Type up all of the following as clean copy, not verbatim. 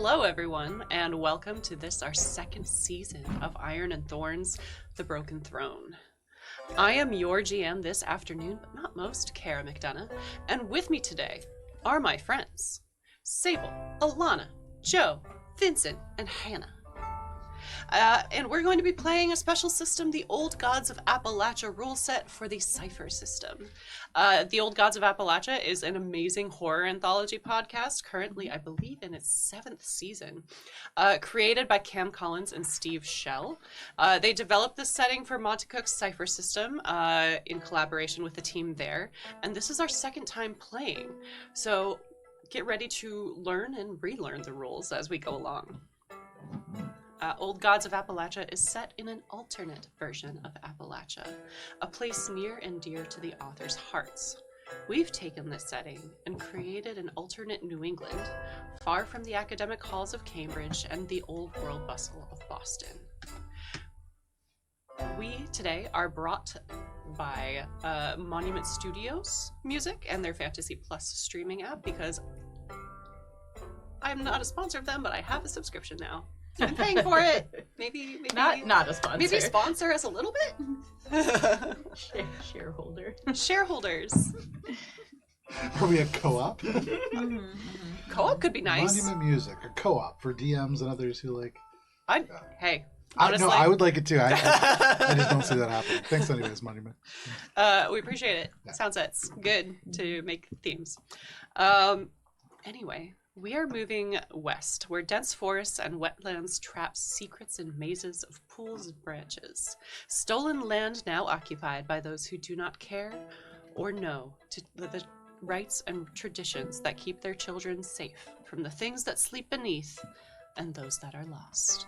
Hello, everyone, and welcome to our second season of Iron and Thorn's The Broken Throne. I am your GM this afternoon, but not most, Kara McDonough, and with me today are my friends, Sable, Alana, Joe, Vincent, and Hannah. And we're going to be playing a special system, the Old Gods of Appalachia rule set for the Cypher system. The Old Gods of Appalachia is an amazing horror anthology podcast, currently, I believe, in its 7th season, created by Cam Collins and Steve Shell. They developed this setting for Montecook's Cypher system in collaboration with the team there, and this is our second time playing. So get ready to learn and relearn the rules as we go along. Old Gods of Appalachia is set in an alternate version of Appalachia, a place near and dear to the author's hearts. We've taken this setting and created an alternate New England, far from the academic halls of Cambridge and the old world bustle of Boston. We today are brought by Monument Studios Music and their Fantasy Plus streaming app, because I'm not a sponsor of them, but I have a subscription now. I'm paying for it. Maybe not a sponsor. Maybe sponsor us a little bit. Shareholder. Shareholders. Are we a co-op? Co-op could be nice. Monument Music, a co-op for DMs and others who like. Hey, honestly, I would like it too. I just don't see that happen. Thanks, anyways, Monument. We appreciate it. Yeah. Sound sets good to make themes. Anyway. We are moving west, where dense forests and wetlands trap secrets in mazes of pools and branches. Stolen land now occupied by those who do not care or know the rights and traditions that keep their children safe from the things that sleep beneath and those that are lost.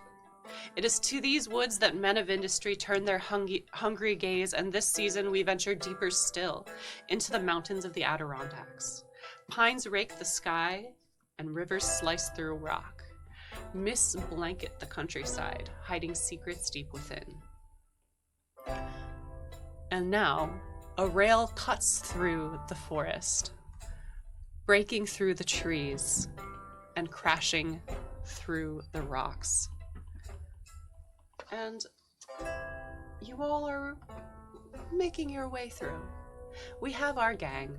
It is to these woods that men of industry turn their hungry gaze, and this season we venture deeper still, into the mountains of the Adirondacks. Pines rake the sky, and rivers slice through rock. Mists blanket the countryside, hiding secrets deep within. And now, a rail cuts through the forest, breaking through the trees and crashing through the rocks. And you all are making your way through. We have our gang.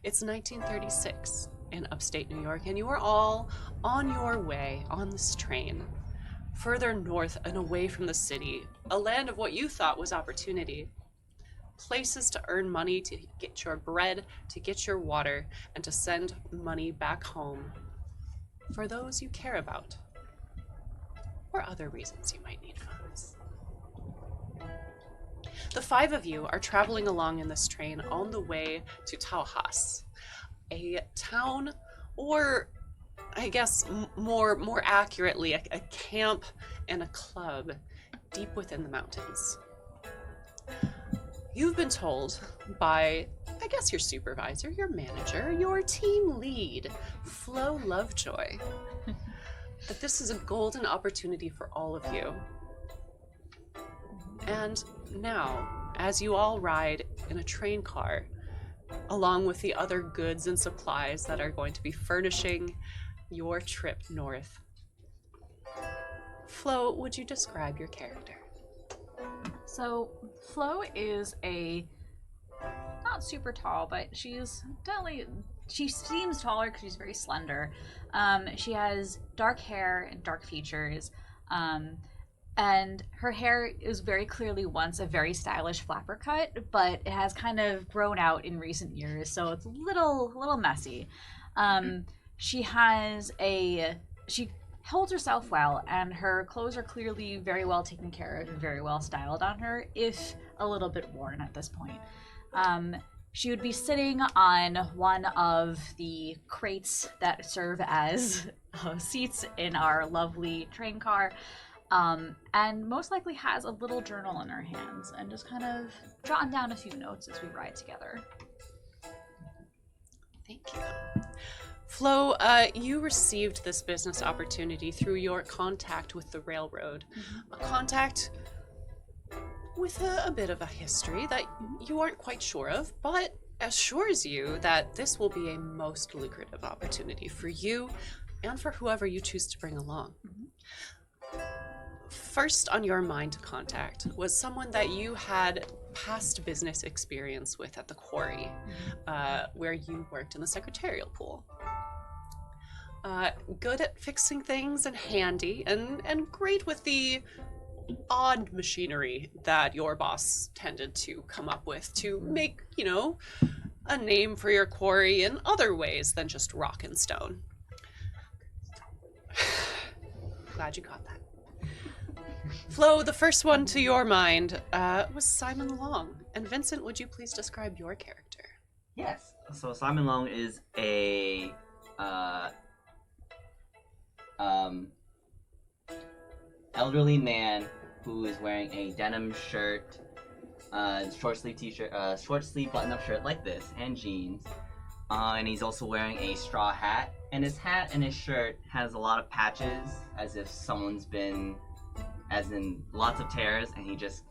It's 1936. In upstate New York, and you are all on your way on this train, further north and away from the city, a land of what you thought was opportunity. Places to earn money, to get your bread, to get your water, and to send money back home for those you care about, or other reasons you might need funds. The 5 of you are traveling along in this train on the way to Tallahassee, a town, or I guess more accurately, a camp and a club deep within the mountains. You've been told by, I guess, your supervisor, your manager, your team lead, Flo Lovejoy, that this is a golden opportunity for all of you. And now, as you all ride in a train car, along with the other goods and supplies that are going to be furnishing your trip north. Flo, would you describe your character? So, Flo is not super tall, but she seems taller because she's very slender. She has dark hair and dark features. And her hair is very clearly once a very stylish flapper cut, but it has kind of grown out in recent years, so it's a little messy. She holds herself well, and her clothes are clearly very well taken care of and very well styled on her, if a little bit worn at this point. She would be sitting on one of the crates that serve as seats in our lovely train car. And most likely has a little journal in her hands and just kind of jotting down a few notes as we ride together. Thank you. Flo, you received this business opportunity through your contact with the railroad. A contact with a bit of a history that you aren't quite sure of, but assures you that this will be a most lucrative opportunity for you and for whoever you choose to bring along. First on your mind to contact was someone that you had past business experience with at the quarry, where you worked in the secretarial pool. Good at fixing things and handy, and great with the odd machinery that your boss tended to come up with to make, a name for your quarry in other ways than just rock and stone. Glad you got that. Flo, the first one to your mind was Simon Long. And Vincent, would you please describe your character? Yes. So Simon Long is a elderly man who is wearing a denim shirt, short sleeve t-shirt, short sleeve button-up shirt like this, and jeans. And he's also wearing a straw hat. And his hat and his shirt has a lot of patches, as if someone's been, as in lots of tears, and he just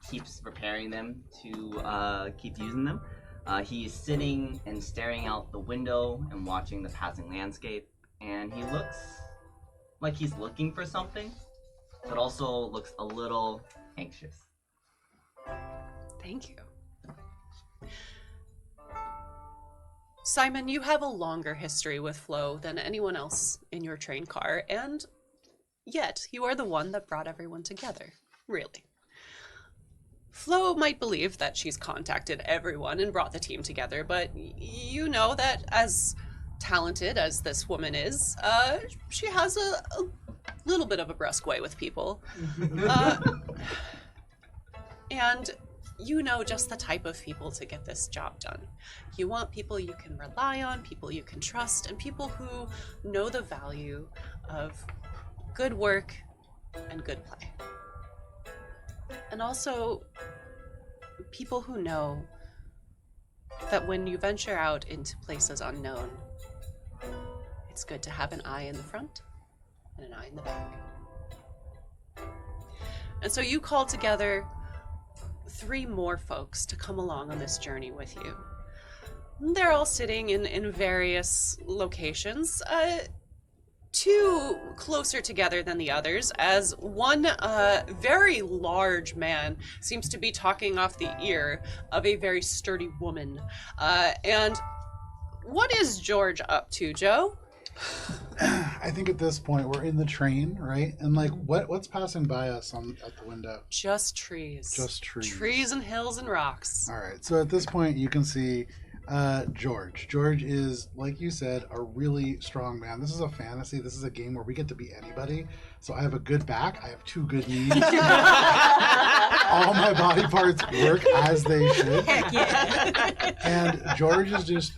keeps repairing them to keep using them. He is sitting and staring out the window and watching the passing landscape, and he looks like he's looking for something, but also looks a little anxious. Thank you. Simon, you have a longer history with Flo than anyone else in your train car, and yet you are the one that brought everyone together, really. Flo might believe that she's contacted everyone and brought the team together, but you know that as talented as this woman is, she has a little bit of a brusque way with people. And you know just the type of people to get this job done. You want people you can rely on, people you can trust, and people who know the value of good work and good play. And also, people who know that when you venture out into places unknown, it's good to have an eye in the front and an eye in the back. And so you called together 3 more folks to come along on this journey with you. They're all sitting in various locations, 2 closer together than the others, as one very large man seems to be talking off the ear of a very sturdy woman. And what is George up to, Joe? I think at this point we're in the train, right? And like, what's passing by us at the window? Just trees. Just trees. Trees and hills and rocks. All right. So at this point, you can see George. George is, like you said, a really strong man. This is a fantasy. This is a game where we get to be anybody. So I have a good back. I have 2 good knees. All my body parts work as they should. Heck yeah. And George is just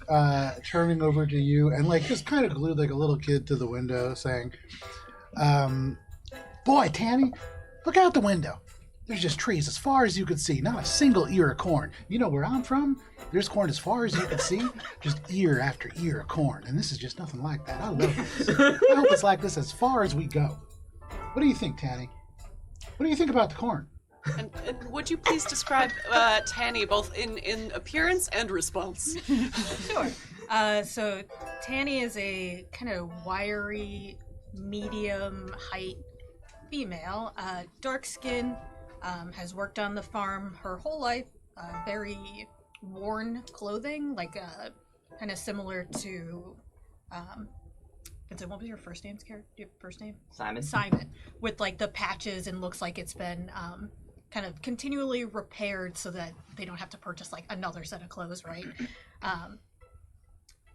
turning over to you and like just kind of glued like a little kid to the window saying, boy, Tanny, look out the window. There's just trees as far as you could see, not a single ear of corn. You know where I'm from? There's corn as far as you can see, just ear after ear of corn. And this is just nothing like that. I love this. I hope it's like this as far as we go. What do you think, Tanny? What do you think about the corn? And would you please describe Tanny both in appearance and response? Sure. So Tanny is a kind of wiry, medium height female, dark skin, has worked on the farm her whole life, very worn clothing, like kind of similar to Vincent, what was your first name? Your first name? Simon? Simon, with like the patches, and looks like it's been kind of continually repaired so that they don't have to purchase like another set of clothes, right?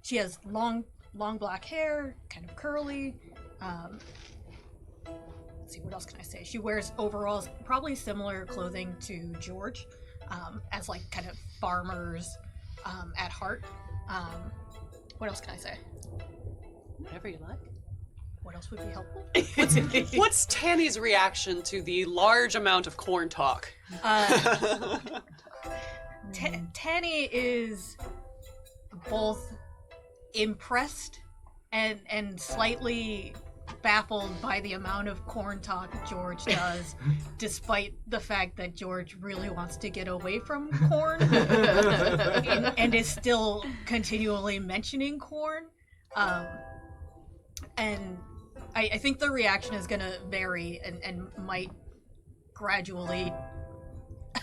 She has long black hair, kind of curly. Let's see, what else can I say? She wears overalls, probably similar clothing to George, as like kind of farmers at heart. What else can I say? Whatever you like. What else would be helpful? What's Tanny's reaction to the large amount of corn talk? Tanny is both impressed and slightly baffled by the amount of corn talk George does, despite the fact that George really wants to get away from corn and is still continually mentioning corn. and I think the reaction is going to vary and might gradually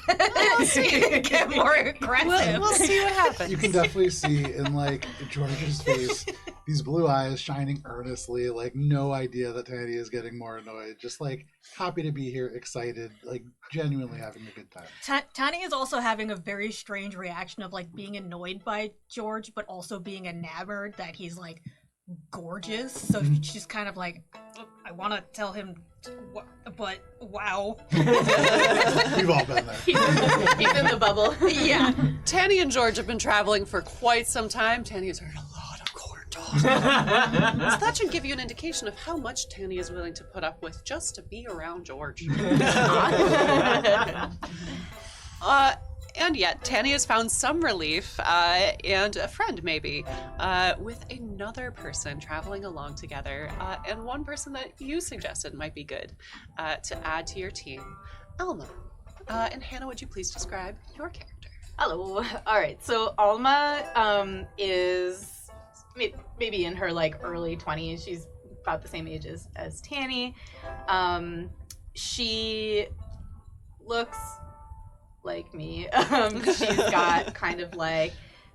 get more aggressive. We'll see what happens. You can definitely see in like George's face these blue eyes shining earnestly, like no idea that Tanny is getting more annoyed, just like happy to be here, excited, like genuinely having a good time. Tani is also having a very strange reaction of like being annoyed by George, but also being enamored that he's like gorgeous. So she's kind of like, I want to tell him, but wow. We've all been there. He's in the bubble. Yeah. Tanny and George have been traveling for quite some time. Tanny has heard a lot of corn talk. So that should give you an indication of how much Tanny is willing to put up with just to be around George. And yet, Tanny has found some relief, and a friend maybe, with another person traveling along together, and one person that you suggested might be good to add to your team, Alma. And Hannah, would you please describe your character? Hello. All right. So Alma is maybe in her like early 20s. She's about the same age as Tanny. She looks like me. She's got kind of like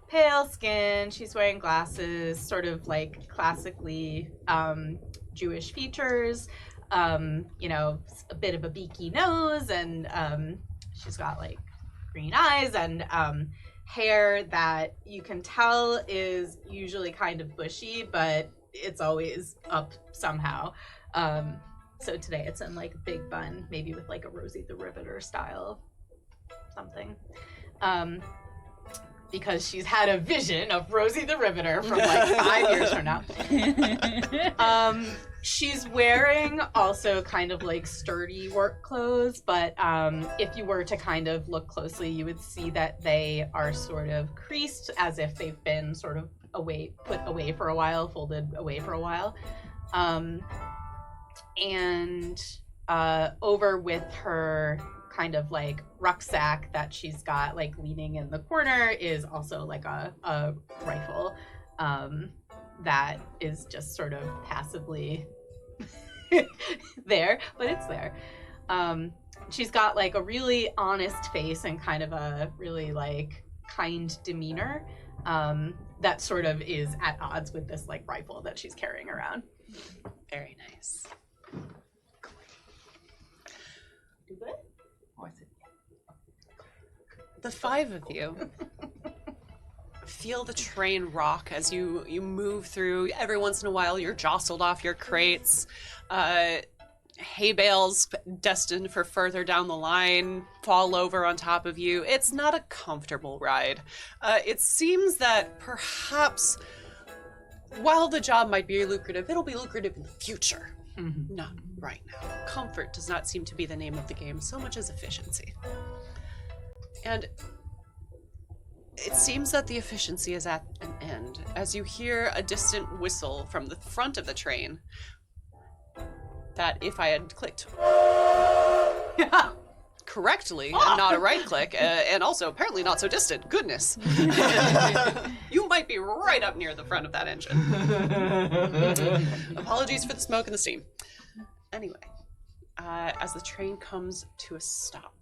pale skin. She's wearing glasses, sort of like classically Jewish features. You know, a bit of a beaky nose, and she's got like green eyes and hair that you can tell is usually kind of bushy, but it's always up somehow. So today it's in like a big bun, maybe with like a Rosie the Riveter style something. Because she's had a vision of Rosie the Riveter from like 5 years from now. She's wearing also kind of like sturdy work clothes, but if you were to kind of look closely, you would see that they are sort of creased as if they've been sort of put away for a while, folded away for a while. And over with her kind of like rucksack that she's got like leaning in the corner is also like a rifle that is just sort of passively there, but it's there. She's got like a really honest face and kind of a really like kind demeanor that sort of is at odds with this like rifle that she's carrying around. Very nice. The five of you feel the train rock as you move through. Every once in a while, you're jostled off your crates. Hay bales destined for further down the line fall over on top of you. It's not a comfortable ride. It seems that perhaps while the job might be lucrative, it'll be lucrative in the future. Mm-hmm. Not right now. Comfort does not seem to be the name of the game so much as efficiency. And it seems that the efficiency is at an end as you hear a distant whistle from the front of the train that if I had clicked correctly and not a right click, and also apparently not so distant, goodness, you might be right up near the front of that engine. Apologies for the smoke and the steam. Anyway, as the train comes to a stop.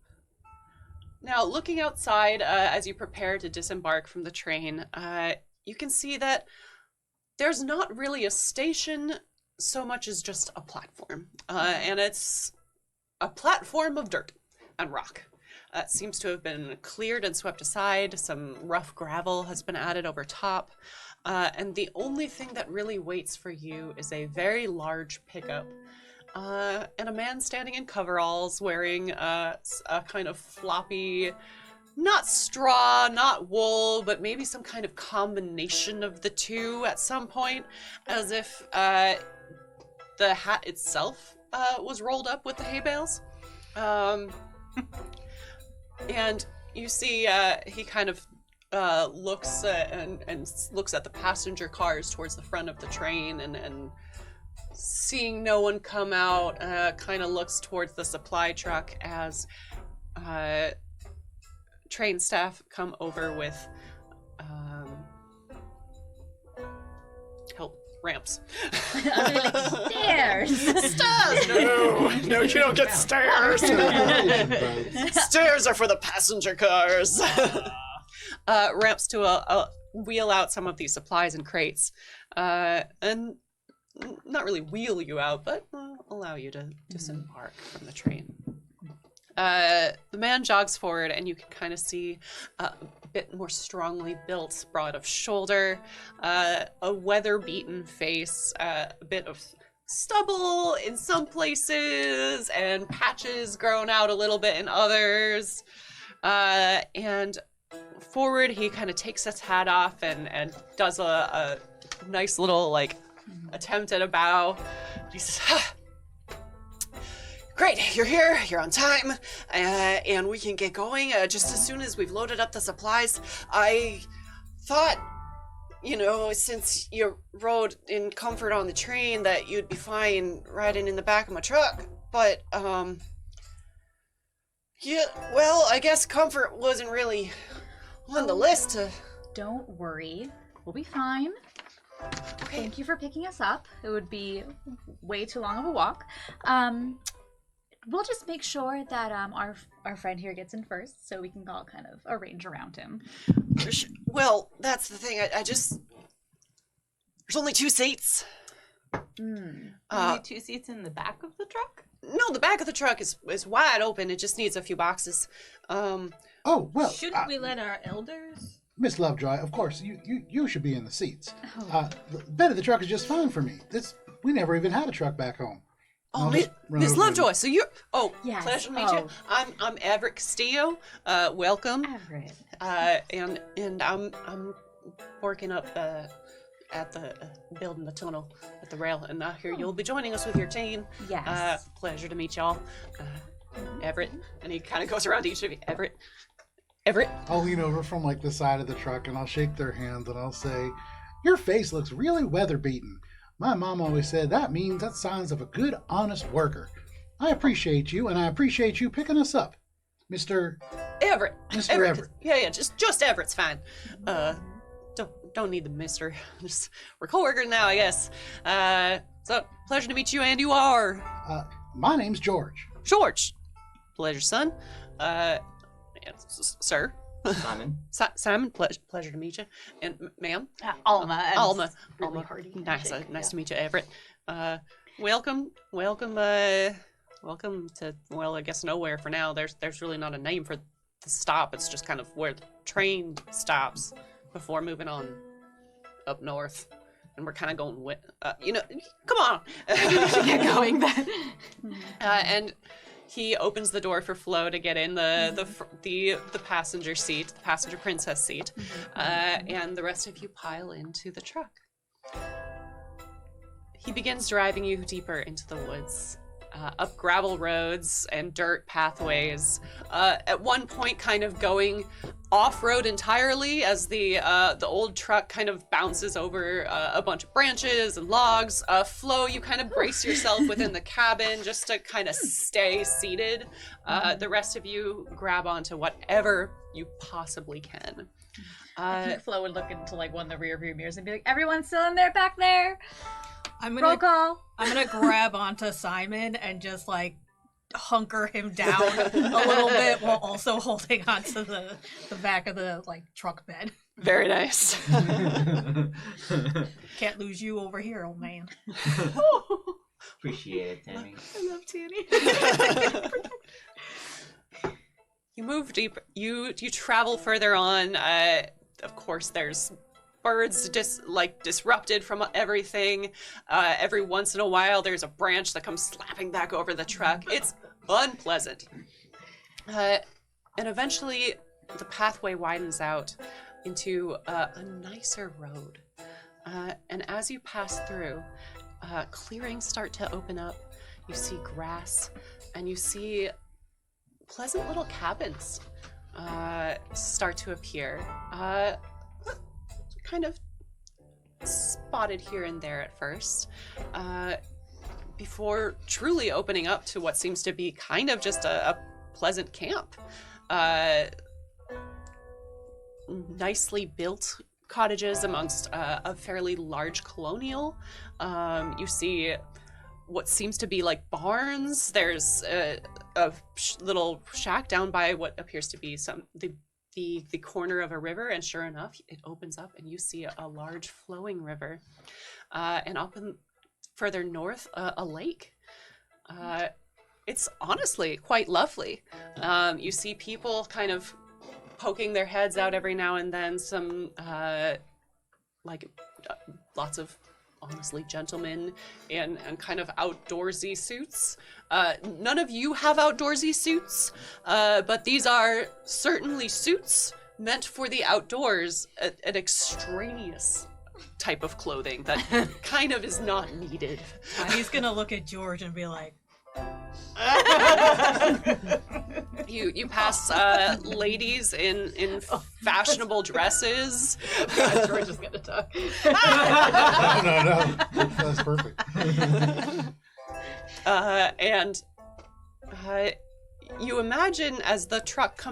Now, looking outside as you prepare to disembark from the train, you can see that there's not really a station so much as just a platform. And it's a platform of dirt and rock. It seems to have been cleared and swept aside. Some rough gravel has been added over top. And the only thing that really waits for you is a very large pickup. And a man standing in coveralls wearing a kind of floppy, not straw, not wool, but maybe some kind of combination of the two at some point, as if the hat itself was rolled up with the hay bales. And you see he kind of looks and looks at the passenger cars towards the front of the train and seeing no one come out, kind of looks towards the supply truck as train staff come over with help ramps. Stairs. Stairs! No, you don't get stairs. Stairs are for the passenger cars. Ramps to wheel out some of these supplies and crates, and not really wheel you out, but allow you to disembark from the train. The man jogs forward, and you can kind of see a bit more strongly built, broad of shoulder, a weather-beaten face, a bit of stubble in some places, and patches grown out a little bit in others. And forward, he kind of takes his hat off and does a nice little, like, attempt at a bow. He says, Great, you're here, you're on time, and we can get going just as soon as we've loaded up the supplies. I thought, since you rode in comfort on the train, that you'd be fine riding in the back of my truck, but, yeah, well, I guess comfort wasn't really on the list. Don't worry. We'll be fine. Okay. Thank you for picking us up. It would be way too long of a walk. We'll just make sure that our friend here gets in first, so we can all kind of arrange around him. Well, that's the thing. I just... There's only 2 seats. Only 2 seats in the back of the truck? No, the back of the truck is wide open. It just needs a few boxes. Oh, well. Shouldn't we let our elders? Miss Lovejoy, of course, you should be in the seats. The bed of the truck is just fine for me. We never even had a truck back home. Oh, I'll just run Miss over Lovejoy, so you're... Oh, Yes. pleasure to meet you. I'm Everett Castillo. Welcome. Everett. And I'm working up at the building the tunnel at the rail, and I hear you'll be joining us with your team. Yes. Pleasure to meet y'all. Everett, and he kind of goes around to each of you. Everett. I'll lean over from like the side of the truck and I'll shake their hands and I'll say, "Your face looks really weather-beaten. My mom always said that means that's signs of a good, honest worker. I appreciate you, and I appreciate you picking us up, Mr. Everett. Mr. Everett. Yeah, just Everett's fine. Don't need the mister. We're co-workers now, I guess. So pleasure to meet you, and you are My name's George. George. Pleasure, son. Sir. Simon. Simon, pleasure to meet you. And ma'am. Alma. Alma. Really Alma. hearty Nice handshake, to meet you, Everett. Welcome to, well, I guess nowhere for now. There's really not a name for the stop. It's just kind of where the train stops before moving on up north. And we're kind of going, come on. Get going then. And he opens the door for Flo to get in the passenger seat, the passenger princess seat, and the rest of you pile into the truck. He begins driving you deeper into the woods, up gravel roads and dirt pathways. At one point, kind of going off-road entirely as the old truck kind of bounces over a bunch of branches and logs. Flo, you kind of brace yourself within the cabin just to kind of stay seated. The rest of you grab onto whatever you possibly can. I think Flo would look into like one of the rear view mirrors and be like, "Everyone's still in there back there? Roll call." I'm gonna grab onto Simon and just like hunker him down a little bit while also holding onto the back of the like truck bed. Very nice. Can't lose you over here, old man. Appreciate it, Tammy. I love Tanny. You move deep. You travel further on. Of course, there's birds disrupted from everything. Every once in a while, there's a branch that comes slapping back over the truck. It's unpleasant. And eventually, the pathway widens out into a nicer road. And as you pass through, clearings start to open up. You see grass, and you see pleasant little cabins start to appear. Kind of spotted here and there at first, before truly opening up to what seems to be kind of just a pleasant camp. Nicely built cottages amongst a fairly large colonial. You see what seems to be like barns. There's a little shack down by what appears to be the corner of a river, and sure enough, it opens up and you see a large flowing river. And up further north, a lake. It's honestly quite lovely. You see people kind of poking their heads out every now and then, some lots of honestly gentlemen in kind of outdoorsy suits. None of you have outdoorsy suits, but these are certainly suits meant for the outdoors, an extraneous type of clothing that kind of is not needed. He's gonna look at George and be like, You pass ladies in fashionable dresses. George is gonna talk. No. That's perfect. And you imagine as the truck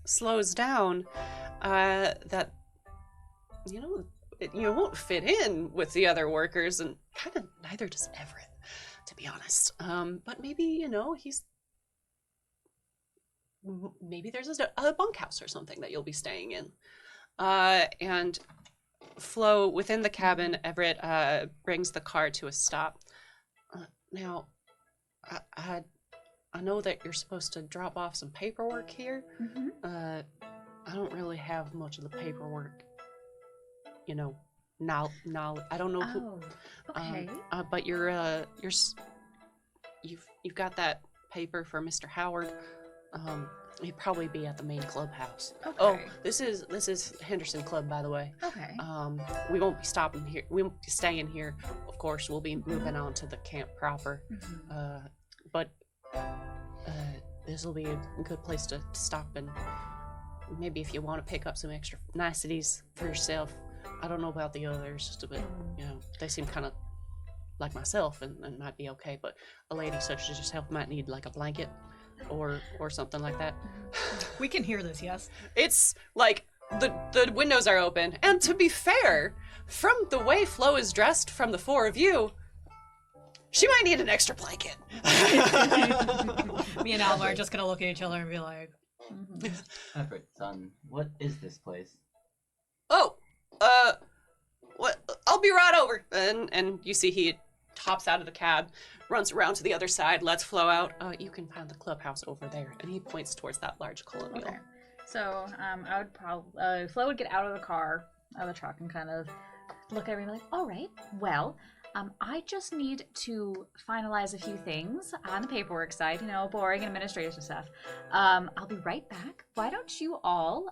slows down, that it won't fit in with the other workers, and kind of neither does Everett, to be honest. But maybe maybe there's a bunkhouse or something that you'll be staying in. And Flo, within the cabin, Everett brings the car to a stop. Now, I know that you're supposed to drop off some paperwork here. Mm-hmm. I don't really have much of the paperwork, now I don't know who. Okay. But you've got that paper for Mr. Howard. He'd probably be at the main clubhouse. Okay. Oh, this is Henderson Club, by the way. Okay. We won't be stopping here. We won't be staying here. Of course, we'll be moving on to the camp proper. Mm-hmm. But this will be a good place to stop, and maybe if you want to pick up some extra niceties for yourself. I don't know about the others, just a bit, they seem kind of like myself and might be okay, but a lady such as yourself might need like a blanket or something like that. we can hear this, yes? It's like the windows are open, and to be fair, from the way Flo is dressed from the four of you, she might need an extra blanket. Me and Alva are just gonna look at each other and be like, Everett, son, what is this place? Oh, what? I'll be right over. And you see he hops out of the cab, runs around to the other side, lets Flo out. You can find the clubhouse over there. And he points towards that large colonial. Okay. So, I would probably, Flo would get out of the truck, and kind of look at everyone like, all right, well, I just need to finalize a few things on the paperwork side, boring administrative stuff. I'll be right back. Why don't you all,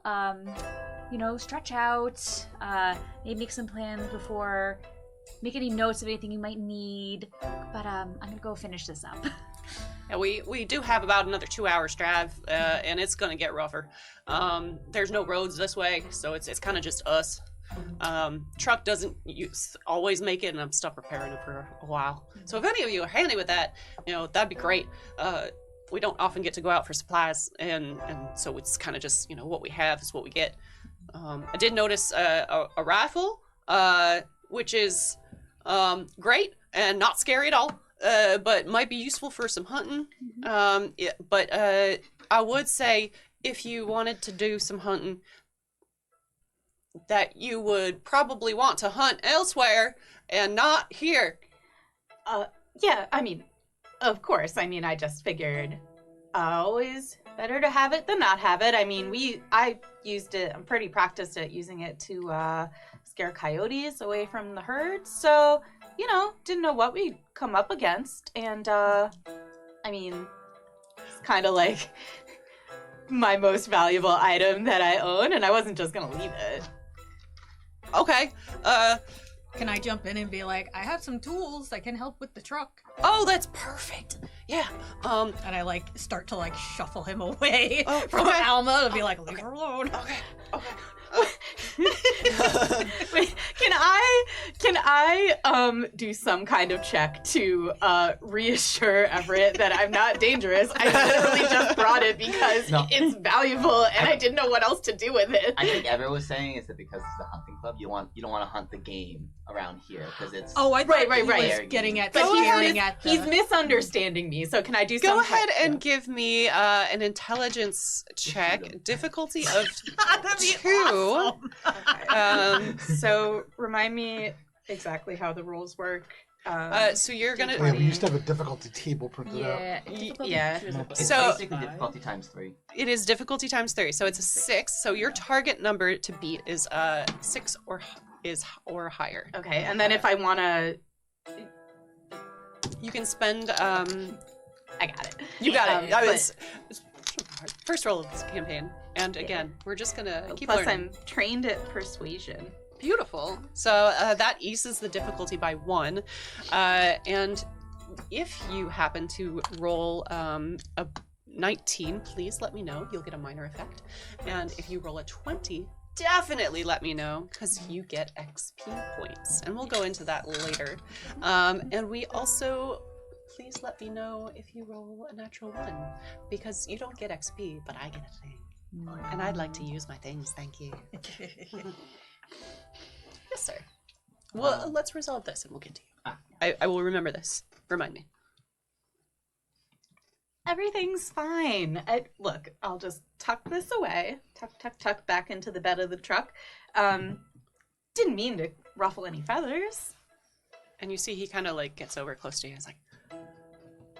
stretch out, maybe make some plans before, make any notes of anything you might need, but I'm gonna go finish this up. Yeah, we do have about another 2 hours drive, and it's gonna get rougher. There's no roads this way, so it's kind of just us. Truck doesn't always make it, and I'm stuck repairing it for a while. So if any of you are handy with that, that'd be great. We don't often get to go out for supplies, and so it's kind of just, what we have is what we get. I did notice a rifle, which is great and not scary at all, but might be useful for some hunting. But I would say if you wanted to do some hunting, that you would probably want to hunt elsewhere and not here. Yeah, I mean, of course. I mean, I just figured always better to have it than not have it. I mean, I used it, I'm pretty practiced at using it to scare coyotes away from the herd. So, didn't know what we'd come up against. And, I mean, it's kind of like my most valuable item that I own, and I wasn't just going to leave it. Okay. can I jump in and be like, I have some tools that can help with the truck? Oh, that's perfect. Yeah. And I start to shuffle him away Oh, from okay. Alma to be like, leave her alone. Okay. Wait, can I do some kind of check to reassure Everett that I'm not dangerous? I literally just brought it because it's valuable and I didn't know what else to do with it. I think Everett was saying is that because it's the hunting club, you don't want to hunt the game around here because it's Right. right. He was getting at But staring at the... he's misunderstanding me. So can I do Go some ahead kind- and give me an intelligence check, difficulty of That'd be 2. awesome. So remind me exactly how the rules work. So you're gonna. Yeah, we used to have a difficulty table printed out. Yeah. It's So- basically difficulty times 3. It is difficulty times 3, so it's a 6. So your target number to beat is 6 or higher. Okay, and then if I want to, You can spend. I got it. You got it. but- It's first roll of this campaign, and again, we're just gonna keep Plus, learning. I'm trained at persuasion. Beautiful. So that eases the difficulty by 1, and if you happen to roll a 19, please let me know. You'll get a minor effect, and if you roll a 20, definitely let me know because you get XP points, and we'll go into that later. And we also. Please let me know if you roll a natural 1, because you don't get XP, but I get a thing. And I'd like to use my things, thank you. Yes, sir. Well, let's resolve this and we'll get to you. I will remember this. Remind me. Everything's fine. Look, I'll just tuck this away. Tuck back into the bed of the truck. Didn't mean to ruffle any feathers. And you see he kind of like gets over close to you and is like,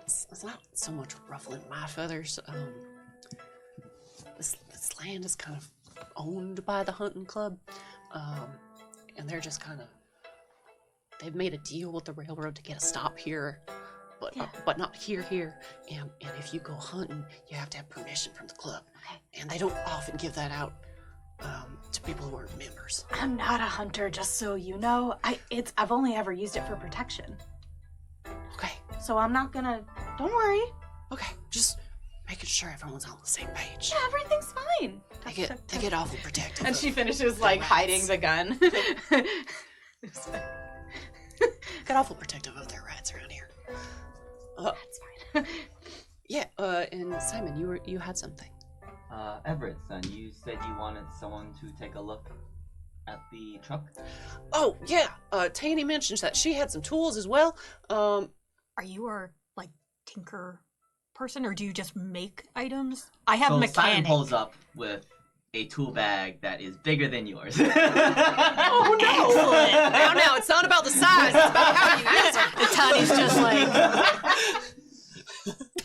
it's not so much ruffling my feathers. This land is kind of owned by the hunting club. And they're just kind of, they've made a deal with the railroad to get a stop here, but not here. And if you go hunting, you have to have permission from the club. And they don't often give that out to people who aren't members. I'm not a hunter, just so you know. I've only ever used it for protection. Okay. So I'm not gonna. Don't worry. Okay, just making sure everyone's on the same page. Yeah, everything's fine. They get awful protective. And she finishes like rats. hiding the gun. Get awful protective of their rats around here. That's fine. Yeah. And Simon, you had something. Everett, son, you said you wanted someone to take a look at the truck? Oh yeah. Tanny mentioned that she had some tools as well. Are you our, like, tinker person, or do you just make items? I have So Simon mechanic. pulls up with a tool bag that is bigger than yours. Oh no! Now, it's not about the size. It's about how you use it. Tani's just like,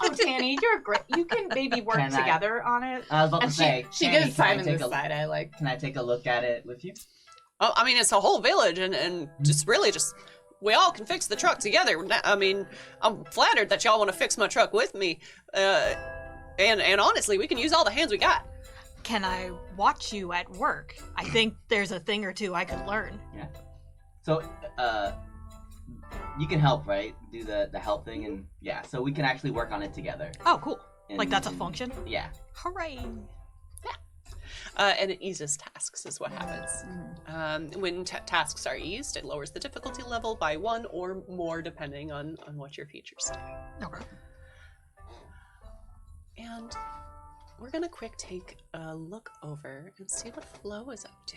Oh, Tanny, you're great. You can maybe work Can I- together on it. I was about And to say, she Tanny, gives can I Simon take this a- side. I like. Can I take a look at it with you? Oh, I mean, it's a whole village, and just really just we all can fix the truck together. I mean, I'm flattered that y'all want to fix my truck with me. And honestly, we can use all the hands we got. can I watch you at work? I think there's a thing or two I could learn. Yeah. So, you can help, right? Do the help thing, and yeah. So we can actually work on it together. Oh, cool. And- Like that's a function? Yeah. Hooray! And it eases tasks is what happens. When tasks are eased, it lowers the difficulty level by 1 or more depending on what your features do. Okay. And we're gonna quick take a look over and see what Flo is up to.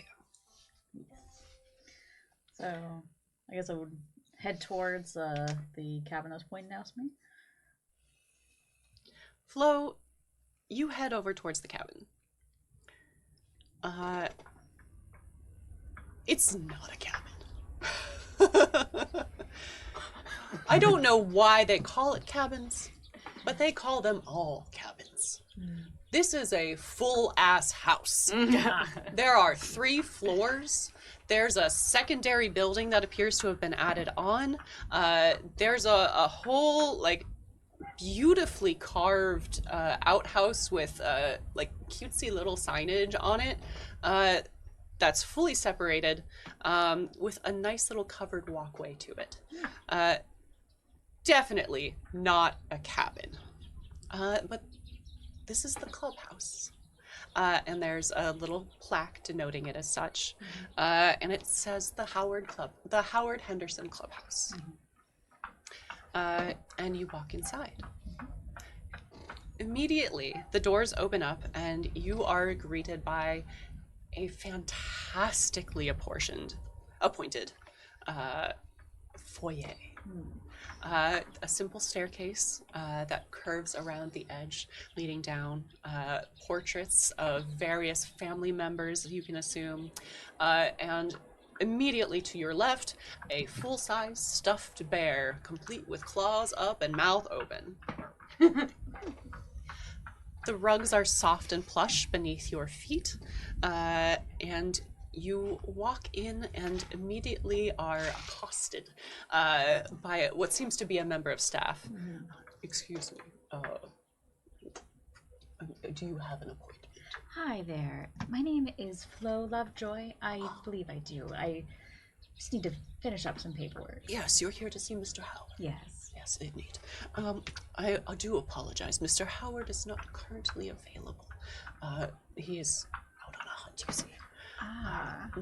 So, I guess I would head towards the cabin I was pointing out to me. Flo, you head over towards the cabin. It's not a cabin. I don't know why they call it cabins, but they call them all cabins. This is a full-ass house. There are 3 floors. There's a secondary building that appears to have been added on. There's a whole, like, beautifully carved outhouse with like cutesy little signage on it that's fully separated with a nice little covered walkway to it. Definitely not a cabin, but this is the clubhouse. and there's a little plaque denoting it as such, and it says the Howard Henderson Clubhouse. And you walk inside. Immediately, the doors open up, and you are greeted by a fantastically appointed foyer. A simple staircase that curves around the edge, leading down. Portraits of various family members, you can assume, and immediately to your left, a full-size stuffed bear, complete with claws up and mouth open. The rugs are soft and plush beneath your feet, and you walk in and immediately are accosted by what seems to be a member of staff. Excuse me, do you have an appointment? Hi there. My name is Flo Lovejoy. I believe I do. I just need to finish up some paperwork. Yes, you're here to see Mr. Howard. Yes. Yes, indeed. I do apologize. Mr. Howard is not currently available. He is out on a hunt, you see.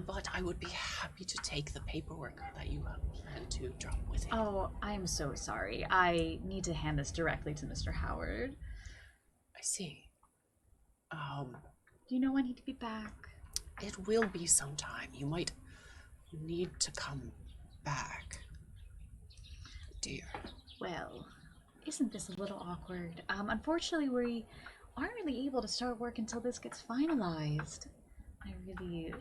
But I would be happy to take the paperwork that you plan to drop with him. Oh, I'm so sorry. I need to hand this directly to Mr. Howard. I see. Do you know when he'd be back? It will be some time. You might need to come back, dear. Well, isn't this a little awkward? Unfortunately, we aren't really able to start work until this gets finalized. I really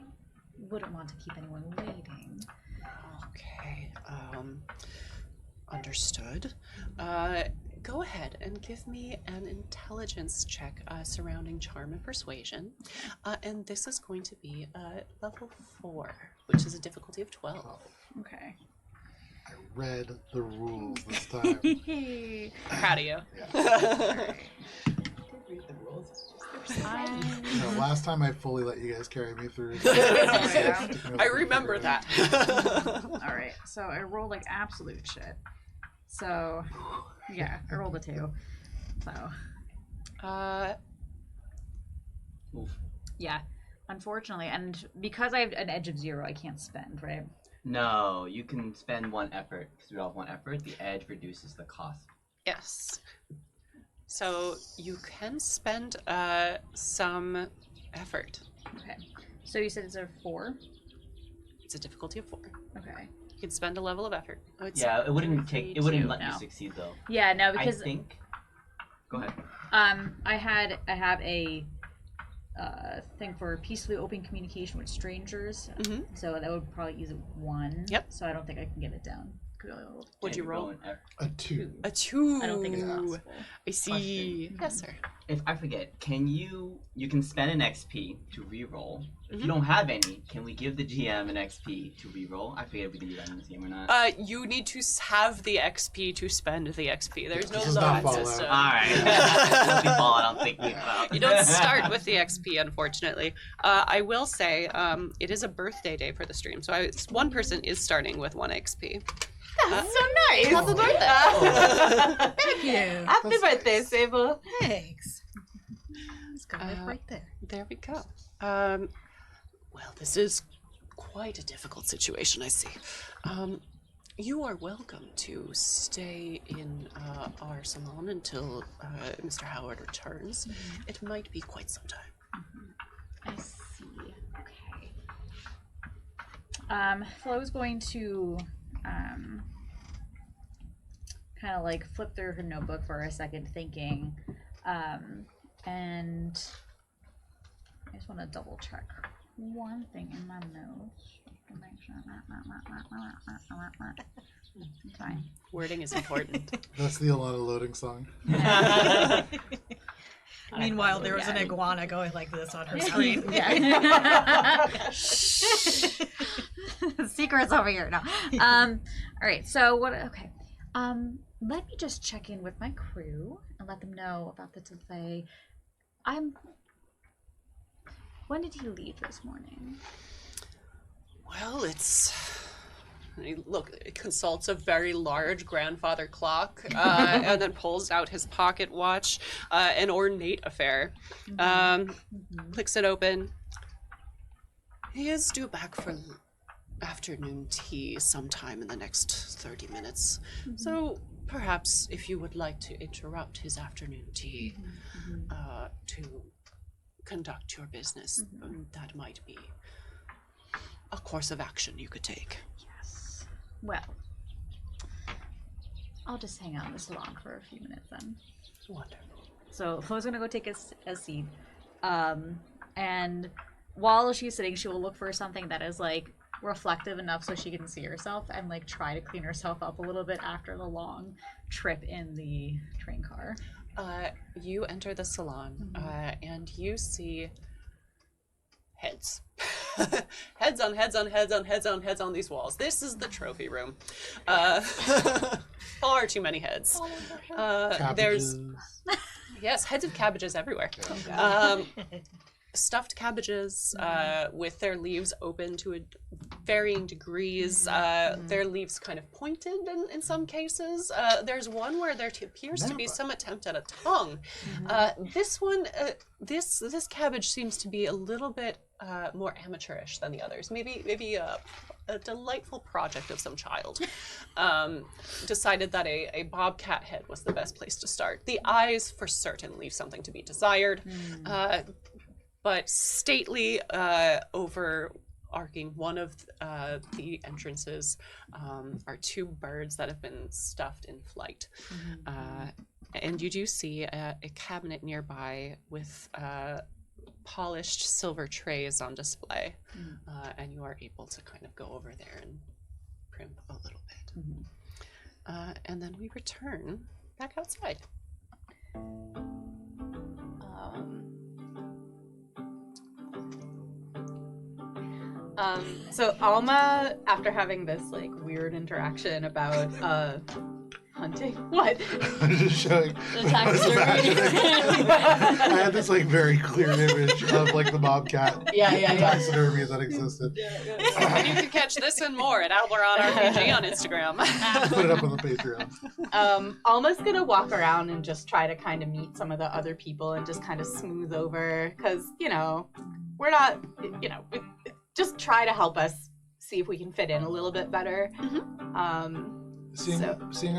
wouldn't want to keep anyone waiting. Okay, understood. Go ahead and give me an intelligence check surrounding charm and persuasion. And this is going to be level 4, which is a difficulty of 12. Okay. I read the rules this time. Proud of you. No, last time I fully let you guys carry me through. I remember that. All right, so I rolled like absolute shit. So, yeah, I rolled a 2. So, Oof. yeah, unfortunately, and because I have an edge of 0, I can't spend, right? No, you can spend 1 effort. Throughout 1 effort, the edge reduces the cost. Yes. So you can spend some effort. Okay. So you said it's a 4? It's a difficulty of 4. Okay. You can spend a level of effort. Oh, it's Yeah, it wouldn't let you No. succeed though. Yeah, no, because I think. Go ahead. I have a thing for peacefully open communication with strangers. Mhm. So that would probably use a 1. Yep. So I don't think I can get it down. What'd you Yeah, roll? A 2. A 2. I don't think it's possible. I see. Yes, sir. If I forget, you can spend an XP to reroll. If Mhm. you don't have any, can we give the GM an XP to reroll? I forget if we can do that in this game or not. You need to have the XP to spend the XP. There's no This is not loan Fallout. system. Alright. That's the Fallout I'm thinking about. You don't start with the XP, unfortunately. I will say it is a birthday day for the stream, so one person is starting with 1 XP. That's so nice. Happy birthday! Thank you. Happy That's birthday, nice. Sable. Thanks. Let's go right there. There we go. Well, this is quite a difficult situation, I see. You are welcome to stay in our salon until Mr. Howard returns. It might be quite some time. I see. Okay. Flo's going to kind of like flip through her notebook for a second, thinking, and I just want to double check one thing in my notes to make sure it's fine. Wording is important. That's the Alana loading song. Meanwhile, there was an Yeah. iguana going like this on her screen. Secrets over here. No. All right. So what? Okay. Let me just check in with my crew and let them know about the delay. When did he leave this morning? Well, it's He consults a very large grandfather clock, and then pulls out his pocket watch, an ornate affair. Clicks it open. He is due back for afternoon tea sometime in the next 30 minutes. So perhaps if you would like to interrupt his afternoon tea to conduct your business, that might be a course of action you could take. Yes. Well, I'll just hang out in the salon for a few minutes then. Wonderful. So Flo's gonna go take a seat, and while she's sitting, she will look for something that is like reflective enough so she can see herself and like try to clean herself up a little bit after the long trip in the train car. You enter the salon, and you see heads. Heads on heads on heads on heads on heads on these walls. This is the trophy room. Far too many heads. There's yes, heads of cabbages everywhere. Stuffed cabbages with their leaves open to varying degrees. Their leaves kind of pointed in some cases. There's one where there appears to be some attempt at a tongue. This one, this cabbage seems to be a little bit more amateurish than the others. Maybe a delightful project of some child. Decided that a bobcat head was the best place to start. The eyes, for certain, leave something to be desired. But stately, overarching one of the entrances are two birds that have been stuffed in flight. And you do see a cabinet nearby with polished silver trays on display. And you are able to kind of go over there and primp a little bit. And then we return back outside. So Alma, after having this like weird interaction about hunting, what? I'm just showing. The taxidermy. I had this like very clear image of like the bobcat. Yeah. Taxidermy that existed. And you can catch this and more at Alberon RPG on Instagram. Put it up on the Patreon. Alma's gonna walk around and just try to kind of meet some of the other people and just kind of smooth over, because we're not, just try to help us see if we can fit in a little bit better. Seeing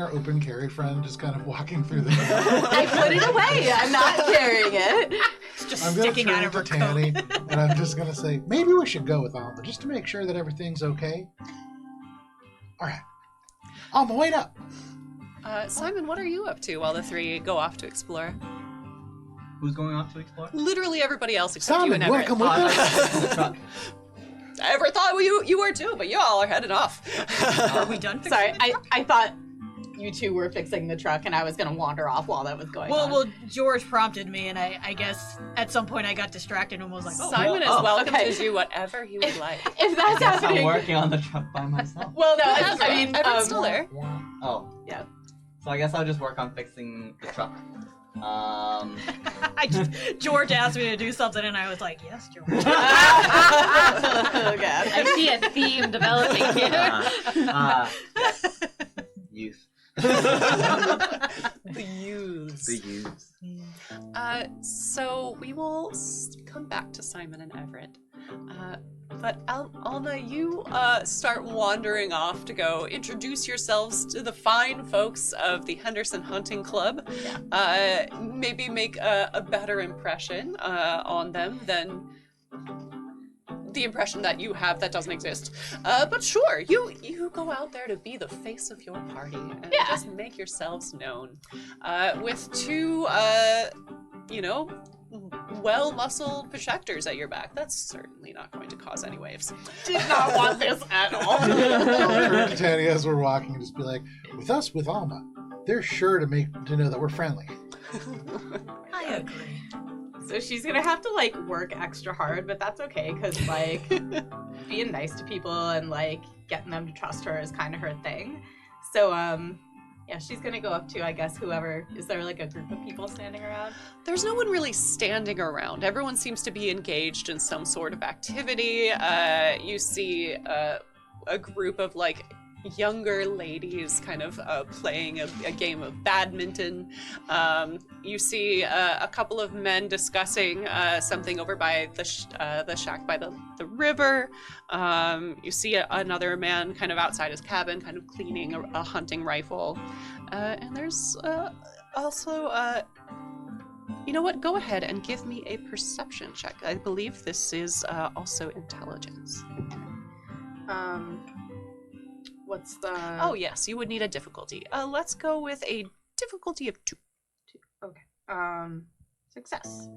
our open carry friend just kind of walking through the I put it away. I'm not carrying it. It's just I'm gonna sticking out turn of to her Tanny coat. and I'm just gonna say, maybe we should go with Alma just to make sure that everything's okay. All right, Alma, wait up. Simon, what are you up to while the three go off to explore? Who's going off to explore? Literally everybody else except you Simon, and you wanna Everett. come with us? I ever thought you were too, but you all are headed off. Are we done? Sorry, I thought you two were fixing the truck and I was gonna wander off while that was going on. Well, George prompted me, and I guess at some point I got distracted and was like, oh, Simon is welcome okay. to do whatever he would like. If that's I guess I'm happening. working on the truck by myself. Well, no, Everett's still there. Oh. Yeah. So I guess I'll just work on fixing the truck. George asked me to do something, and I was like, yes, George. Oh god. I see a theme developing here. Yes. Youth. The youths. The youths. So we will come back to Simon and Everett. But Alma, you start wandering off to go introduce yourselves to the fine folks of the Henderson Hunting Club. Maybe make a better impression on them than the impression that you have that doesn't exist. But sure, you go out there to be the face of your party and just make yourselves known. With two, well-muscled projectors at your back. That's certainly not going to cause any waves. Did not want this at all. I'll turn to Tanny as we're walking and just be like, with Alma, they're sure to know that we're friendly. I agree. So she's gonna have to like work extra hard, but that's okay because like being nice to people and like getting them to trust her is kind of her thing. So she's gonna go up to, I guess, whoever. Is there like a group of people standing around? There's no one really standing around. Everyone seems to be engaged in some sort of activity. You see a group of like younger ladies kind of playing a game of badminton. You see a couple of men discussing something over by the shack by the river. You see another man kind of outside his cabin, kind of cleaning a hunting rifle. And there's also... you know what? Go ahead and give me a perception check. I believe this is also intelligence. What's the... Oh, yes. You would need a difficulty. Let's go with a difficulty of 2. Okay. Success.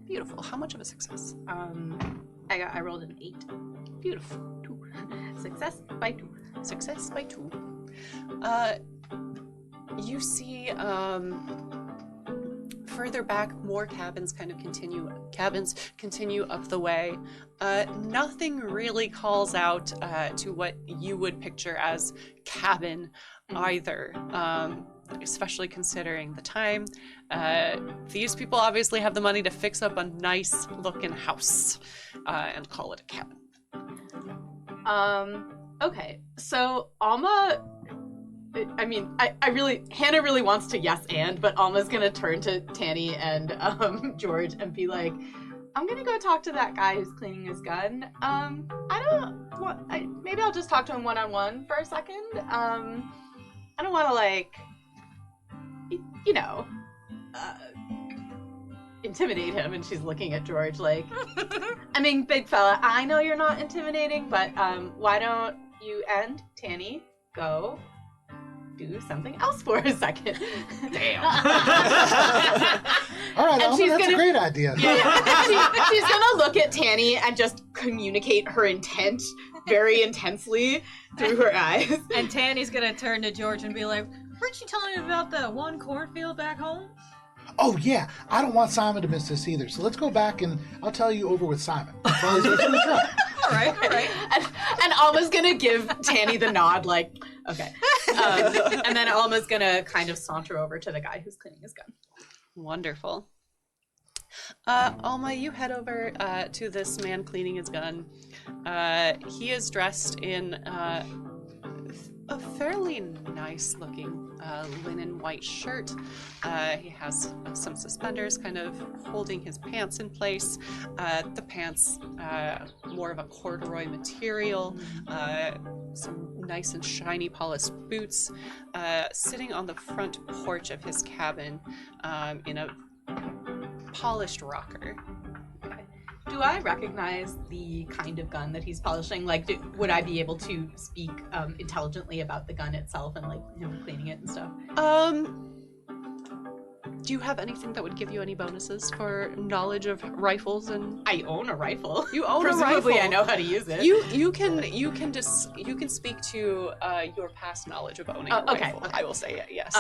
Beautiful. How much of a success? I rolled an 8. Beautiful. 2. Success by 2. Success by 2. You see, further back, more cabins continue up the way. Nothing really calls out to what you would picture as cabin either, especially considering the time. These people obviously have the money to fix up a nice looking house and call it a cabin. Okay, so Alma... I mean, Hannah really wants to yes and, but Alma's gonna turn to Tanny and George and be like, I'm gonna go talk to that guy who's cleaning his gun. Maybe I'll just talk to him one-on-one for a second. I don't want to, intimidate him. And she's looking at George like, I mean, big fella, I know you're not intimidating, but why don't you and Tanny go do something else for a second? Damn. All right, And Alma, she's that's gonna- a great idea. Yeah. She's gonna look at Tanny and just communicate her intent very intensely through her eyes. And Tanny's gonna turn to George and be like, weren't you telling me about the one cornfield back home? Oh, yeah. I don't want Simon to miss this either. So let's go back and I'll tell you over with Simon. While he's fixing the truck. All right. And Alma's gonna give Tanny the nod, like, okay. And then Alma's gonna kind of saunter over to the guy who's cleaning his gun. Wonderful. Alma, you head over to this man cleaning his gun. He is dressed in a fairly nice-looking linen white shirt. He has some suspenders kind of holding his pants in place. The pants, more of a corduroy material, some nice and shiny polished boots, sitting on the front porch of his cabin in a polished rocker. Do I recognize the kind of gun that he's polishing? Like, would I be able to speak intelligently about the gun itself and, like, him cleaning it and stuff? Do you have anything that would give you any bonuses for knowledge of rifles and... I own a rifle. You own a Presumably rifle. I know how to use it. You can speak to your past knowledge of owning a okay, rifle. okay. I will say yes.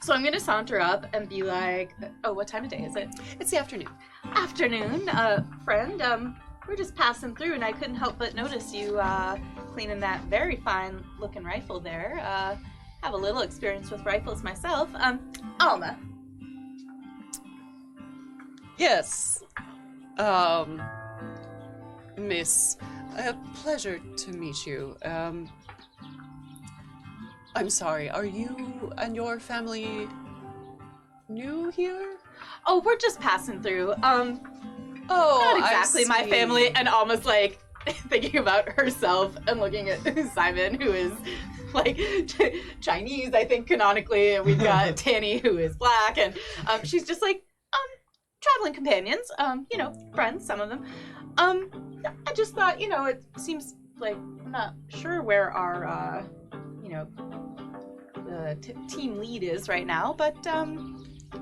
So I'm gonna saunter up and be like, oh, what time of day is it? It's the afternoon. Afternoon, friend. We're just passing through and I couldn't help but notice you cleaning that very fine looking rifle there. Have a little experience with rifles myself. Alma. Yes. Miss, a pleasure to meet you. I'm sorry, are you and your family new here? Oh, we're just passing through. Oh, Not exactly I my see. family. And Alma's like thinking about herself and looking at Simon, who is like Chinese, I think, canonically. And we've got Tanny, who is black. And she's just like, traveling companions, friends, some of them. I just thought, it seems like I'm not sure where our, team lead is right now, but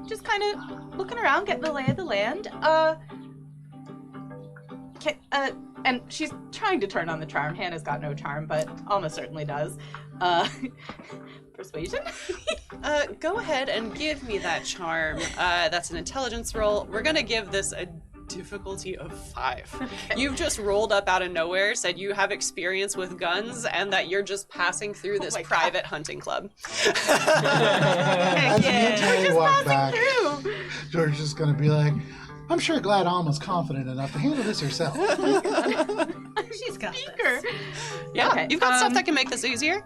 just kind of looking around, getting the lay of the land. And she's trying to turn on the charm. Hannah's got no charm, but Alma certainly does. Persuasion? Go ahead and give me that charm. That's an intelligence roll. We're gonna give this a difficulty of 5. Okay. You've just rolled up out of nowhere, said you have experience with guns, and that you're just passing through this my God. private hunting club. As me and Tanny Just walk passing back, through. George is going to be like, I'm sure glad Alma's confident enough to handle this herself. She's got speaker. this. Yeah, Okay, you've got stuff that can make this easier.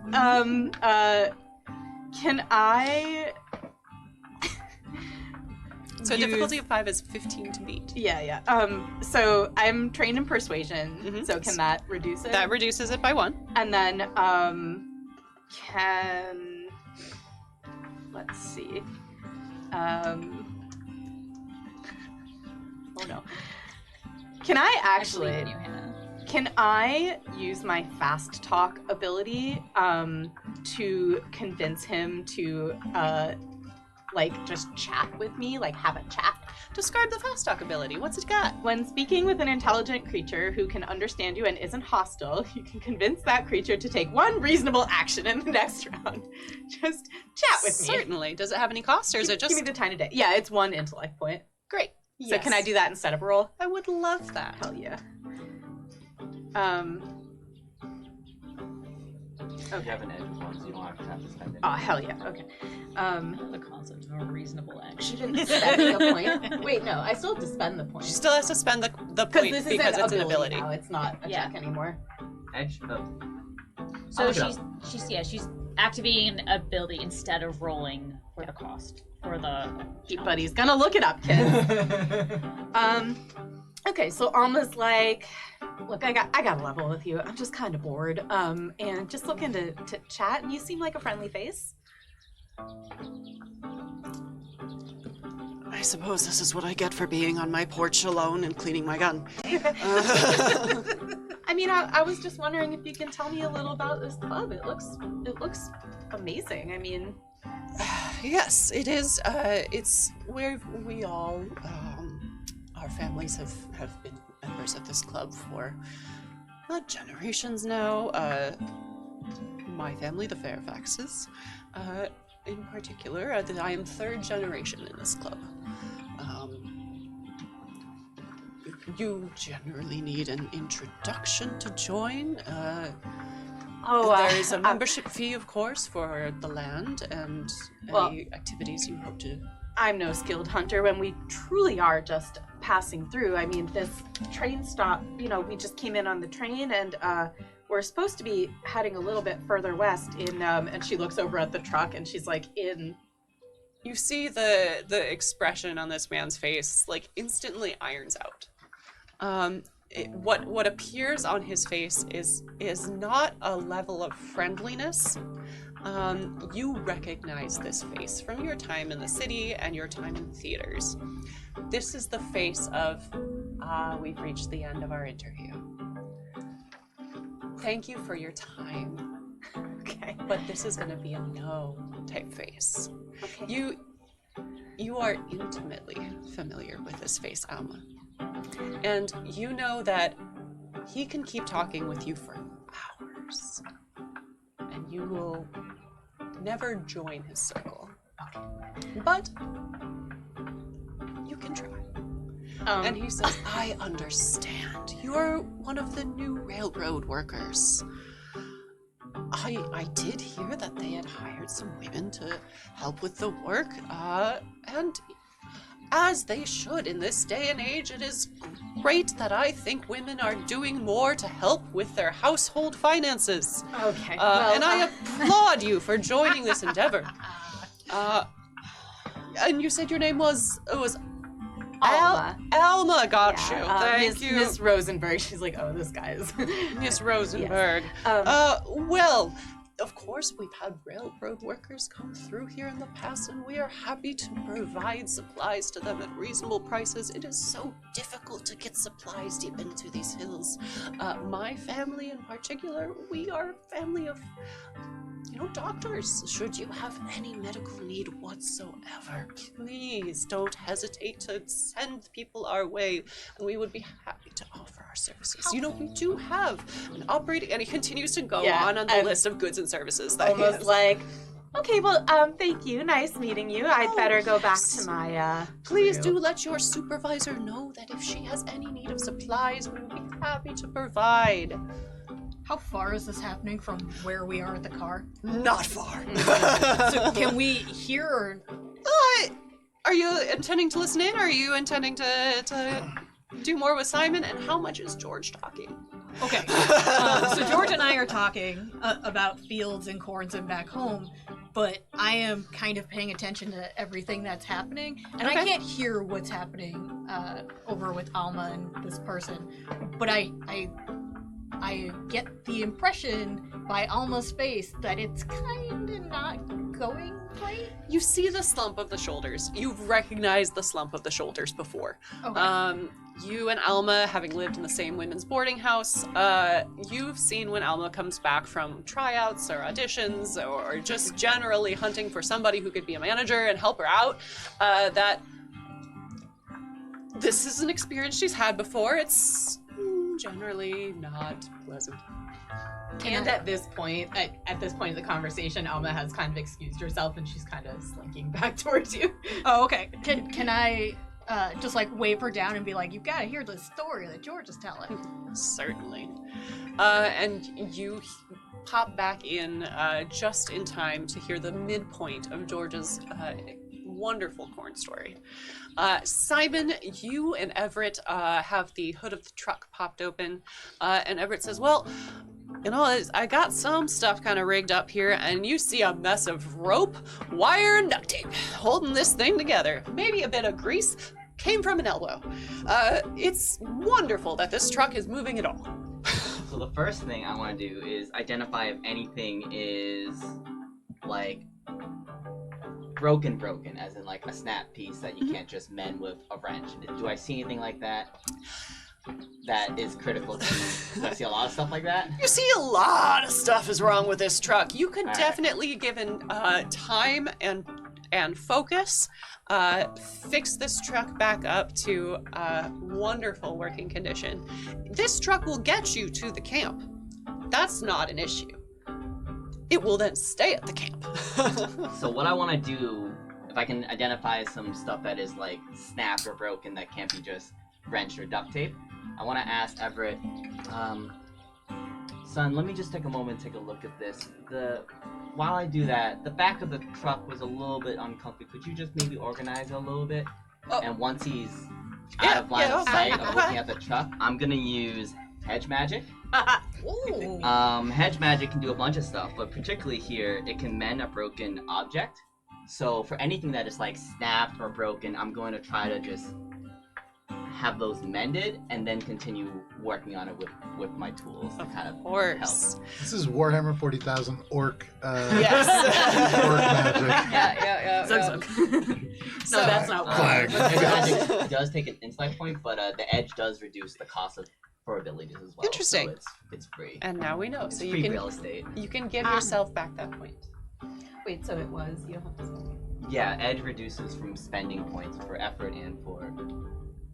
Can I? So difficulty of 5 is 15 to beat. Yeah. So I'm trained in persuasion. Mhm. So can that reduce it? That reduces it by 1. And then can let's see. Oh no. Can I actually? I believe in you, Hannah. Can I use my fast talk ability to convince him to just chat with me, like have a chat? Describe the fast talk ability. What's it got? When speaking with an intelligent creature who can understand you and isn't hostile, you can convince that creature to take one reasonable action in the next round. Just chat with me. Certainly. Does it have any cost, or is it just... Give me the tiny day. Yeah, it's 1 intellect point. Great. So can I do that instead of a roll? I would love that. Hell yeah. You have an edge with 1, so you don't have to spend it. Oh, hell yeah. Okay. The concept of a reasonable She action. didn't spend a point. Wait, no, I still have to spend the point. She still has to spend the point This is because it's an ability. now. It's not a check anymore. Edge of... So I'll look it she's activating an ability instead of rolling for the cost. For the But he's gonna look it up, kids. Okay, so Alma's like, look, I got a level with you. I'm just kind of bored. And just looking to chat, and you seem like a friendly face. I suppose this is what I get for being on my porch alone and cleaning my gun. I mean, I was just wondering if you can tell me a little about this club. It looks amazing. I mean, Yes, it is. It's where we all, our families have been members of this club for generations now. My family, the Fairfaxes, in particular, I am 3rd generation in this club. You generally need an introduction to join. There is a membership fee, of course, for the land and any activities you hope to. I'm no skilled hunter when we truly are just passing through. I mean, this train stop, we just came in on the train and we're supposed to be heading a little bit further west in, and she looks over at the truck and she's like, in. You see the expression on this man's face, like, instantly irons out. What appears on his face is not a level of friendliness. You recognize this face from your time in the city and your time in theaters. This is the face of, we've reached the end of our interview. Thank you for your time. Okay. But this is going to be a no type face. Okay. You are intimately familiar with this face, Alma. And you know that he can keep talking with you for hours. And you will never join his circle. But you can try. And he says, I understand. You're one of the new railroad workers. I did hear that they had hired some women to help with the work, and as they should in this day and age, it is great that I think women are doing more to help with their household finances. Okay. And I applaud you for joining this endeavor. And you said your name was Alma. Alma got you. Thank you. Miss Rosenberg. She's like, oh, this guy is. Miss Rosenberg. Yes. Well, of course, we've had railroad workers come through here in the past, and we are happy to provide supplies to them at reasonable prices. It is so difficult to get supplies deep into these hills. My family in particular, we are a family of, doctors. Should you have any medical need whatsoever, please don't hesitate to send people our way, and we would be happy to offer our services. We do have an operating, and he continues to go on the list of goods and services that Almost he has. like, okay, well, thank you. Nice meeting you. I'd better go back to my, Please crew. do let your supervisor know that if she has any need of supplies, we would be happy to provide. How far is this happening from where we are at the car? Not far. So can we hear or... Are you intending to listen in, or are you intending to do more with Simon? And how much is George talking? Okay. So George and I are talking about fields and corns and back home, but I am kind of paying attention to everything that's happening, and I can't hear what's happening over with Alma and this person. But I get the impression by Alma's face that it's kind of not going right. You see the slump of the shoulders. You've recognized the slump of the shoulders before. Okay. You and Alma, having lived in the same women's boarding house, you've seen when Alma comes back from tryouts or auditions or just generally hunting for somebody who could be a manager and help her out, that this is an experience she's had before. It's generally not pleasant. And at this point in the conversation, Alma has kind of excused herself and she's kind of slinking back towards you. Oh, okay. Can I just like wave her down and be like, "You've got to hear the story that George is telling." Certainly. And you pop back in just in time to hear the midpoint of George's wonderful corn story. Simon, you and Everett have the hood of the truck popped open, and Everett says, well, you know, I got some stuff kind of rigged up here, and you see a mess of rope, wire, and duct tape holding this thing together. Maybe a bit of grease came from an elbow. It's wonderful that this truck is moving at all. So the first thing I want to do is identify if anything is like broken, as in like a snap piece that you can't just mend with a wrench. Do I see anything like that? That is critical to me. Do I see a lot of stuff like that? You see a lot of stuff is wrong with this truck. You could All right. definitely, given time and focus, fix this truck back up to wonderful working condition. This truck will get you to the camp. That's not an issue. It will then stay at the camp. So what I want to do, if I can identify some stuff that is like snapped or broken that can't be just wrenched or duct tape, I want to ask Everett, son, let me just take a moment and take a look at this. While I do that, the back of the truck was a little bit uncomfy. Could you just maybe organize it a little bit? Oh. And once he's out of line of okay. sight of looking at the truck, I'm gonna use hedge magic. Ooh. Hedge magic can do a bunch of stuff, but particularly here, it can mend a broken object. So for anything that is like snapped or broken, I'm going to try to just have those mended and then continue working on it with my tools to kind of Of course. help. This is Warhammer 40,000 orc. Yes. Orc magic. Yeah. Zug. No, that's not Flag. what. Hedge magic does take an insight point, but the edge does reduce the cost for abilities as well. Interesting. So it's free. And now we know. It's So free you real estate. can give yourself back that point. Wait, so it was, you don't have to say. Yeah, edge reduces from spending points for effort and for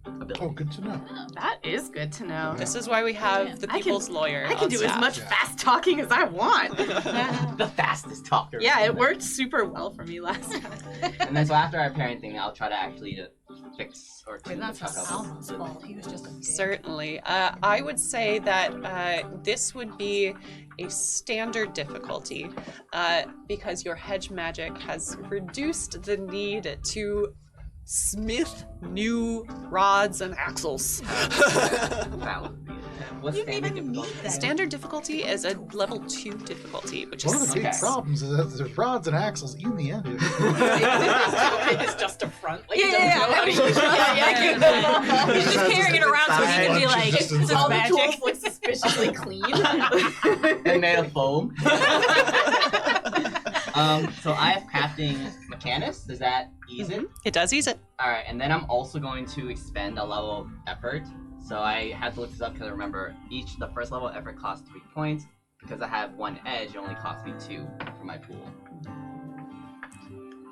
ability. Oh, good to know. That is good to know. This is why we have Yeah. the I can- people's lawyer. I can on do staff. as much Yeah. fast talking as I want. The fastest talker. Yeah, it worked super well for me last time. And then so after I repair anything, I'll try to actually to fix or Wait, tune the that's truck not up. Alma's fault. He was just a dick. Certainly. I would say that this would be a standard difficulty because your hedge magic has reduced the need to smith new rods and axles. That would be it. What's You didn't standard even difficulty? need that. Standard difficulty is a level 2 difficulty, which One of is the big Okay. problems is that there's rods and axles in the end. It's just a front. Like, Yeah, you don't yeah, know how to yeah. use it. Yeah. He's just carrying it around so he can be like, Just this is All the magic. tools look suspiciously clean. And made of foam. So I have crafting mechanist. Does that ease it? It does ease it. Alright, and then I'm also going to expend a level of effort. So I had to look this up because I remember the first level of effort costs 3 points. Because I have one edge, it only costs me 2 for my pool.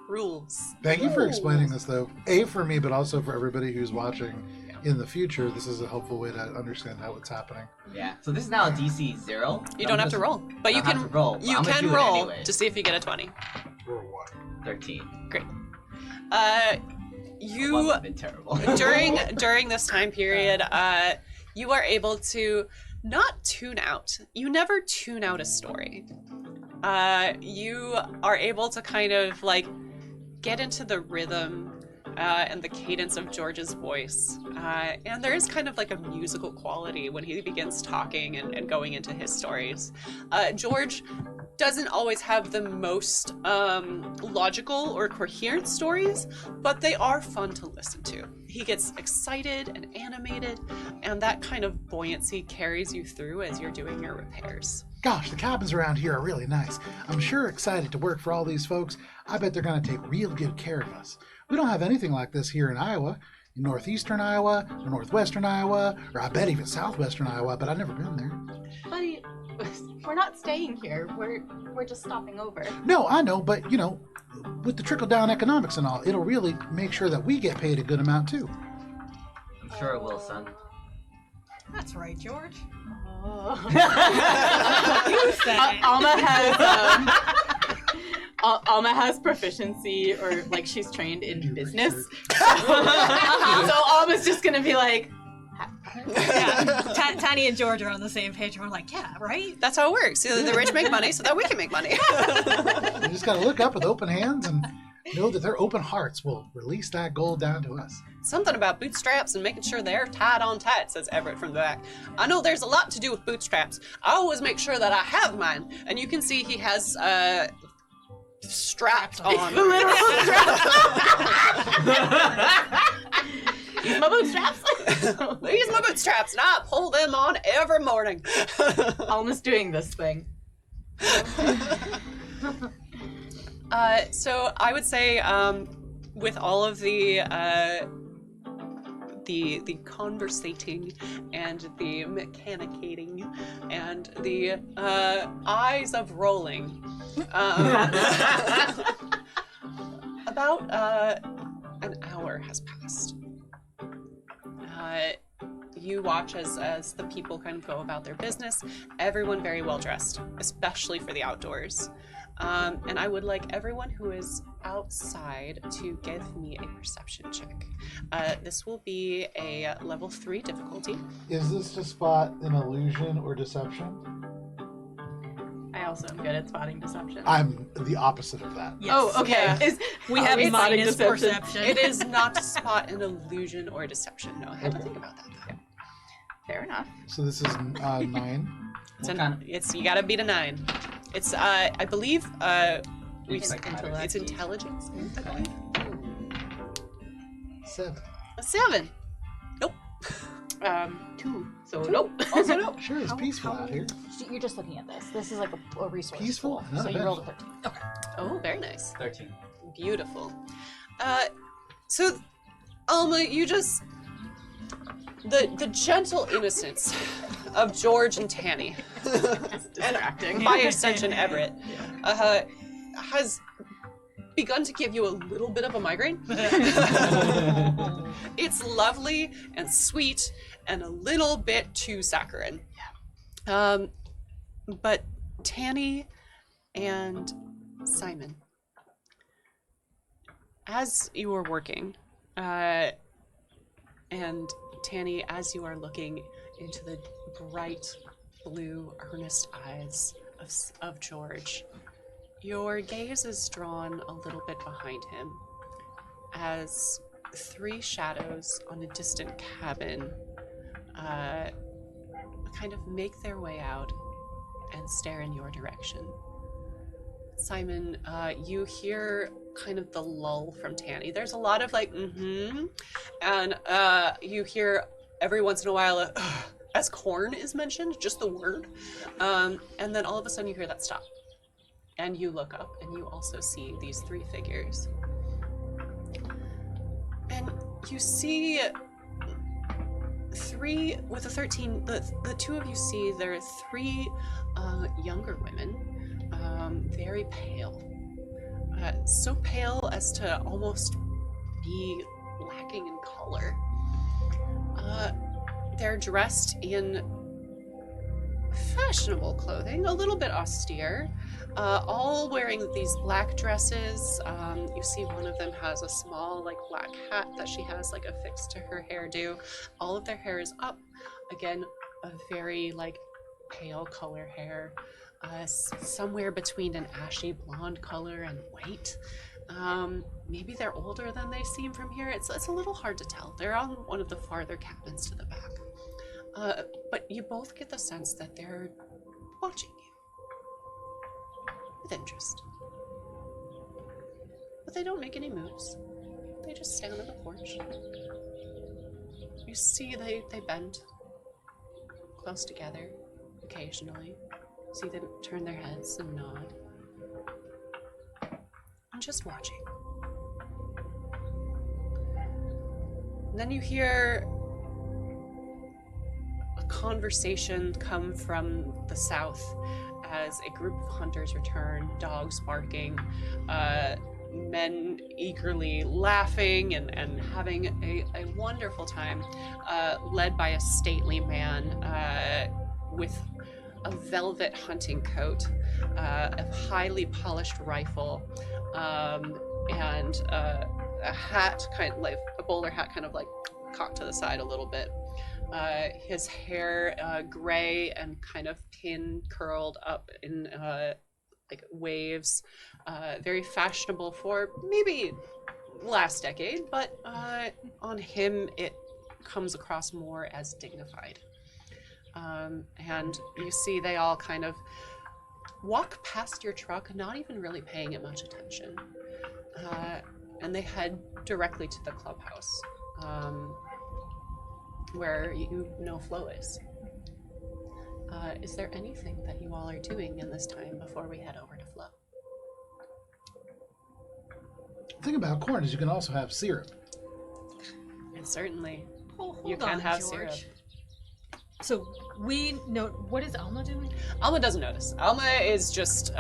Rules. Thank you for explaining this, though. A, for me, but also for everybody who's watching in the future. This is a helpful way to understand how it's happening. Yeah. So this is now a DC 0. You don't have to roll, but you I don't have can to roll, but you I'm gonna can do it roll anyways. to see if you get a 20. Or what? 13. You Well, I've been terrible. during this time period, you are able to not tune out. You never tune out a story. You are able to kind of like get into the rhythm and the cadence of George's voice. And there is kind of like a musical quality when he begins talking and going into his stories. George doesn't always have the most logical or coherent stories, but they are fun to listen to. He gets excited and animated, and that kind of buoyancy carries you through as you're doing your repairs. Gosh, the cabins around here are really nice. I'm sure excited to work for all these folks. I bet they're going to take real good care of us. We don't have anything like this here in Iowa, in northeastern Iowa, or northwestern Iowa, or I bet even southwestern Iowa, but I've never been there. Buddy, we're not staying here. We're just stopping over. No, I know, but, with the trickle-down economics and all, it'll really make sure that we get paid a good amount, too. I'm sure it will, son. That's right, George. Oh. You said it. Alma has proficiency, or like she's trained in business. Research. So Alma's just gonna be like, Yeah. Tiny and George are on the same page. And we're like, yeah, right? That's how it works. The rich make money so that we can make money. You just got to look up with open hands and know that their open hearts will release that gold down to us. Something about bootstraps and making sure they're tied on tight, says Everett from the back. I know there's a lot to do with bootstraps. I always make sure that I have mine. And you can see he has strapped on. use my bootstraps. These are my bootstraps, and I pull them on every morning. Alma's doing this thing. So I would say, with all of the conversating and the mechanicating and the eyes of rolling, about an hour has passed. You watch as the people kind of go about their business. Everyone very well dressed, especially for the outdoors. And I would like everyone who is outside to give me a perception check. This will be a level 3 difficulty. Is this to spot an illusion or deception? I also am good at spotting deception. I'm the opposite of that. Yes. Oh, okay. Yeah. We have it's spotting minus deception. perception. It is not to spot an illusion or deception. No, I had to Okay. think about that. Though. Fair enough. So this is 9. It's you gotta beat a 9. It's I believe we've It's intellect. it's intelligence. I believe. 7. A 7. Nope. 2. So nope. Also nope. Sure, it's peaceful out here. You're just looking at this. This is like a resource. Peaceful? pool. Not So you bad. rolled a 13. Oh, very nice. 13. Beautiful. So Alma, you just the gentle innocence of George and Tanny, Distracting. by extension Everett, has begun to give you a little bit of a migraine. It's lovely and sweet and a little bit too saccharine. But Tanny and Simon, as you are working, and Tanny, as you are looking into the bright blue, earnest eyes of George, your gaze is drawn a little bit behind him as 3 shadows on a distant cabin kind of make their way out and stare in your direction. Simon, you hear kind of the lull from Tanny. There's a lot of like, and you hear every once in a while, as corn is mentioned, just the word, and then all of a sudden you hear that stop. And you look up and you also see these 3 figures. And you see 3, with the 13, the 2 of you see there are 3 younger women, very pale. So pale as to almost be lacking in color. They're dressed in fashionable clothing, a little bit austere, all wearing these black dresses. You see one of them has a small like black hat that she has like affixed to her hairdo. All of their hair is up. Again, a very like pale color hair, somewhere between an ashy blonde color and white. Maybe they're older than they seem from here. It's a little hard to tell. They're on one of the farther cabins to the back. But you both get the sense that they're watching you with interest. But they don't make any moves. They just stand on the porch. You see they bend close together occasionally. See them turn their heads and nod. I'm just watching. And then you hear a conversation come from the south as a group of hunters return, dogs barking, men eagerly laughing and having a wonderful time, led by a stately man with a velvet hunting coat, a highly polished rifle, and a hat, kind of like a bowler hat, kind of like cocked to the side a little bit. His hair gray and kind of pin curled up in like waves. Very fashionable for maybe last decade, but on him it comes across more as dignified. And you see they all kind of walk past your truck, not even really paying it much attention. And they head directly to the clubhouse, where you know Flo is. Is there anything that you all are doing in this time before we head over to Flo? The thing about corn is you can also have syrup. And certainly, Hold you can on, have George. syrup. So we know, what is Alma doing? Alma doesn't notice. Alma is just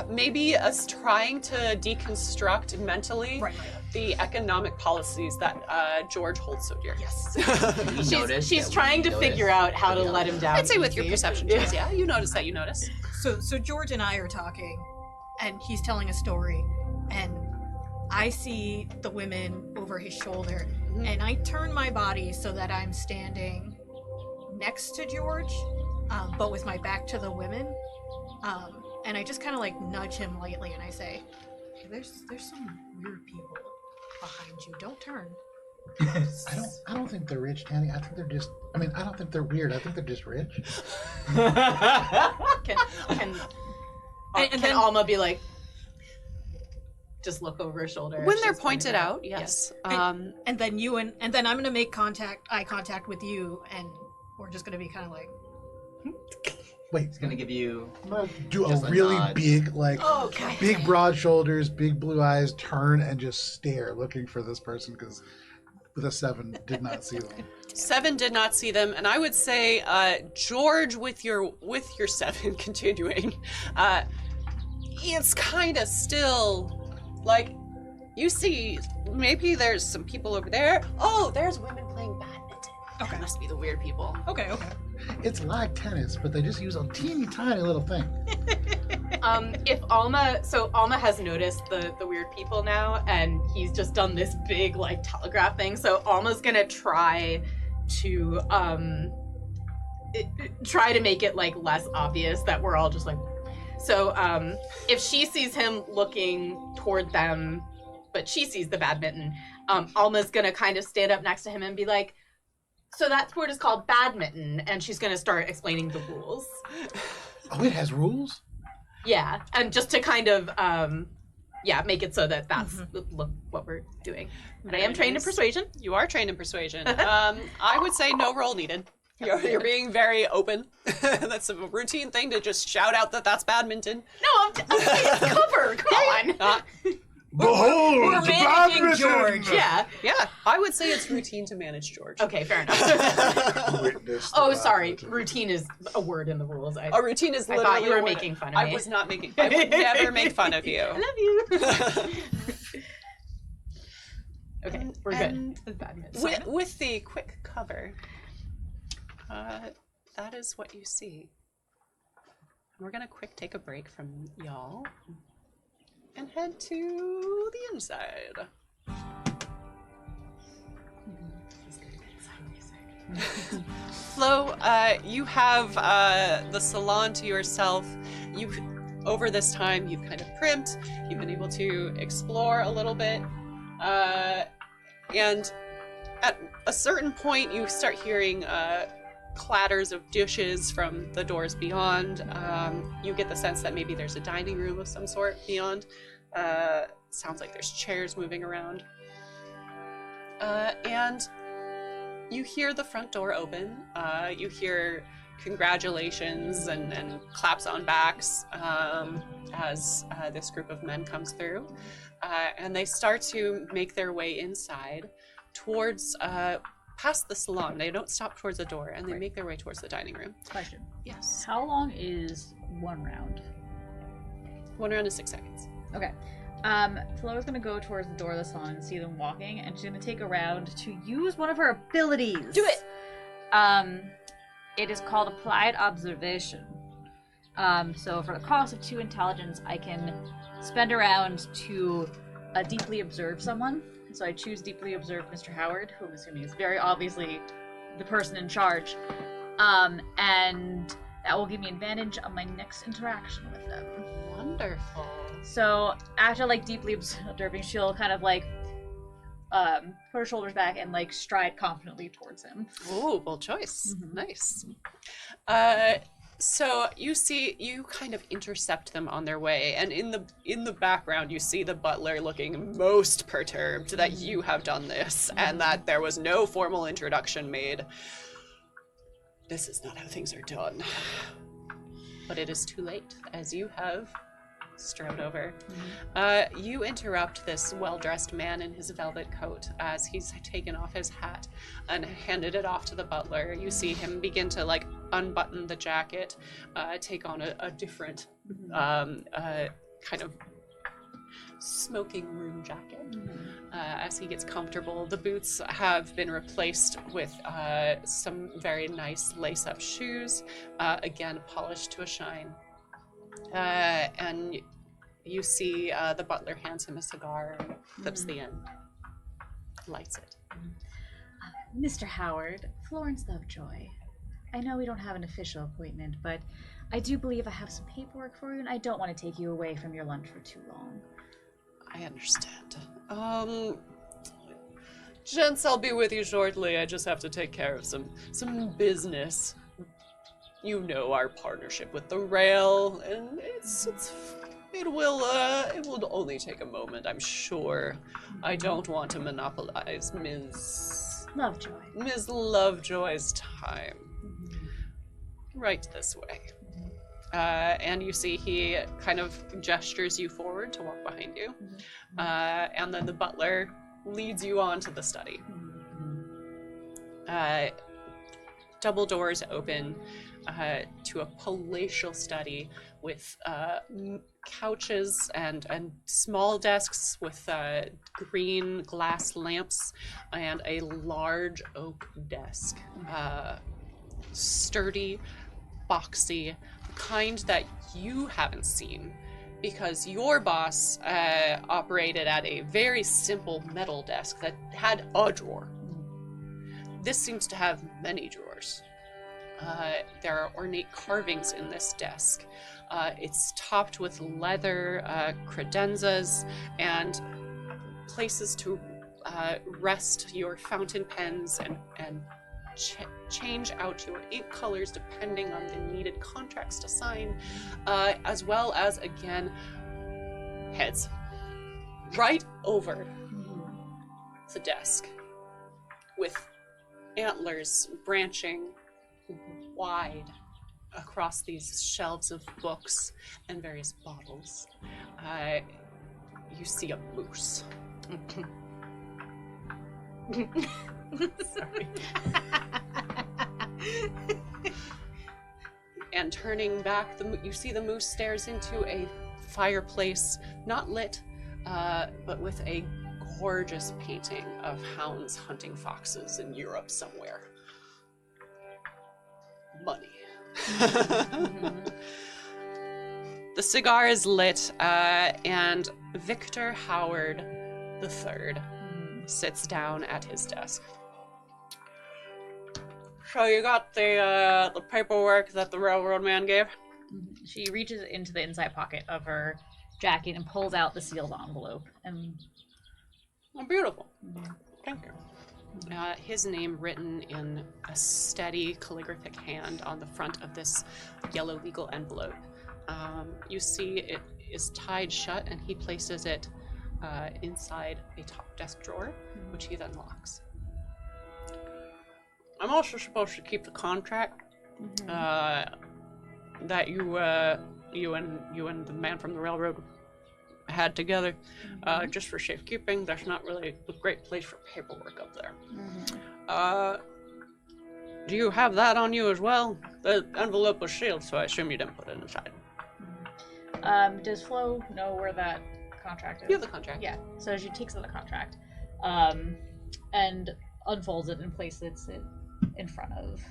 maybe us trying to deconstruct mentally Right. the economic policies that George holds so dear. Yes. She's trying to figure out how to let him down. I'd say with your easy. perception checks, yeah, you notice that you notice. So George and I are talking, and he's telling a story, and I see the women over his shoulder, Mhm. and I turn my body so that I'm standing next to George, but with my back to the women, and I just kind of like nudge him lightly, and I say, hey, "There's some weird people behind you. Don't turn." I don't think they're rich, Tanny. I think they're just. I mean, I don't think they're weird. I think they're just rich. Can And can then- Alma be like, just look over her shoulder? if When they're she's pointing pointed out, yes. And then you and then I'm gonna make eye contact with you, and we're just gonna be kind of like, Wait, It's gonna give you. I'm gonna do Just a a really nod. big, like, Okay. big broad shoulders, big blue eyes, turn and just stare, looking for this person because with a 7 did not see them. 7 did not see them, and I would say, George, with your 7 continuing, it's kind of still like you see. Maybe there's some people over there. Oh, there's women playing badminton. Okay. That must be the weird people. okay. It's like tennis, but they just use a teeny tiny little thing. If Alma has noticed the weird people now, and he's just done this big like telegraph thing. So Alma's gonna try to try to make it like less obvious that we're all just like. So if she sees him looking toward them, but she sees the badminton, Alma's gonna kind of stand up next to him and be like, "So that sport is called badminton," and she's gonna start explaining the rules. Oh, it has rules? Yeah, and just to kind of, make it so that that's look what we're doing. And I am trained in persuasion. You are trained in persuasion. I would say no roll needed. You're being very open. That's a routine thing to just shout out that that's badminton. No, I'm saying it's cover. Come on. Behold, We're managing George. Yeah. Yeah, I would say it's routine to manage George. Okay, fair enough. Witness the Oh, sorry. badminton. Routine is a word in the rules. I A routine is I literally thought you were a word. making fun of I me. was not making. I would never make fun of you. I love you. Okay, we're And good. Badminton. with the quick cover, that is what you see. We're gonna quick take a break from y'all and head to the inside. Flo, you have the salon to yourself. over this time, you've kind of primped, you've been able to explore a little bit, and at a certain point, you start hearing clatters of dishes from the doors beyond. You get the sense that maybe there's a dining room of some sort beyond. Sounds like there's chairs moving around. And you hear the front door open. You hear congratulations and claps on backs as this group of men comes through. And they start to make their way inside towards past the salon. They don't stop towards the door, and they make their way towards the dining room. Question. Yes. How long is one round? 1 round is 6 seconds. Okay. Flo's gonna go towards the door of the salon and see them walking, and she's gonna take a round to use one of her abilities. Do it! It is called Applied Observation. So for the cost of 2 intelligence, I can spend a round to deeply observe someone. So I choose deeply observe Mr. Howard, who I'm assuming is very obviously the person in charge. And that will give me advantage on my next interaction with them. Wonderful. So after like deeply observing, she'll kind of like put her shoulders back and like stride confidently towards him. Ooh, bold choice. Mhm. Nice. So you kind of intercept them on their way, and in the background you see the butler looking most perturbed that you have done this and that there was no formal introduction made. This is not how things are done. But it is too late, as you have strode over. You interrupt this well-dressed man in his velvet coat as he's taken off his hat and handed it off to the butler. You see him begin to like unbutton the jacket, take on a different kind of smoking room jacket. As he gets comfortable, the boots have been replaced with some very nice lace-up shoes, again polished to a shine. And you see the butler hands him a cigar and clips the end, lights it. Mr. Howard, Florence Lovejoy. I know we don't have an official appointment, but I do believe I have some paperwork for you, and I don't want to take you away from your lunch for too long. I understand. Gents, I'll be with you shortly. I just have to take care of some business. You know our partnership with the rail, and it will only take a moment, I'm sure. I don't want to monopolize Ms. Lovejoy's time. Right this way. And you see he kind of gestures you forward to walk behind you. And then the butler leads you on to the study. Double doors open to a palatial study with couches and small desks with green glass lamps and a large oak desk. Sturdy, boxy, the kind that you haven't seen because your boss operated at a very simple metal desk that had a drawer. This seems to have many drawers. There are ornate carvings in this desk. It's topped with leather credenzas and places to rest your fountain pens and change out your ink colors depending on the needed contracts to sign, as well as, again, heads. Right over the desk with antlers branching wide across these shelves of books and various bottles. You see a moose. Sorry. And turning back, you see the moose stares into a fireplace, not lit, but with a gorgeous painting of hounds hunting foxes in Europe somewhere. Money. The cigar is lit, and Victor Howard III sits down at his desk. So you got the paperwork that the railroad man gave? She reaches into the inside pocket of her jacket and pulls out the sealed envelope. And Oh, beautiful. Thank you. His name written in a steady calligraphic hand on the front of this yellow legal envelope. You see it is tied shut, and he places it inside a top desk drawer, which he then locks. I'm also supposed to keep the contract that you and the man from the railroad had together, just for safekeeping. There's not really a great place for paperwork up there. Do you have that on you as well? The envelope was sealed, so I assume you didn't put it inside. Does Flo know where that contract is? You have the contract. Yeah. So she takes out the contract, and unfolds it and places it in front of.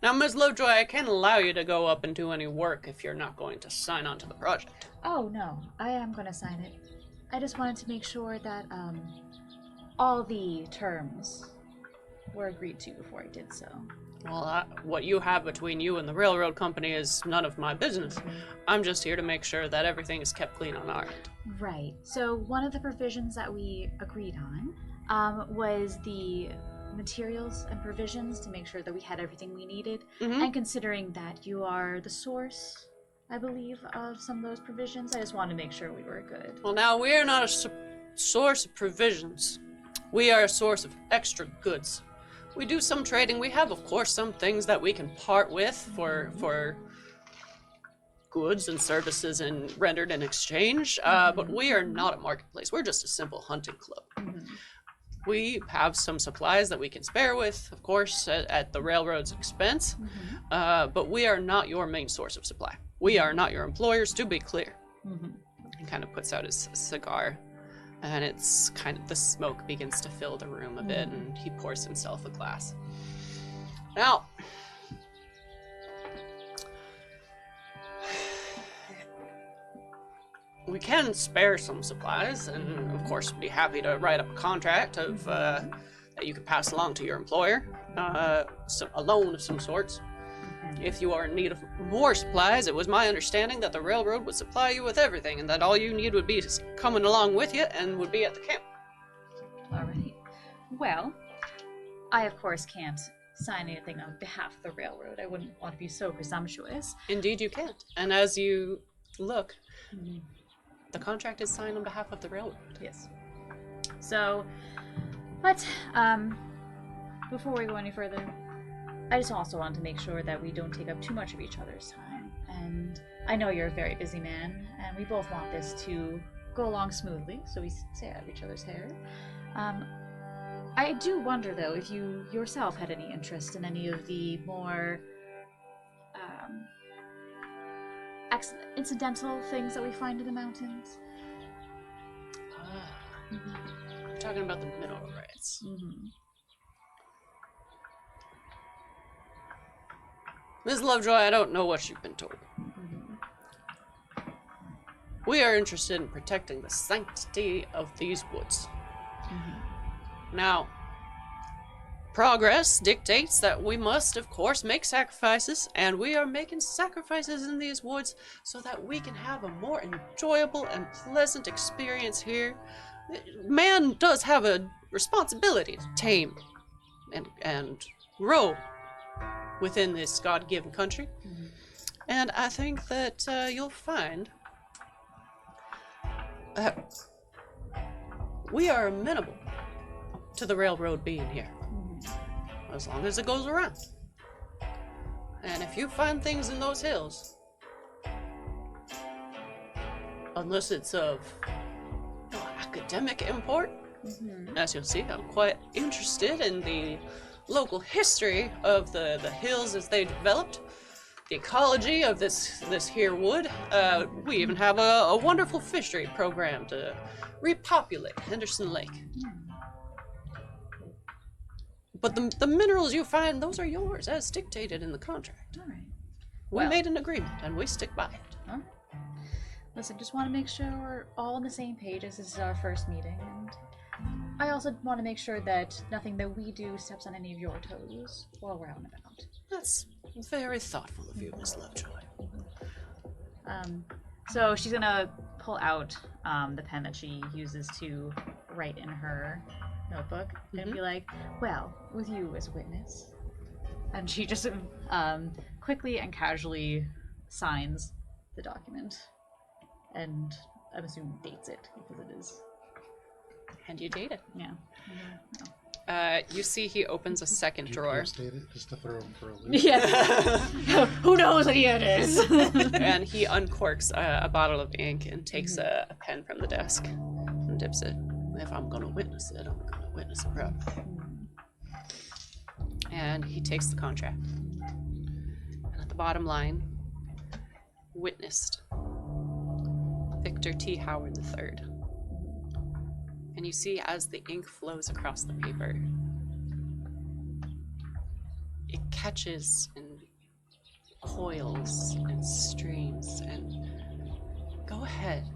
Now, Ms. Lovejoy, I can't allow you to go up and do any work if you're not going to sign on to the project. Oh, no. I am going to sign it. I just wanted to make sure that all the terms were agreed to before I did so. Well, what you have between you and the railroad company is none of my business. I'm just here to make sure that everything is kept clean on our end. Right. So one of the provisions that we agreed on was the materials and provisions to make sure that we had everything we needed. And considering that you are the source, I believe, of some of those provisions, I just wanted to make sure we were good. Well, now, we are not a source of provisions. We are a source of extra goods. We do some trading. We have, of course, some things that we can part with for goods and services and rendered in exchange, but we are not a marketplace. We're just a simple hunting club. We have some supplies that we can spare with, of course, at the railroad's expense, but we are not your main source of supply. We are not your employers, to be clear. He kind of puts out his cigar, and it's kind of, the smoke begins to fill the room a bit, and he pours himself a glass. Now, we can spare some supplies, and of course be happy to write up a contract of that you could pass along to your employer, a loan of some sorts. If you are in need of more supplies, it was my understanding that the railroad would supply you with everything, and that all you need would be coming along with you and would be at the camp. All right. Well, I of course can't sign anything on behalf of the railroad. I wouldn't want to be so presumptuous. Indeed you can't. And as you look, the contract is signed on behalf of the railroad. Yes. So, but before we go any further, I just also want to make sure that we don't take up too much of each other's time. And I know you're a very busy man, and we both want this to go along smoothly, so we stay out of each other's hair. I do wonder, though, if you yourself had any interest in any of the more incidental things that we find in the mountains. You're talking about the mineral rights. Ms. Lovejoy, I don't know what you've been told. We are interested in protecting the sanctity of these woods. Now, progress dictates that we must, of course, make sacrifices, and we are making sacrifices in these woods so that we can have a more enjoyable and pleasant experience here. Man does have a responsibility to tame and grow within this God-given country. And I think that you'll find we are amenable to the railroad being here, as long as it goes around. And if you find things in those hills, unless it's of academic import, as you'll see, I'm quite interested in the local history of the hills as they developed, the ecology of this here wood. We even have a wonderful fishery program to repopulate Henderson Lake. But the minerals you find, those are yours, as dictated in the contract. All right. We made an agreement, and we stick by it. Huh? Listen, just want to make sure we're all on the same page as this is our first meeting, and I also want to make sure that nothing that we do steps on any of your toes while we're out and about. That's very thoughtful of you, Miss Lovejoy. So she's gonna pull out the pen that she uses to write in her notebook and be like, "Well, with you as a witness," and she just quickly and casually signs the document, and I'm assuming dates it because it is. And you date it. Yeah. You see he opens a second drawer. State it just to throw him for a loop. Yeah. Who knows what year it is? And he uncorks a bottle of ink and takes a pen from the desk and dips it. If I'm going to witness it, I'm going to witness it properly. And he takes the contract. And at the bottom line, witnessed Victor T. Howard III. And you see as the ink flows across the paper, it catches and coils and streams. And go ahead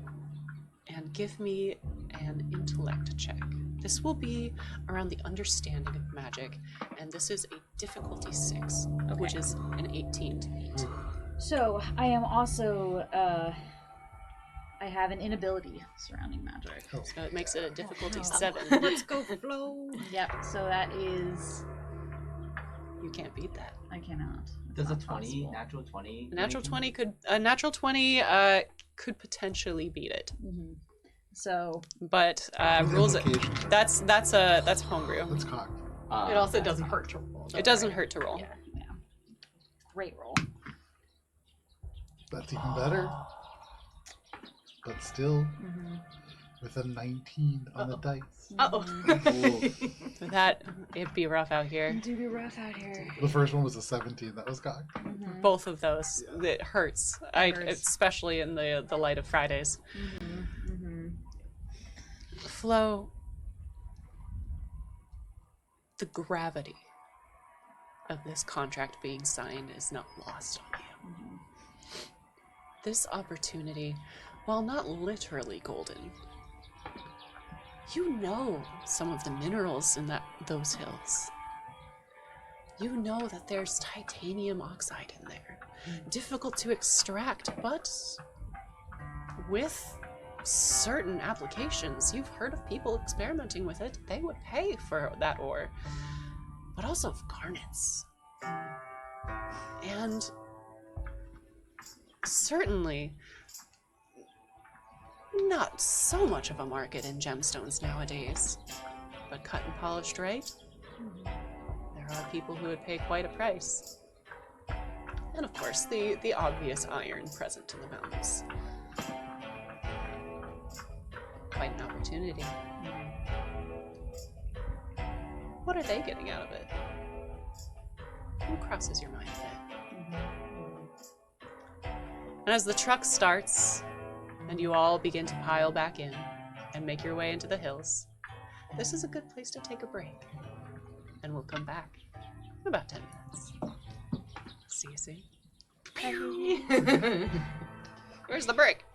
and give me an intellect check. This will be around the understanding of magic, and this is a difficulty 6, which is an 18 to beat. So I am also I have an inability surrounding magic. So it makes it a difficulty Oh. 7. Let's go, Flo. Yep. So that is You can't beat that. I cannot. It's Does a not 20, possible. natural 20? A natural 20 could potentially beat it, So but rules it. Invocations. That's homebrew. That's cocked. It also doesn't hurt to roll. It doesn't hurt to roll. Yeah. great roll. That's even better. But still, with a 19 on the dice. Uh-oh. Ooh. That it'd be rough out here. Do be rough out here. The first one was a 17. That was cocked. Both of those, it hurts. Especially in the light of Fridays. Flo, the gravity of this contract being signed is not lost on you. This opportunity, while not literally golden, you know some of the minerals in those hills. You know that there's titanium oxide in there. Difficult to extract, but with certain applications, you've heard of people experimenting with it. They would pay for that ore. But also garnets. And certainly not so much of a market in gemstones nowadays. But cut and polished right, there are people who would pay quite a price. And of course, the obvious iron present in the mountains. Quite an opportunity. What are they getting out of it? Who crosses your mind a bit? And as the truck starts, and you all begin to pile back in and make your way into the hills, this is a good place to take a break. And we'll come back in about 10 minutes. See you soon. Where's the break?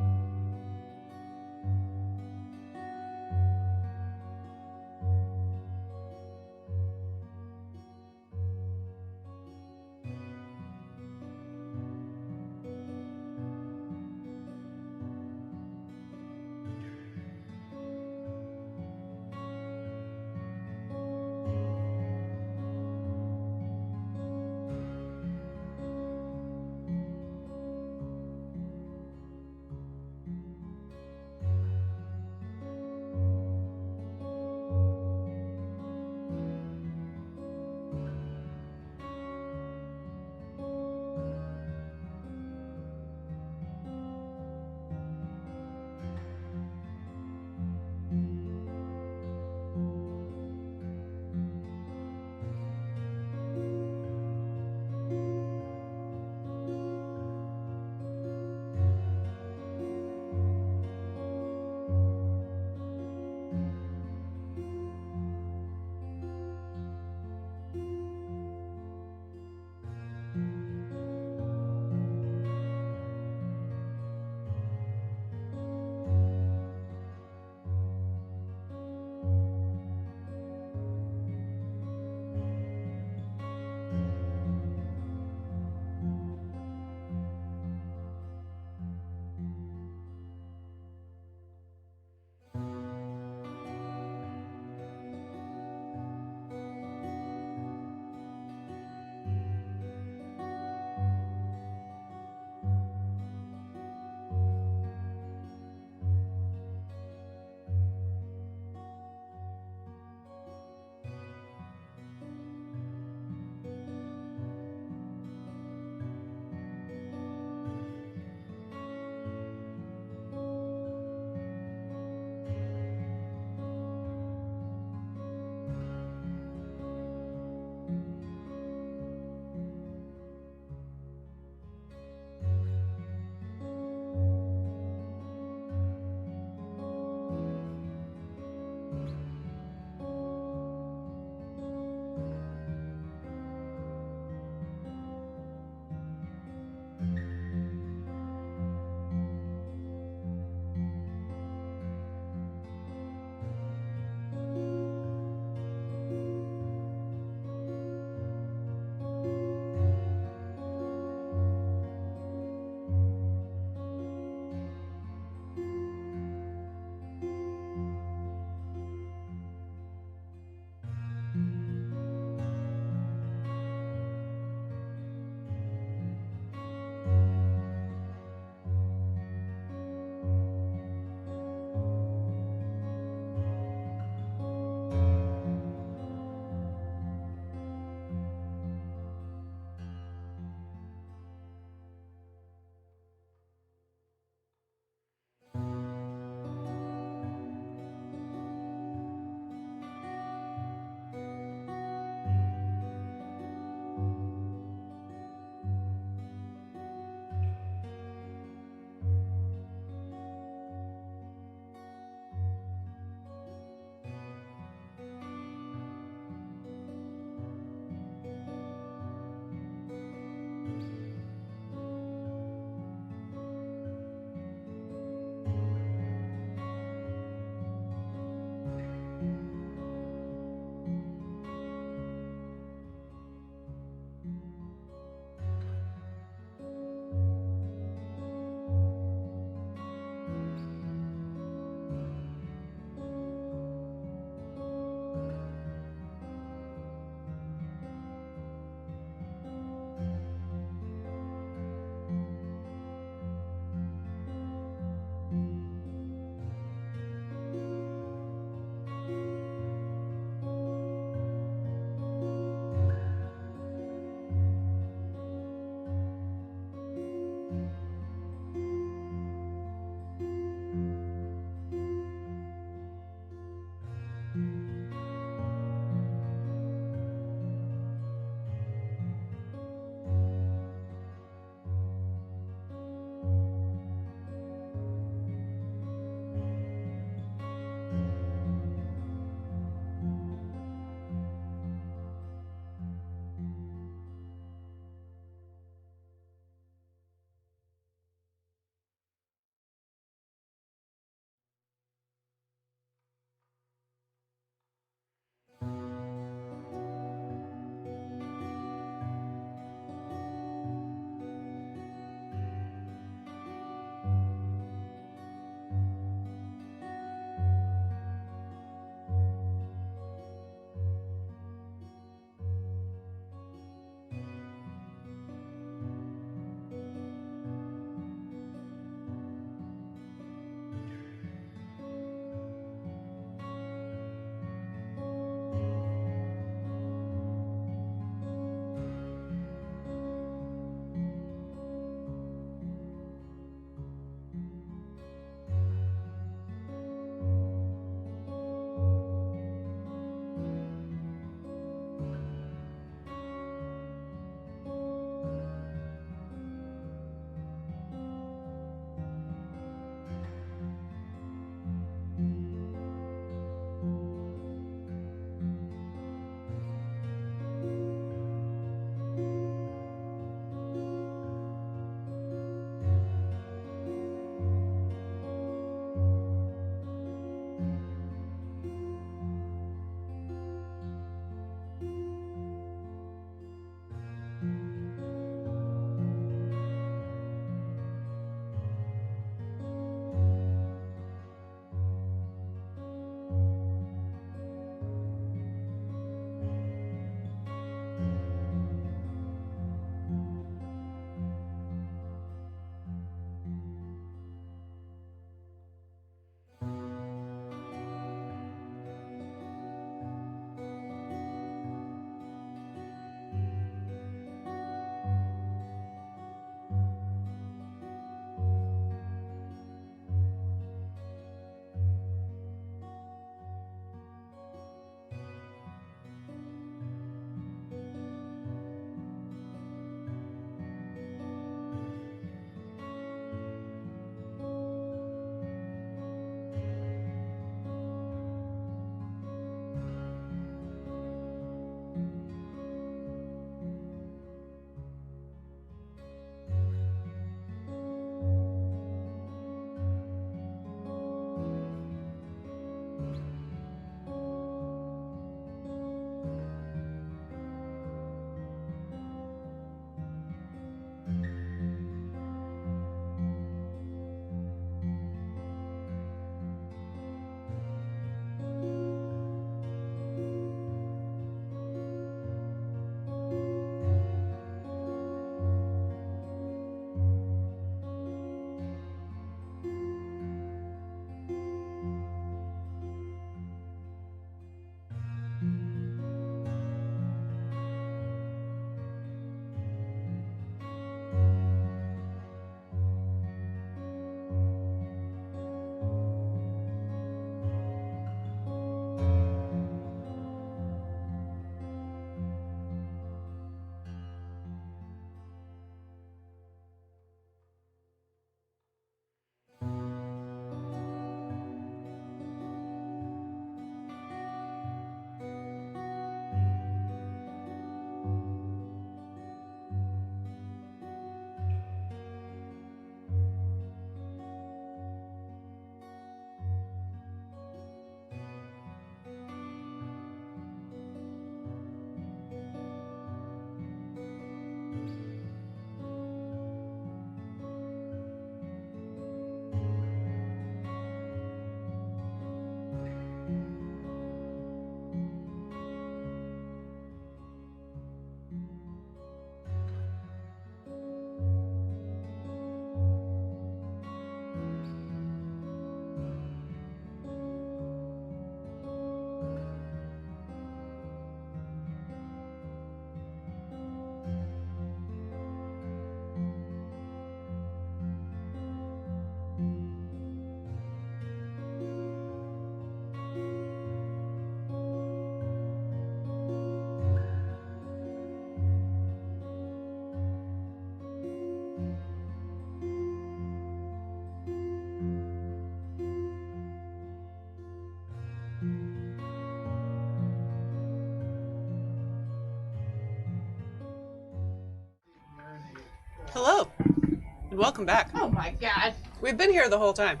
Hello, and welcome back. Oh my god. We've been here the whole time.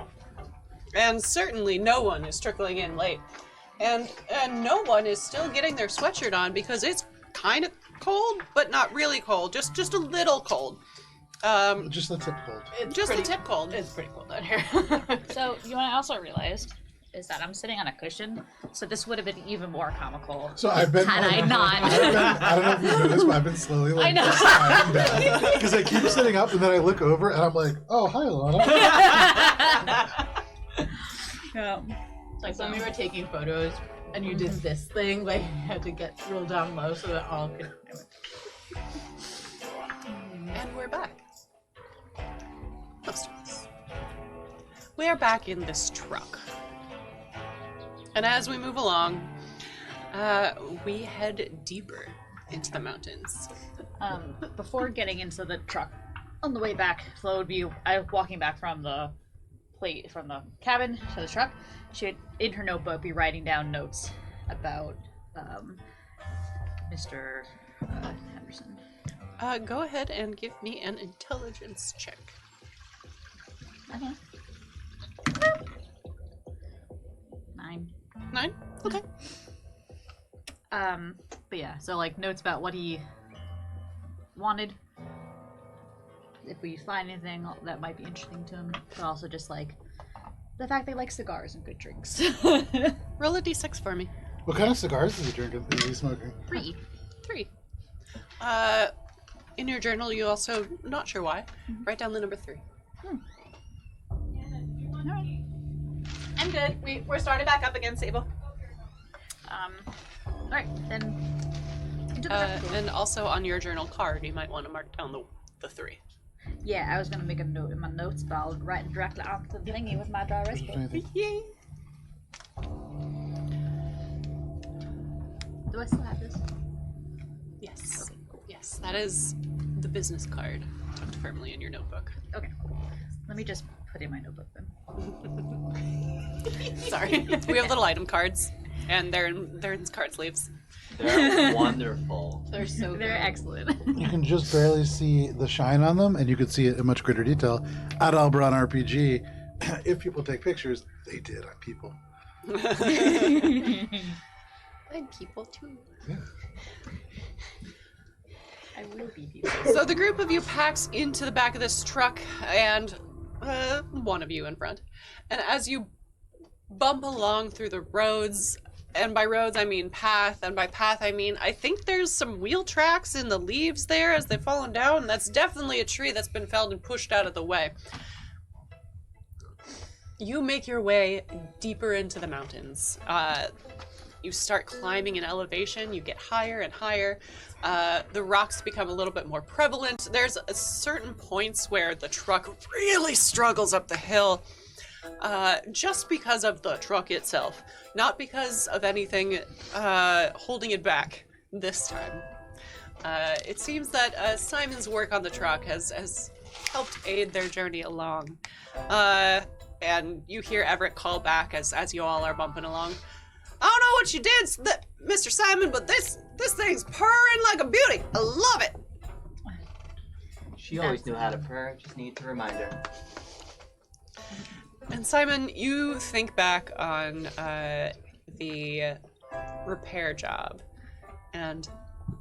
And certainly no one is trickling in late. And no one is still getting their sweatshirt on because it's kind of cold, but not really cold. Just a little cold. Just a tip cold. Just a tip cold. It's pretty cold out here. So, you know what I also realized is that I'm sitting on a cushion, so this would have been even more comical. So I've been. Had I not. I don't know if you noticed, but I've been slowly I know. sliding down because I keep sitting up and then I look over and I'm like, oh hi, Alana. Yeah. Like when we were taking photos and you did this thing, like you had to get real down low so that all could. And we're back. Most of us. We are back in this truck. And as we move along, we head deeper into the mountains. Before getting into the truck, on the way back, Flo would be walking back from the cabin to the truck. She would, in her notebook, be writing down notes about Mr. Henderson. Go ahead and give me an intelligence check. Okay. 9. 9? Okay. But yeah, so like notes about what he wanted. If we find anything that might be interesting to him, but also just like the fact they like cigars and good drinks. Roll a d6 for me. What kind of cigars is he drinking? Is he smoking? 3. 3. In your journal, you also, not sure why, write down the number 3. Alright. I'm good. We're starting back up again, Sable. Alright, then into the truck. And also on your journal card, you might want to mark down the 3. Yeah, I was gonna make a note in my notes, but I'll write it directly onto the thingy with my dry erase book. Anything? Yay! Do I still have this? Yes. Yes, that is the business card tucked firmly in your notebook. Okay. Let me just put in my notebook then. Sorry. We have little item cards, and they're in card sleeves. They're wonderful. They're so They're good. excellent. You can just barely see the shine on them, and you can see it in much greater detail at Albron RPG. If people take pictures, they did on people. And people too. Yeah. I will be people. So the group of you packs into the back of this truck, and one of you in front. And as you bump along through the roads, and by roads I mean path, and by path I mean I think there's some wheel tracks in the leaves there as they've fallen down. That's definitely a tree that's been felled and pushed out of the way. You make your way deeper into the mountains. You start climbing in elevation, you get higher and higher. The rocks become a little bit more prevalent. There's certain points where the truck really struggles up the hill, just because of the truck itself, not because of anything holding it back this time. It seems that Simon's work on the truck has helped aid their journey along. And you hear Everett call back as you all are bumping along. I don't know what you did, Mr. Simon, but this thing's purring like a beauty. I love it. She always knew how to purr, just need to remind her. And Simon, you think back on the repair job and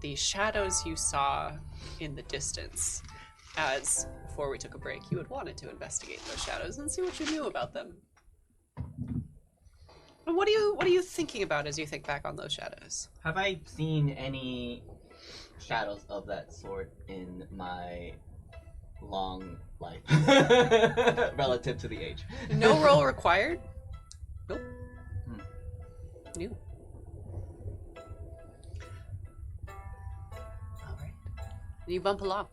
the shadows you saw in the distance as, before we took a break, you had wanted to investigate those shadows and see what you knew about them. And what are you thinking about as you think back on those shadows? Have I seen any shadows of that sort in my long life relative to the age? No roll required? Nope. New. Alright. You bump along.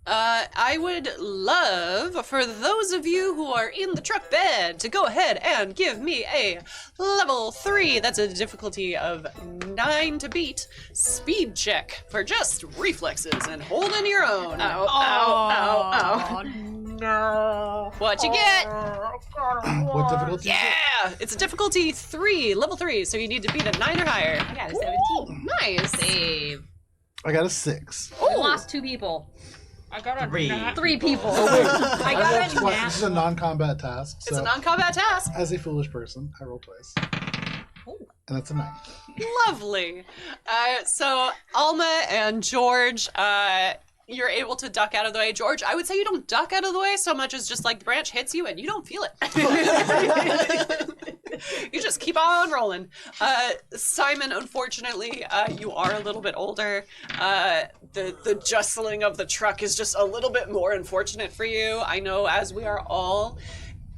I would love for those of you who are in the truck bed to go ahead and give me a level 3, that's a difficulty of 9 to beat, speed check for just reflexes and holding your own. Oh, no. What you get? What difficulty? Yeah! It's a difficulty 3, level 3, so you need to beat a 9 or higher. I got a 17. Nice. Save. I got a 6. We lost 2 people. I got a 3. nat. 3 people. I got a nat. This is a non-combat task. It's So a non-combat task. as a foolish person, I roll twice. And that's a 9. Lovely. So Alma and George, you're able to duck out of the way. George, I would say you don't duck out of the way so much as just like the branch hits you and you don't feel it. You just keep on rolling. Simon, unfortunately, you are a little bit older. The jostling of the truck is just a little bit more unfortunate for you. I know, as we are all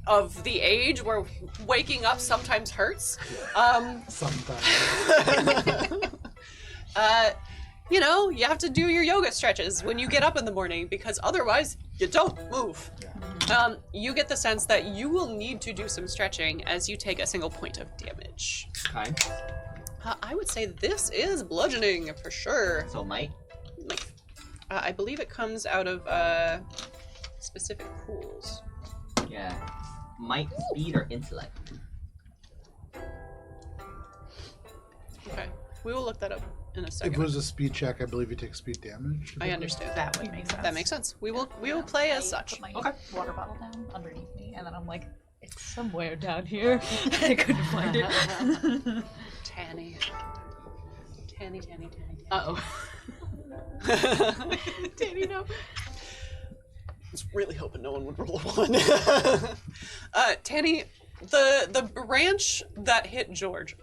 of the age where waking up sometimes hurts. Sometimes. You know, you have to do your yoga stretches when you get up in the morning because otherwise you don't move. You get the sense that you will need to do some stretching as you take a single point of damage. Okay. I would say this is bludgeoning for sure. So might. I believe it comes out of specific pools. Yeah. Might, speed, or intellect. Okay, we will look that up in a If second. it was a speed check, I believe you take speed damage. I understand. That would make sense. That makes sense. We will play as such. Put my water bottle down underneath me, and then I'm like, it's somewhere down here. I couldn't find it. Tanny. Uh-oh. Tanny, no. I was really hoping no one would roll a 1. Tanny, the branch that hit George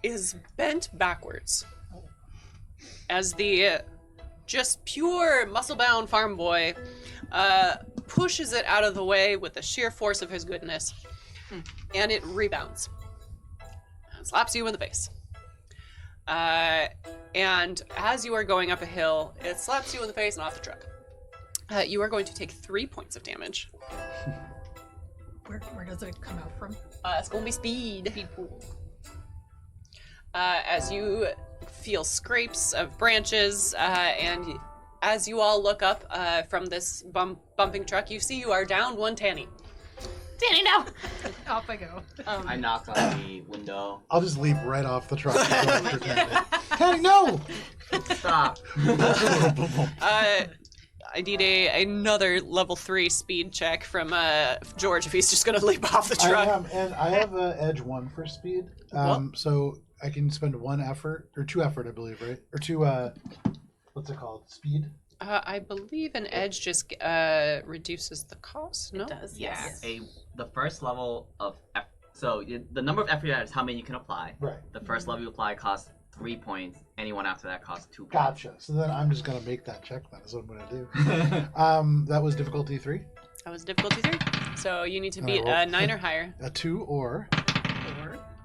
is bent backwards as the just pure muscle-bound farm boy pushes it out of the way with the sheer force of his goodness, and it rebounds. Slaps you in the face. And as you are going up a hill, it slaps you in the face and off the truck. You are going to take 3 points of damage. Where does it come out from? It's going to be speed. As you feel scrapes of branches, and as you all look up from this bumping truck, you see you are down 1 Tanny. Tanny, no! Off I go. I knock on the window. I'll just leap right off the truck. And go after Tanny. Tanny, no! Stop. I need another level 3 speed check from George if he's just going to leap off the truck. I am, and I have edge 1 for speed. So I can spend 1 effort, or 2 effort, I believe, right? Or 2, what's it called? Speed? I believe an edge just reduces the cost, no? It does, yes. The first level of the number of effort you have is how many you can apply. Right. The first level you apply costs 3 points. Anyone after that costs 2 points. Gotcha. So then I'm just going to make that check then, is what I'm going to do. That was difficulty 3. That was difficulty 3. So you need to And I beat rolled a 9 or higher. A 2 or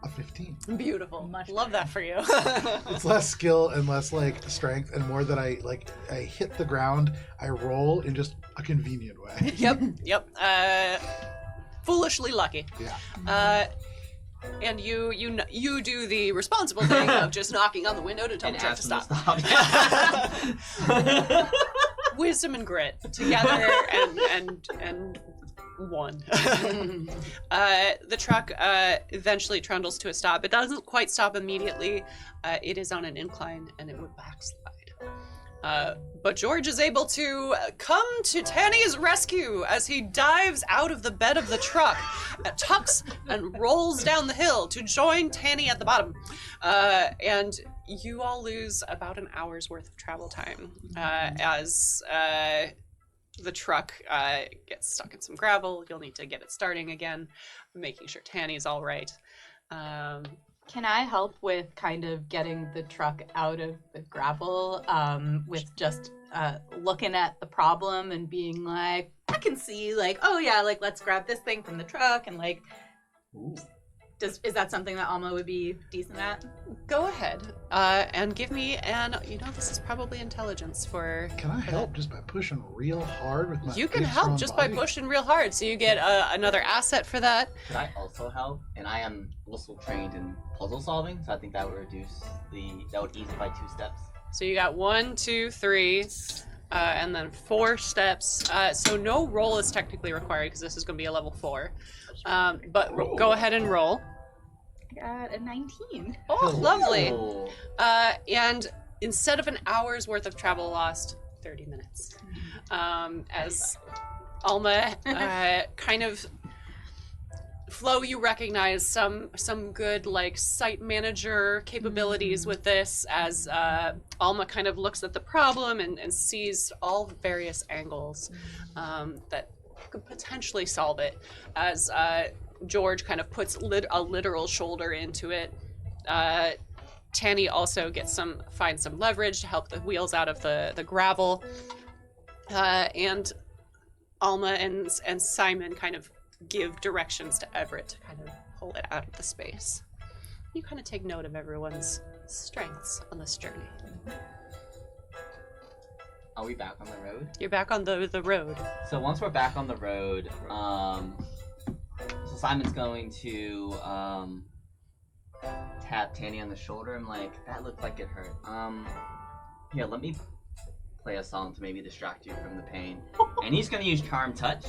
a 15. Beautiful. Much Love that for you. It's less skill and less like strength and more that I hit the ground, I roll in just a convenient way. Yep. Foolishly lucky. Yeah. And you do the responsible thing of just knocking on the window to tell the truck to stop. Wisdom and grit together and one. The truck eventually trundles to a stop. It doesn't quite stop immediately. It is on an incline and it would backslide. But George is able to come to Tanny's rescue as he dives out of the bed of the truck, tucks and rolls down the hill to join Tanny at the bottom. And you all lose about an hour's worth of travel time as the truck gets stuck in some gravel. You'll need to get it starting again, making sure Tanny's all right. Can I help with kind of getting the truck out of the gravel with just looking at the problem and being like, I can see, like, oh yeah, like, let's grab this thing from the truck and, like, Ooh. is that something that Alma would be decent at? Go ahead and give me this is probably intelligence for... Can I help just by pushing real hard with my You can big, help strong just body? by pushing real hard, so you get another asset for that. Could I also help? And I am also trained in puzzle solving, so I think that would that would ease it by 2 steps. So you got 1, 2, 3, and then 4 steps. So no roll is technically required because this is going to be a level 4. But go ahead and roll. Got a 19. Oh, lovely. Oh. And instead of an hour's worth of travel lost, 30 minutes. As Alma kind of Flo, you recognize some good like site manager capabilities with this as Alma kind of looks at the problem and sees all various angles that could potentially solve it. As George kind of puts a literal shoulder into it. Tanny also finds some leverage to help the wheels out of the gravel. And Alma and Simon kind of give directions to Everett to kind of pull it out of the space. You kind of take note of everyone's strengths on this journey. Are we back on the road? You're back on the road. So once we're back on the road, so Simon's going to tap Tanny on the shoulder. I'm like, that looked like it hurt. Here, let me play a song to maybe distract you from the pain. And he's gonna use Charm Touch,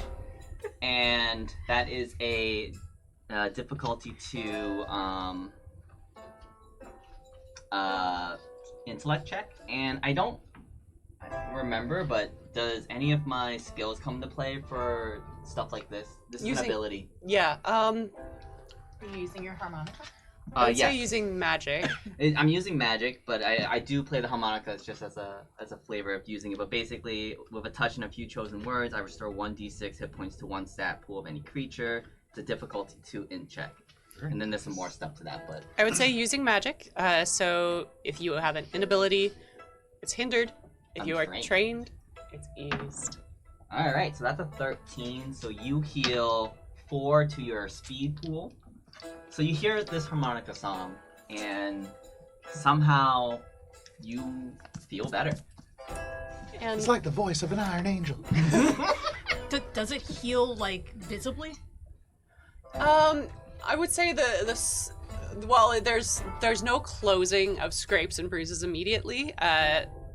and that is a difficulty to intellect check. And I don't remember, but does any of my skills come to play for stuff like this? This is an ability. Yeah. Are you using your harmonica? I would say Yes. using magic. I'm using magic, but I do play the harmonica just as a flavor of using it. But basically, with a touch and a few chosen words, I restore 1d6 hit points to one stat pool of any creature. It's a difficulty 2 in check. And then there's some more stuff to that, but... I would say using magic. So if you have an inability, it's hindered. If I'm you are trained. trained, it's eased. Alright, so that's a 13. So you heal 4 to your speed pool. So you hear this harmonica song, and somehow you feel better. And It's like the voice of an iron angel. Does it heal, like, visibly? I would say there's no closing of scrapes and bruises immediately.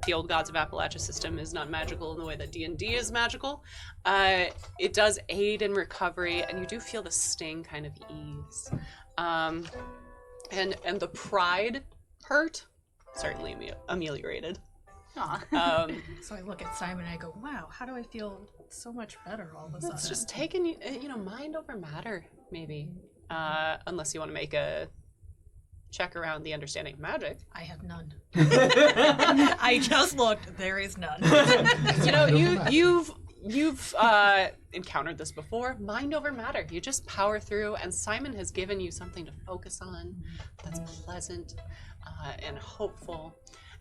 The Old Gods of Appalachia system is not magical in the way that D&D is magical. It does aid in recovery, and you do feel the sting kind of ease. And the pride hurt certainly ameliorated. Aw. So I look at Simon and I go, wow, how do I feel so much better all of a sudden? It's just taking mind over matter, maybe. Unless you want to make a check around the understanding of magic. I have none. I just looked. There is none. You've encountered this before. Mind over matter. You just power through, and Simon has given you something to focus on that's pleasant and hopeful.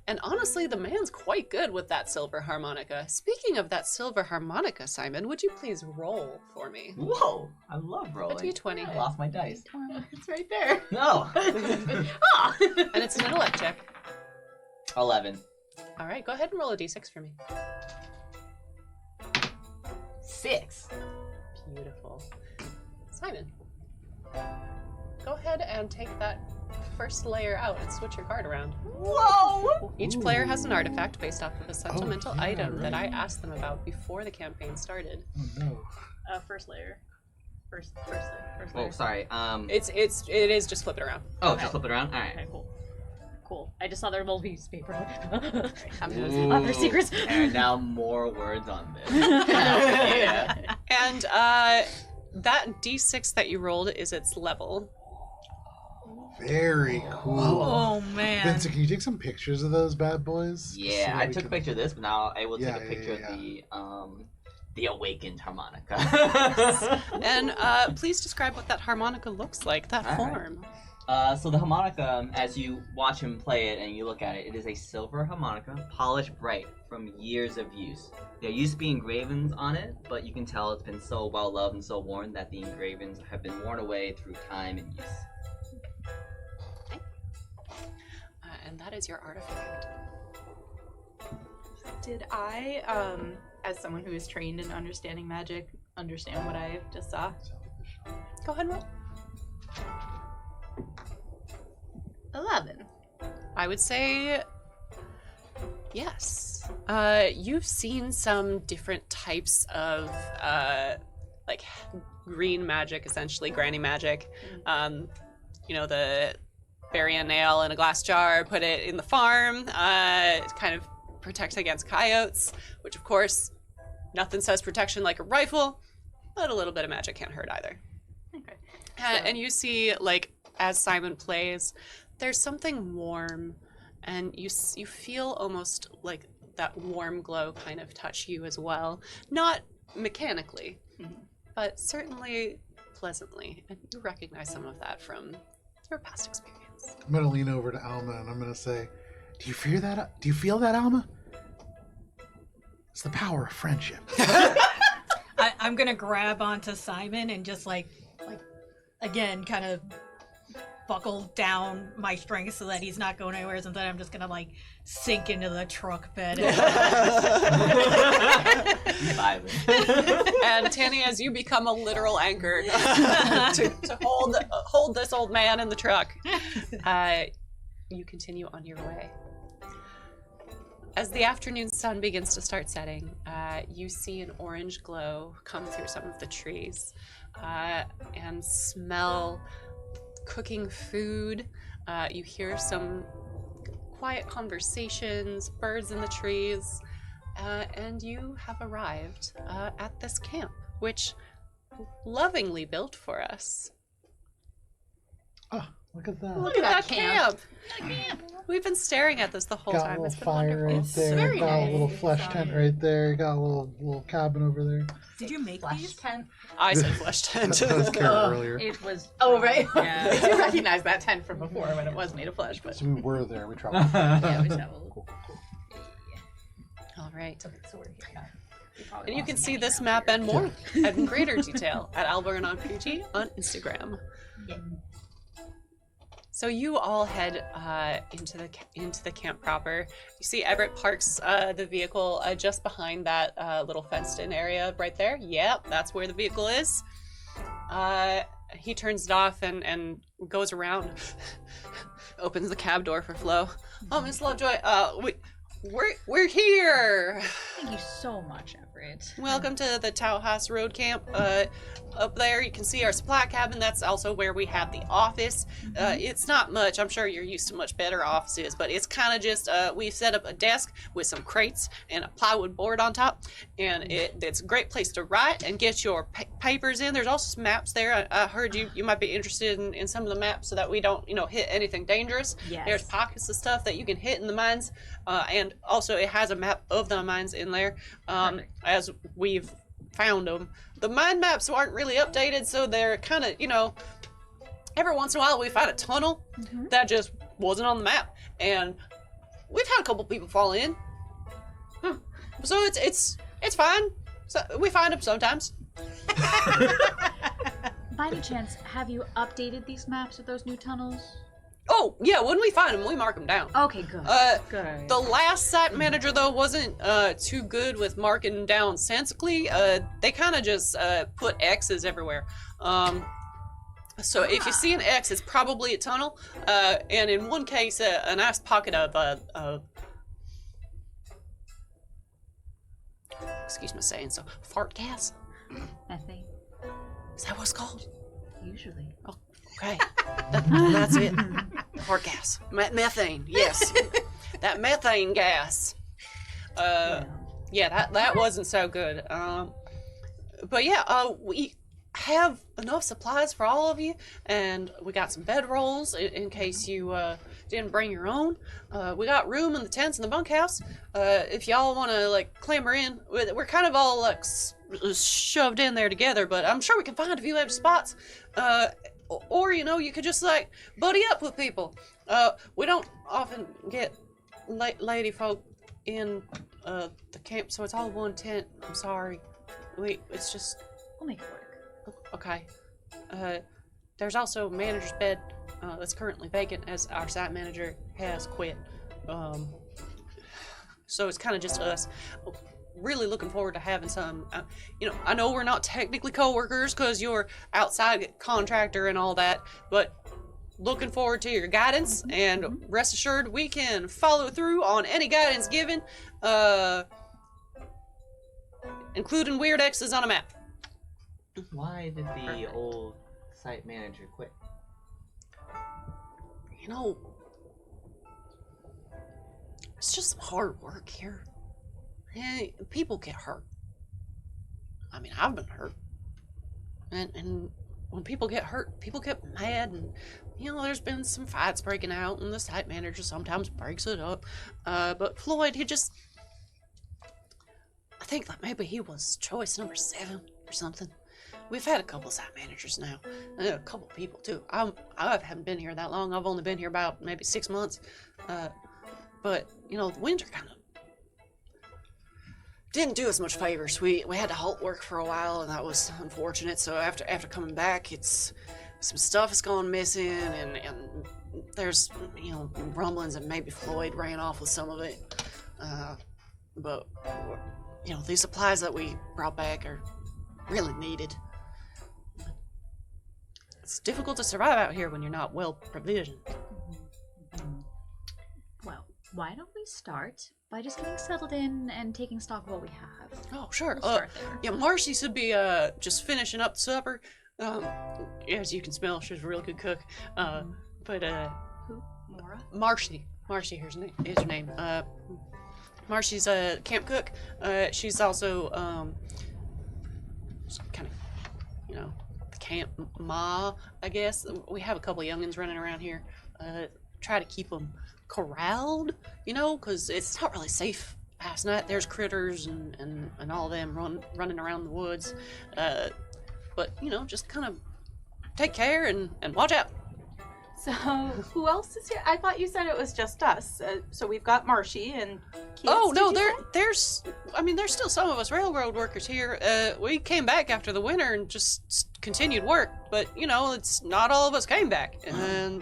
And honestly, the man's quite good with that silver harmonica. Speaking of that silver harmonica, Simon, would you please roll for me? Whoa! I love rolling. A d20. I lost my dice. It's right there. No! Aw. And it's an intellect check. 11. All right, go ahead and roll a d6 for me. 6. Beautiful. Simon, go ahead and take that first layer out and switch your card around. Whoa! Each player has an artifact based off of a sentimental yeah, item that I right. asked them about before the campaign started. Oh no. First layer. First Oh, layer. sorry. It is just flip it around. Oh, just flip it around? Alright. Okay, cool. I just saw their little piece of paper. Ooh. Other secrets. And now more words on this. Yeah. And that d6 that you rolled is its level. Very cool. Oh, man. Vincent, can you take some pictures of those bad boys? Yeah, So I we took a can- picture of this, but now I will take Yeah, a picture yeah, of the awakened harmonica. And please describe what that harmonica looks like, that All right. form. So the harmonica, as you watch him play it and you look at it, it is a silver harmonica, polished bright from years of use. There used to be engravings on it, but you can tell it's been so well loved and so worn that the engravings have been worn away through time and use. And that is your artifact. Did I, as someone who is trained in understanding magic, understand what I just saw? Go ahead and roll. 11. I would say yes. You've seen some different types of like green magic, essentially granny magic. The bury a nail in a glass jar, put it in the farm, kind of protects against coyotes, which of course, nothing says protection like a rifle, but a little bit of magic can't hurt either. Okay. And you see, like, as Simon plays, there's something warm, and you feel almost like that warm glow kind of touch you as well. Not mechanically, but certainly pleasantly. And you recognize some of that from your past experience. I'm gonna lean over to Alma and I'm gonna say, "Do you feel that? Do you feel that, Alma? It's the power of friendship." I'm gonna grab onto Simon and just like again, kind of buckle down my strength so that he's not going anywhere. And then I'm just gonna like sink into the truck bed. And Tanny, as you become a literal anchor to hold this old man in the truck, you continue on your way. As the afternoon sun begins to start setting, you see an orange glow come through some of the trees and smell cooking food. You hear some quiet conversations, birds in the trees, and you have arrived at this camp, which lovingly built for us. Oh, look at that. Look at that camp. We've been staring at this the whole Got a time. little It's been fire wonderful. right there. very Got a little nice. flesh tent right there. Got a little cabin over there. Did you make Flash these? tent. I said flesh tent. That was Kara earlier. It was. Oh, right. Yeah. I do recognize that tent from before when it was made of flesh, but So we were there. We traveled. Yeah, we traveled. Cool. All right. okay, so we're here now. And you can see this map and more in greater detail at AlbernonPG on Instagram. So you all head into the camp proper. You see Everett parks the vehicle just behind that little fenced-in area right there. Yep, that's where the vehicle is. He turns it off and goes around, opens the cab door for Flo. Oh, Miss Lovejoy, we're here. Thank you so much, Everett. Welcome to the Tallahassee Road Camp. Up there you can see our supply cabin. That's also where we have the office. It's not much. I'm sure you're used to much better offices, but it's kind of just, we've set up a desk with some crates and a plywood board on top, and it's a great place to write and get your papers in. There's also some maps there. I heard you might be interested in some of the maps so that we don't, hit anything dangerous. Yes. There's pockets of stuff that you can hit in the mines, and also it has a map of the mines in there. As we've found them. The mine maps aren't really updated, so they're kind of, every once in a while we find a tunnel that just wasn't on the map, and we've had a couple people fall in. So it's fine. So we find them sometimes. By any chance, have you updated these maps with those new tunnels? Oh, yeah, when we find them, we mark them down. Okay, good. Good. The last site manager, though, wasn't too good with marking down sensically. They kind of just put X's everywhere. So if you see an X, it's probably a tunnel. And in one case, a nice pocket of excuse my saying so, fart gas? Methane, Is that what it's called? usually. Okay, that's it. Fart gas. Methane, yes. That methane gas. Yeah, that wasn't so good. But yeah, we have enough supplies for all of you, and we got some bedrolls in case you didn't bring your own. We got room in the tents in the bunkhouse. If y'all want to clamber in, we're kind of all shoved in there together, but I'm sure we can find a few empty spots. Or you could just buddy up with people. We don't often get lady folk in the camp, so it's all one tent. I'm sorry. It's just We'll make it work. okay. There's also a manager's bed that's currently vacant, as our site manager has quit. So it's kind of just us. Really looking forward to having some, I know we're not technically co-workers because you're outside contractor and all that, but looking forward to your guidance, and rest assured we can follow through on any guidance given, including weird X's on a map. Why did the old site manager quit? you know, it's just some hard work here. And people get hurt. I mean, I've been hurt. And when people get hurt, people get mad, and, you know, there's been some fights breaking out, and the site manager sometimes breaks it up. But Floyd, I think that maybe he was choice number 7 or something. We've had a couple site managers now, and a couple people too. I haven't been here that long. I've only been here about maybe 6 months. But, you know, the winter kind of didn't do us much favors. We had to halt work for a while, and that was unfortunate. So after coming back, it's some stuff has gone missing, and there's, you know, rumblings that maybe Floyd ran off with some of it. But, you know, these supplies that we brought back are really needed. It's difficult to survive out here when you're not well provisioned. Well, why don't we start by just getting settled in and taking stock of what we have? Oh, sure. We'll start there. Yeah, Marcy should be just finishing up the supper. As you can smell, she's a real good cook. But Who? Mora? Marcy is her name. Marcy's a camp cook. She's also kind of, you know, the camp ma, I guess. We have a couple of youngins running around here. Try to keep them corralled, you know, because it's not really safe past night. There's critters and all them running around the woods. But, you know, just kind of take care and watch out. So, who else is here? I thought you said it was just us. So we've got Marshy and kids. Oh, no, did you say? there's still some of us railroad workers here. We came back after the winter and just continued work, but, you know, it's not all of us came back. And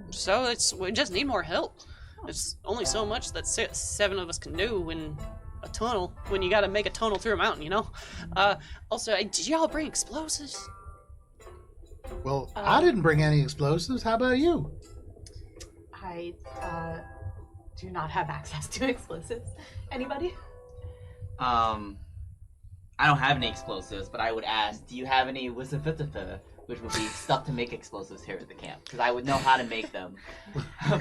so we just need more help. There's only so much that 7 of us can do in a tunnel, when you gotta make a tunnel through a mountain, you know? Also, did y'all bring explosives? Well, I didn't bring any explosives. How about you? I do not have access to explosives. Anybody? I don't have any explosives, but I would ask, do you have any wisafitafita, which would be stuff to make explosives here at the camp? Because I would know how to make them,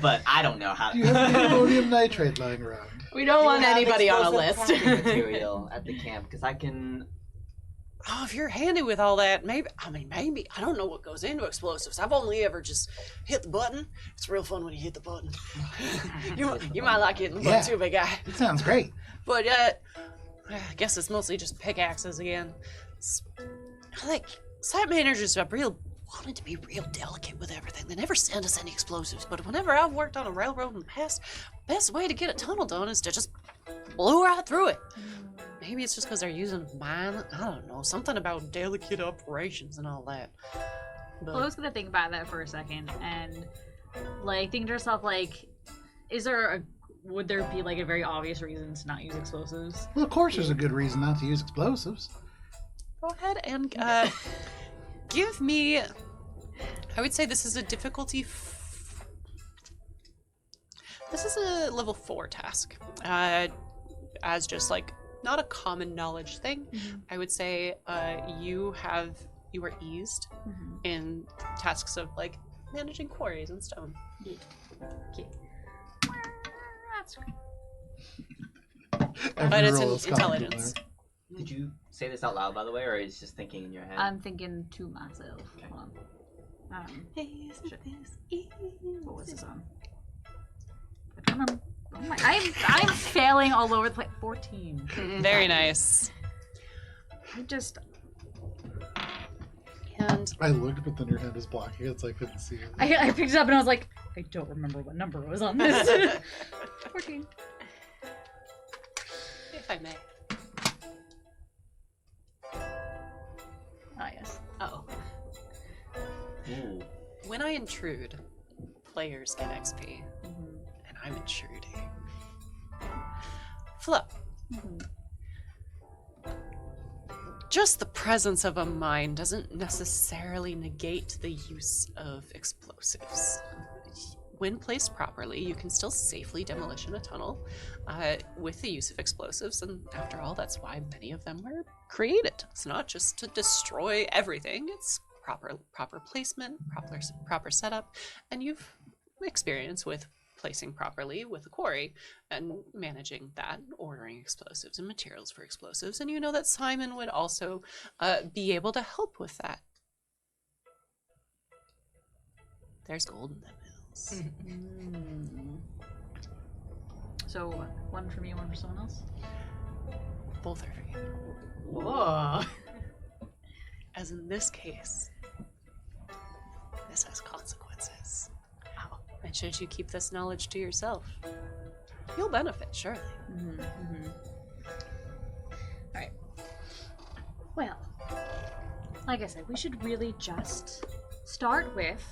but I don't know how Do you have any ammonium nitrate lying around? We don't want anybody on a list. material at the camp, because I can... Oh, if you're handy with all that, maybe, I don't know what goes into explosives. I've only ever just hit the button. It's real fun when you hit the button. you might like hitting the button too, big guy. It sounds great. But, I guess it's mostly just pickaxes again. Site managers have wanted to be real delicate with everything. They never send us any explosives, but whenever I've worked on a railroad in the past, best way to get a tunnel done is to just blow right through it. Maybe it's just because they're using mine. I don't know. Something about delicate operations and all that. But Well, I was gonna think about that for a second and like think to yourself like, would there be like a very obvious reason to not use explosives? Well, of course there's a good reason not to use explosives. go ahead and give me. I would say this is a difficulty. This is a level 4 task. As just like not a common knowledge thing. I would say you are eased in tasks of like managing quarries and stone. Okay. That's But it's Roll is intelligence. Did you say this out loud, by the way, or is it just thinking in your head? I'm thinking to myself. Hold on. What was this on? I don't remember. I'm failing all over the place. 14. Very nice. And I looked, but then your hand was blocking it, so I couldn't see it. I picked it up and I was like, I don't remember what number was on this. 14. if I may. Ah, yes. Oh. Ooh. When I intrude, players get XP. And I'm intruding. Flo. Just the presence of a mine doesn't necessarily negate the use of explosives. When placed properly, you can still safely demolition a tunnel with the use of explosives, and after all, that's why many of them were created. It's not just to destroy everything, it's proper placement, proper setup, and you've experience with placing properly with the quarry and managing that, ordering explosives and materials for explosives, and you know that Simon would also be able to help with that. There's gold in them hills. So, one for me, one for someone else? Both are for you. Whoa. As in this case, this has consequences. And should you keep this knowledge to yourself, you'll benefit, surely. Alright. Well, like I said, we should really just start with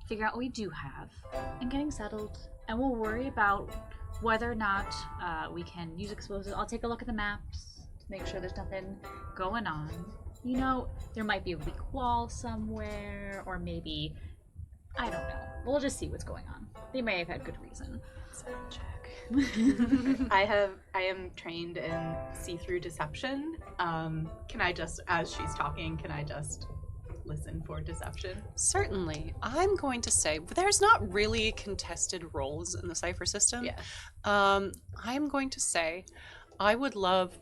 figure out what we do have and getting settled, and we'll worry about whether or not we can use explosives. I'll take a look at the maps to make sure there's nothing going on. You know, there might be a weak wall somewhere, or maybe, I don't know. We'll just see what's going on. They may have had good reason. Sound check. I am trained in see-through deception. Can I just, as she's talking, can I just listen for deception? Certainly. I'm going to say there's not really contested roles in the Cypher system. Yeah. I'm going to say I would love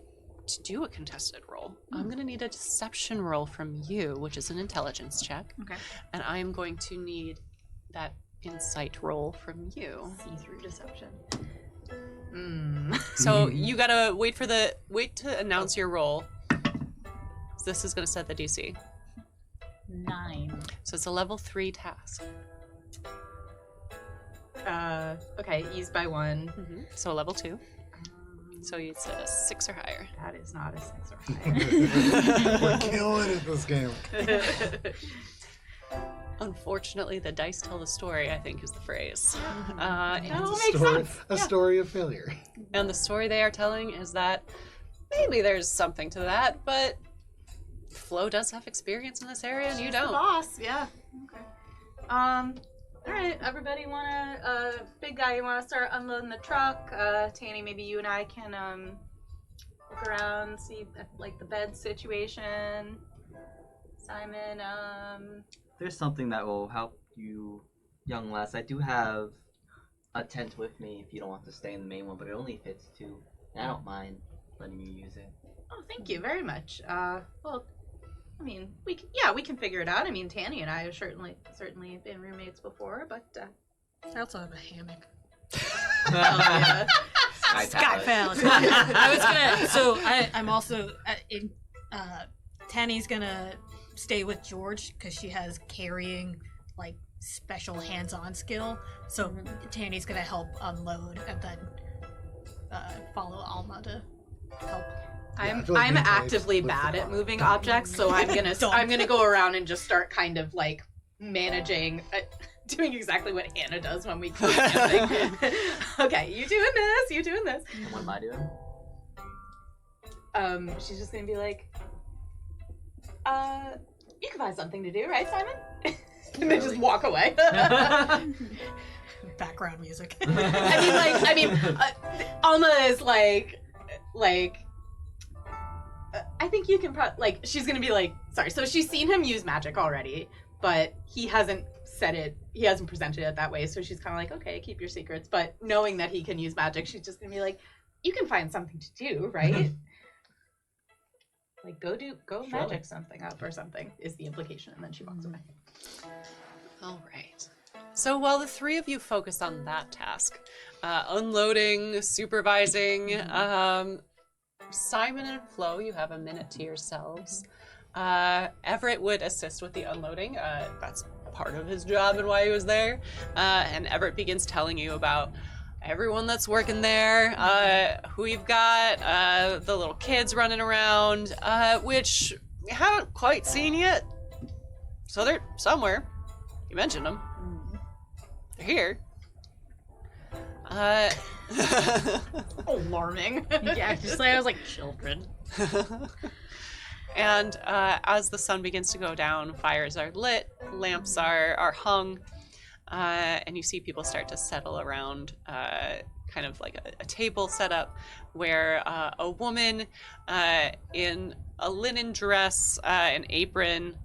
to do a contested roll. I'm going to need a deception roll from you, which is an intelligence check. Okay. And I am going to need that insight roll from you. See-through deception. So you gotta wait to announce your roll. This is gonna set the DC. 9. So it's a level 3 task. Okay, eased by 1. So level 2. So it's a 6 or higher. That is not a 6 or higher. We're killing it this game. Unfortunately, the dice tell the story, I think is the phrase. A story of failure. And the story they are telling is that maybe there's something to that, but Flo does have experience in this area and you She's the don't. boss, yeah. Okay. All right, everybody wanna, big guy, you wanna start unloading the truck? Tanny, maybe you and I can, look around, see, like, the bed situation. Simon, There's something that will help you, young lass. I do have a tent with me if you don't want to stay in the main one, but it only fits 2. And I don't mind letting you use it. oh, thank you very much. Well, I mean, we can figure it out. I mean, Tanny and I have certainly been roommates before, but, I also have a hammock. yeah. Sky Pallet. I was gonna. So I'm also in. Tanny's gonna stay with George because she has carrying, like, special hands-on skill. So Tanny's gonna help unload and then follow Alma to help. I'm feel like you actively guys bad lift at the moving objects, so I'm gonna go around and just start kind of like managing, doing exactly what Hannah does when we go camping. Okay, you doing this. And what am I doing? She's just gonna be like, you can find something to do, right, Simon? And then just walk away. Background music. I mean, Alma is like, I think you can she's gonna be like, sorry, so she's seen him use magic already, but he hasn't presented it that way, so she's kind of like, okay, keep your secrets, but knowing that he can use magic, she's just gonna be like, you can find something to do, right? Like, go Sure. magic something up or something is the implication, and then she walks away. All right. So while the three of you focus on that task, unloading, supervising, Simon and Flo, you have a minute to yourselves. Everett would assist with the unloading. That's part of his job and why he was there. And Everett begins telling you about everyone that's working there, who you've got, the little kids running around, which you haven't quite seen yet. So they're somewhere. You mentioned them. They're here. Alarming. Yeah, just like I was like, children. And as the sun begins to go down, fires are lit, lamps are hung, and you see people start to settle around kind of like a table set up where a woman in a linen dress, an apron,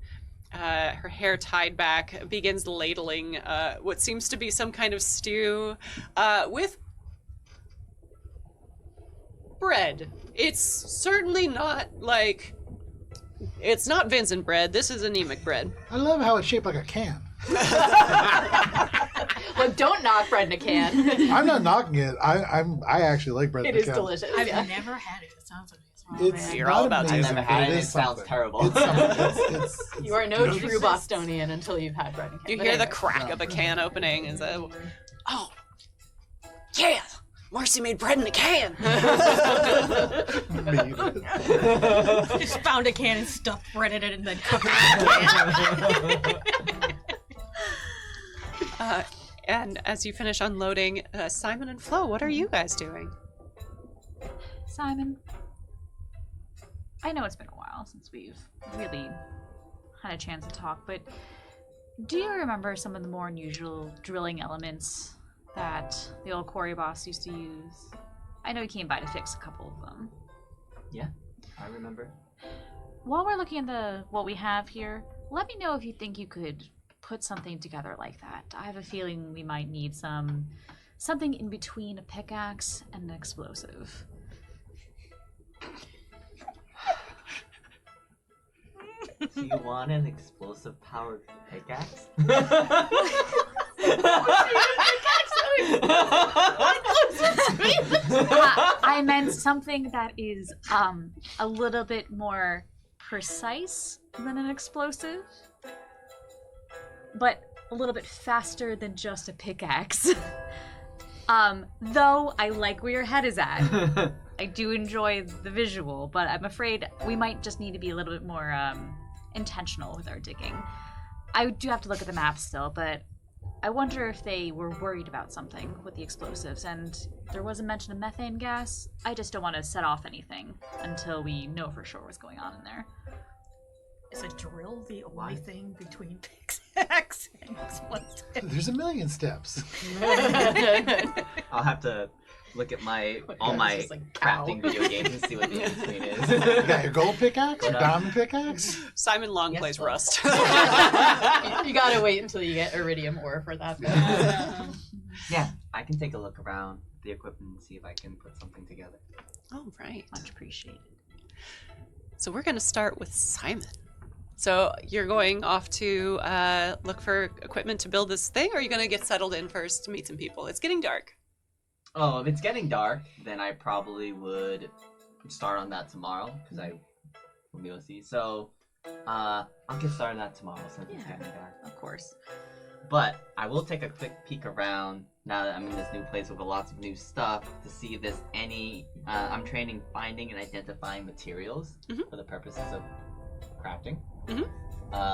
her hair tied back, begins ladling what seems to be some kind of stew with bread. It's certainly not like... It's not Vincent bread. This is anemic bread. I love how it's shaped like a can. Look, don't knock bread in a can. I'm not knocking it. I actually like bread It in a is can. delicious. I've Yeah. never had it. It sounds amazing. It's You're not all about to. I've amazing, never but had it. It is sounds something. terrible. It's something. It's You are no delicious. true Bostonian until you've had bread and can. You But hear the anyway. crack of a can opening and say, "Oh, yeah, Marcy made bread in a can." Just found a can and stuffed bread in it and then cooked it. And as you finish unloading, Simon and Flo, what are you guys doing? Simon, I know it's been a while since we've really had a chance to talk, but do you remember some of the more unusual drilling elements that the old quarry boss used to use? I know he came by to fix a couple of them. Yeah, I remember. While we're looking at what we have here, let me know if you think you could put something together like that. I have a feeling we might need something in between a pickaxe and an explosive. Do you want an explosive powered pickaxe? I meant something that is a little bit more precise than an explosive, but a little bit faster than just a pickaxe. Though I like where your head is at. I do enjoy the visual, but I'm afraid we might just need to be a little bit more intentional with our digging. I do have to look at the map still, but I wonder if they were worried about something with the explosives, and there was a mention of methane gas. I just don't want to set off anything until we know for sure what's going on in there. Is a drill the only thing between pickaxe and explosive? There's a million steps. I'll have to look at all it's my just like, crafting ow. video games and see what the in-between You is. got your gold pickaxe, your But, diamond pickaxe. Simon Long Yes, plays Flo. Rust. You gotta wait until you get iridium ore for that. Yeah, I can take a look around the equipment and see if I can put something together. All right. Much appreciated. So we're going to start with Simon. So you're going off to look for equipment to build this thing, or are you going to get settled in first to meet some people? It's getting dark. Oh, if it's getting dark, then I probably would start on that tomorrow, because I will be able to see. So, I'll get started on that tomorrow since it's Yeah. getting dark. Of course. But I will take a quick peek around now that I'm in this new place with lots of new stuff to see if there's any. I'm training finding and identifying materials for the purposes of crafting. Mhm.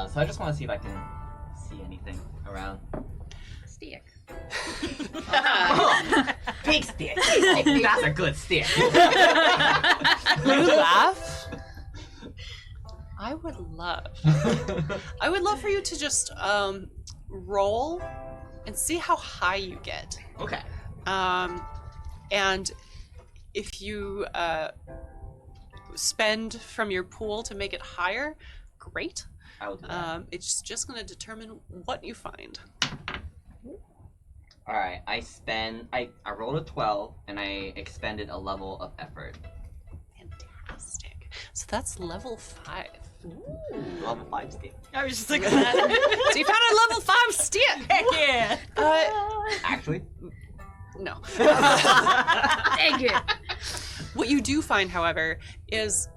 So I just want to see if I can see anything around. Stick. Big stick. That's a good stick. You laugh? I would love for you to just roll and see how high you get. Okay. And if you spend from your pool to make it higher, great. I will do that. It's just going to determine what you find. All right. I rolled a 12 and I expended a level of effort. Fantastic. So that's level 5. Level 5 stick. I was just like that. So you found a level 5 stick. Heck yeah. Actually. No. Thank you. What you do find, however, is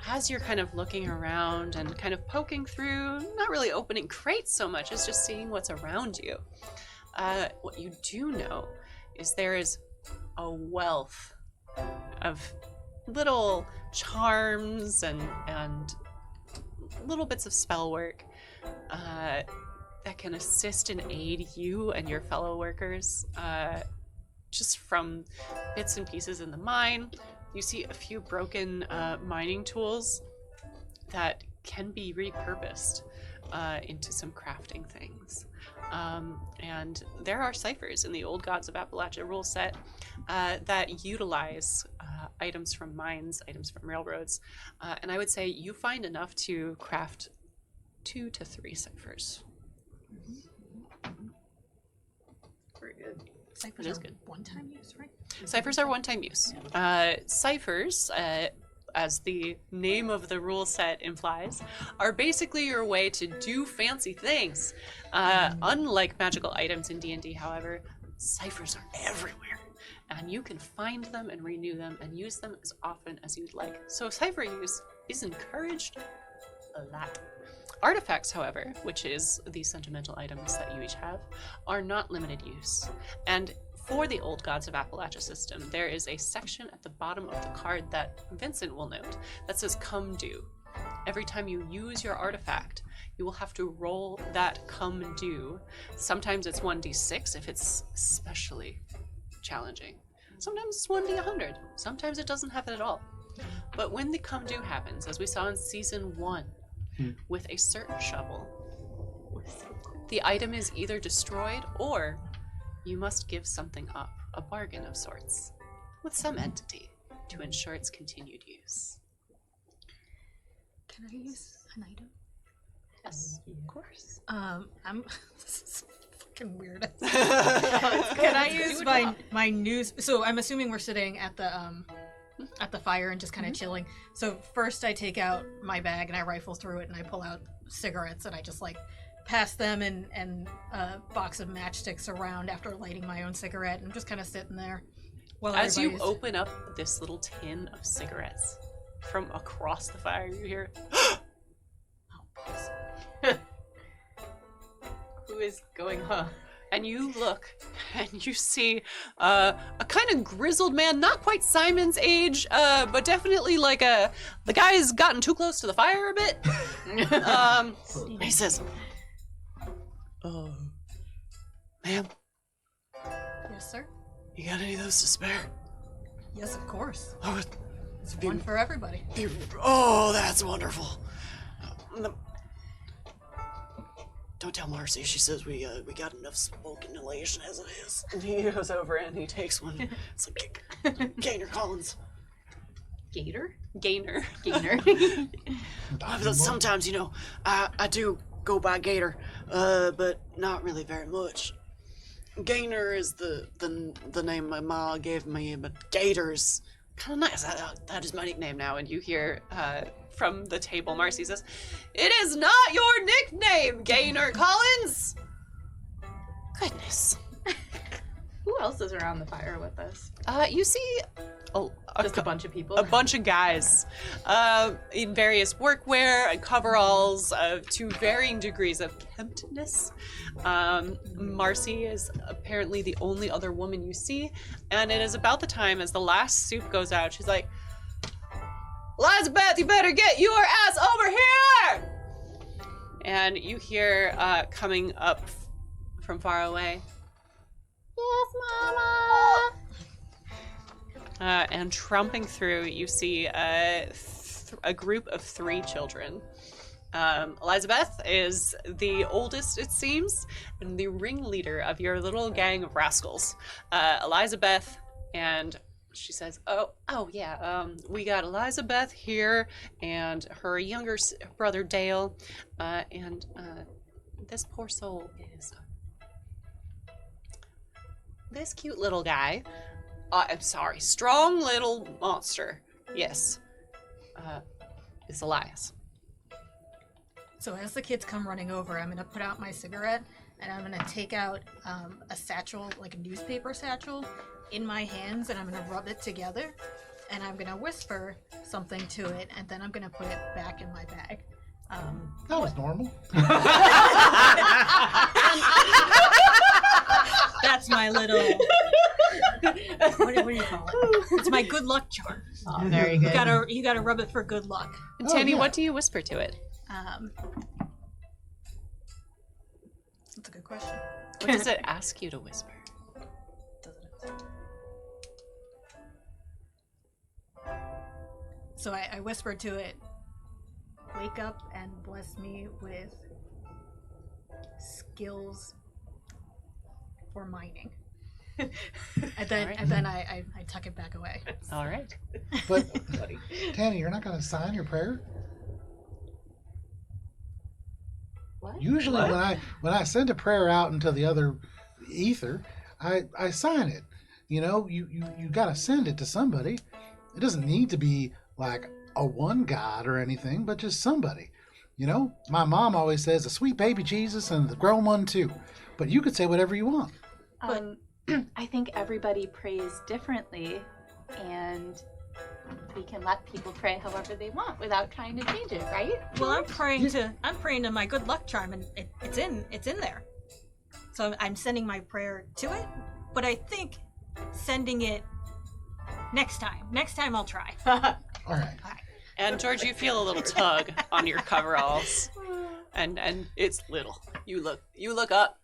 as you're kind of looking around and kind of poking through, not really opening crates so much as just seeing what's around you, what you do know is there is a wealth of little charms and little bits of spell work that can assist and aid you and your fellow workers, just from bits and pieces in the mine. You see a few broken mining tools that can be repurposed into some crafting things. And there are ciphers in the Old Gods of Appalachia rule set that utilize items from mines, items from railroads. And I would say you find enough to craft 2 to 3 ciphers. Very good. Ciphers It is are good. one-time use, right? Ciphers are one-time use. Ciphers, as the name of the rule set implies, are basically your way to do fancy things. Unlike magical items in D&D, however, ciphers are everywhere, and you can find them and renew them and use them as often as you'd like. So cipher use is encouraged a lot. Artifacts, however, which is the sentimental items that you each have, are not limited use. And for the Old Gods of Appalachia system, there is a section at the bottom of the card that Vincent will note that says come do. Every time you use your artifact, you will have to roll that come do. Sometimes it's 1d6 if it's especially challenging. Sometimes it's 1d100. Sometimes it doesn't have it at all. But when the come do happens, as we saw in season 1, with a certain shovel, the item is either destroyed or you must give something up, a bargain of sorts, with some entity to ensure its continued use. Can I use an item? Yes, of course. This is fucking weird. Can I use Do it my well. my news? So I'm assuming we're sitting at the fire and just kind of chilling. So first I take out my bag and I rifle through it and I pull out cigarettes and I just like pass them and a box of matchsticks around after lighting my own cigarette and I'm just kind of sitting there. While As you everybody's- open up this little tin of cigarettes, from across the fire you hear, Who is going, huh? and you look and you see a kind of grizzled man, not quite Simon's age, but definitely like the guy's gotten too close to the fire a bit. He says, ma'am, Yes, sir. you got any of those to spare? Yes, of course. Oh, It's one for everybody. oh, that's wonderful. Don't tell Marcy. She says we got enough smoke inhalation as it is. And he goes over and he takes one. It's like Gainer Collins. Gator? Gainer. Gainer. Sometimes, I do go by Gator, but not really very much. Gainer is the name my ma gave me, but Gator's kind of nice. That is my nickname now. And you hear from the table, Marcy says, "It is not your nickname, Gainer Collins." Goodness. Who else is around the fire with us? You see Just a bunch of people. a bunch of guys in various workwear and coveralls to varying degrees of kemptness. Marcy is apparently the only other woman you see, and it is about the time as the last soup goes out. She's like, "Elizabeth, you better get your ass over here!" And you hear coming up from far away, "Yes, Mama!" And tromping through, you see a group of 3 children. Elizabeth is the oldest, it seems, and the ringleader of your little gang of rascals. Elizabeth, and she says, oh yeah, we got Elizabeth here, and her younger brother Dale, and this poor soul is this cute little guy. I'm sorry, strong little monster. Yes. It's Elias. So as the kids come running over, I'm gonna put out my cigarette and I'm gonna take out a satchel, like a newspaper satchel, in my hands, and I'm gonna rub it together, and I'm gonna whisper something to it, and then I'm gonna put it back in my bag. That was normal. That's my little. What do you call it? It's my good luck charm. Oh, very good. You gotta rub it for good luck. Tanny, yeah. what do you whisper to it? That's a good question. What does it ask you to whisper? So I whispered to it, "Wake up and bless me with skills for mining." And then I tuck it back away. All right. But Tanny, you're not going to sign your prayer? What? Usually What? when I send a prayer out into the other ether, I sign it. You know, you gotta send it to somebody. It doesn't need to be like a one God or anything, but just somebody. You know, my mom always says a sweet baby Jesus and the grown one too. But you could say whatever you want. I think everybody prays differently, and we can let people pray however they want without trying to change it, right? Well, I'm praying to my good luck charm, and it's in there. So I'm sending my prayer to it, but I think sending it next time. Next time I'll try. All right. And George, you feel a little tug on your coveralls, and it's little. You look up.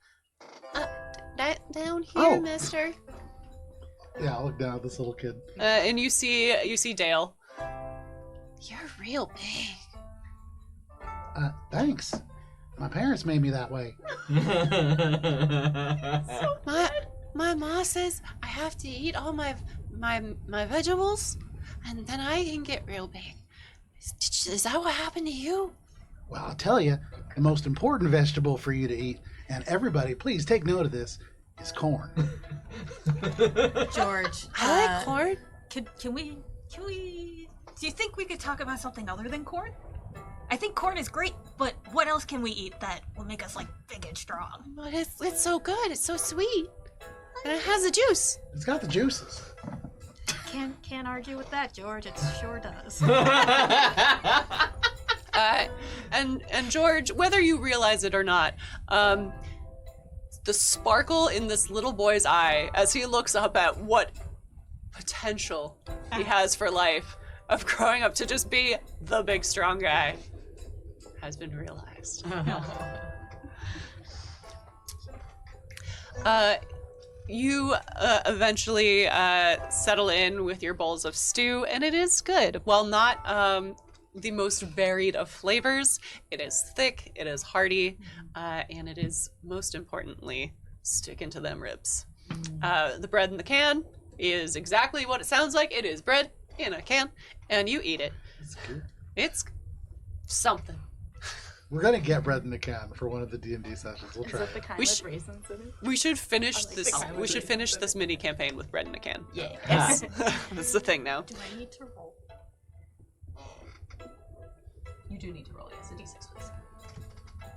Down here, Oh. Mister. Yeah, I'll look down at this little kid. And you see Dale. You're real big. Thanks. My parents made me that way. My ma says I have to eat all my vegetables, and then I can get real big. Is that what happened to you? Well, I'll tell you, the most important vegetable for you to eat, and everybody, please take note of this, is corn. George, I like corn. Can we? Do you think we could talk about something other than corn? I think corn is great, but what else can we eat that will make us like big and strong? But it's so good. It's so sweet, and it has the juice. It's got the juices. Can't argue with that, George. It sure does. And George, whether you realize it or not, the sparkle in this little boy's eye as he looks up at what potential he has for life of growing up to just be the big strong guy has been realized. You eventually settle in with your bowls of stew, and it is good. While not the most varied of flavors, it is thick, it is hearty, and it is, most importantly, sticking to them ribs. The bread in the can is exactly what it sounds like. It is bread in a can, and you eat it. It's good. It's something. We're gonna get bread in the can for one of the D&D sessions. We'll Is try it the it. kind We with raisins in it? We should finish I like this. the kind We with should raisins finish in this mini campaign with bread in a can. Yeah. Yes, that's the thing now. Do I need to roll? You do need to roll, yes, a d6, please. Can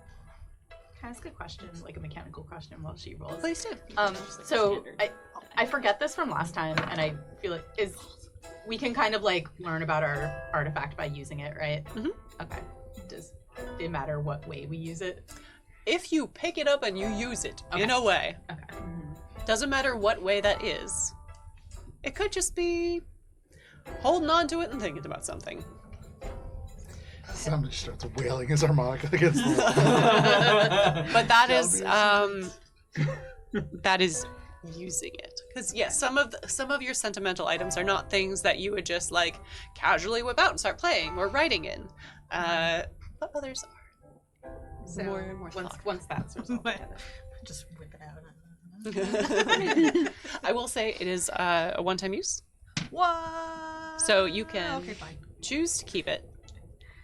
I ask a question, like a mechanical question while she rolls? Please do. So I forget this from last time, and I feel like we can kind of like learn about our artifact by using it, right? Mhm. Okay. Does it matter what way we use it? If you pick it up and you use it in Okay. a way, Okay. doesn't matter what way that is. It could just be holding on to it and thinking about something. Somebody starts wailing his harmonica against the wall. But that That'll is be that is using it, because yes, some of your sentimental items are not things that you would just like casually whip out and start playing or writing in, but others are. So More once that's resolved. Just whip it out. I will say it is a one-time use, What? so you can Okay, fine. choose to keep it,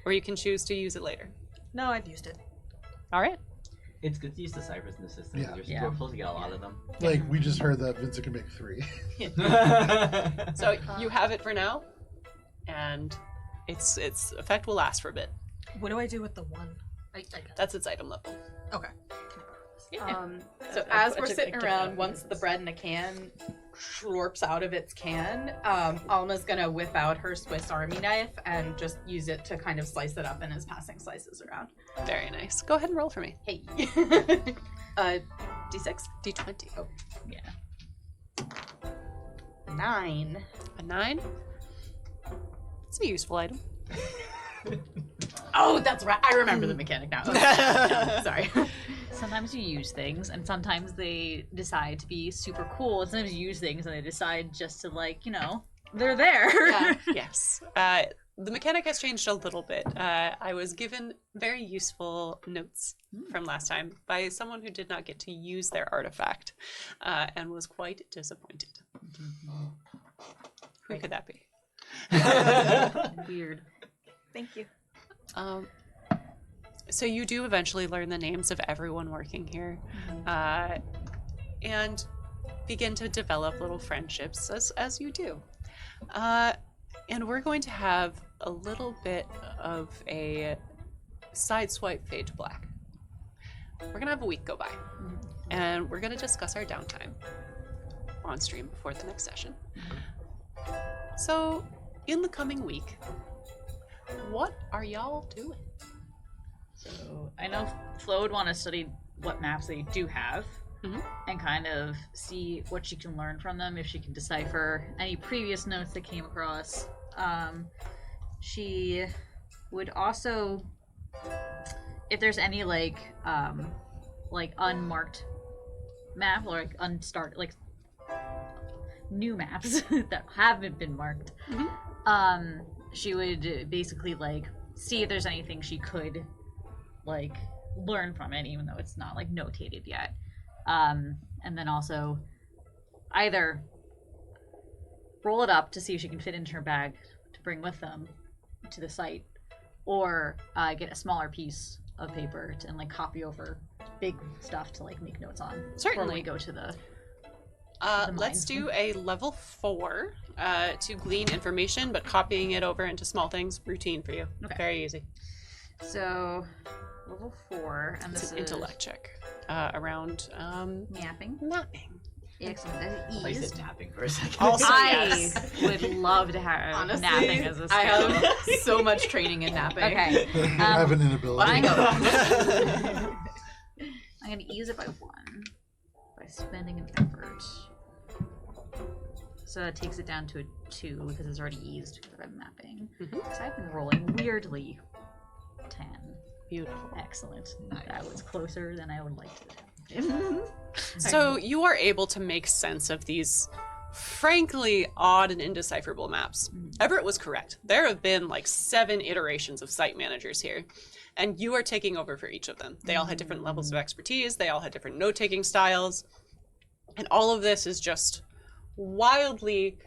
or you can choose to use it later. No, I've used it. All right. It's good to use the ciphers in the system. Yeah. We're supposed to get a lot of them. Like, we just heard that Vincent can make 3. So you have it for now, and its effect will last for a bit. What do I do with the one? I That's its item level. okay. So as we're sitting around, once the bread in a can slurps out of its can, Alma's gonna whip out her Swiss Army knife and just use it to kind of slice it up and is passing slices around. Very nice. Go ahead and roll for me. Hey. D6? D20. Oh, yeah. 9. A 9. It's a useful item. Oh, that's right. I remember the mechanic now. Okay. No, sorry. Sometimes you use things, and sometimes they decide to be super cool, and sometimes you use things and they decide just to, like, you know, they're there. Yeah. Yes. The mechanic has changed a little bit. I was given very useful notes from last time by someone who did not get to use their artifact and was quite disappointed. Who could that be? Weird. Thank you. So you do eventually learn the names of everyone working here, and begin to develop little friendships as you do. And we're going to have a little bit of a side swipe fade to black. We're going to have a week go by, and we're going to discuss our downtime on stream before the next session. So, in the coming week, what are y'all doing? So I know Flo would want to study what maps they do have and kind of see what she can learn from them, if she can decipher any previous notes that came across. She would also, if there's any like unmarked map or like new maps that haven't been marked, she would basically like see if there's anything she could like learn from it, even though it's not like notated yet. And then also either roll it up to see if she can fit into her bag to bring with them to the site, or get a smaller piece of paper and like copy over big stuff to like make notes on. Certainly. Before we go to the let's do a level 4 to glean information, but copying it over into small things, routine for you. Okay. Very easy. So level 4, and It's this an is intellect check around mapping. mapping. Excellent. That I is said ease. tapping for a second. Also, I yes. would love to have Honestly, napping as a skill. I have so much training in napping. Okay. I have an inability. I'm going to ease it by 1 by spending an effort. So that takes it down to a 2 because it's already eased because I'm mapping. So I've been rolling weirdly 10. Beautiful. Excellent. That was closer than I would like to have. So you are able to make sense of these frankly odd and indecipherable maps. Everett was correct. There have been like 7 iterations of site managers here, and you are taking over for each of them. They all had different levels of expertise. They all had different note-taking styles. And all of this is just wildly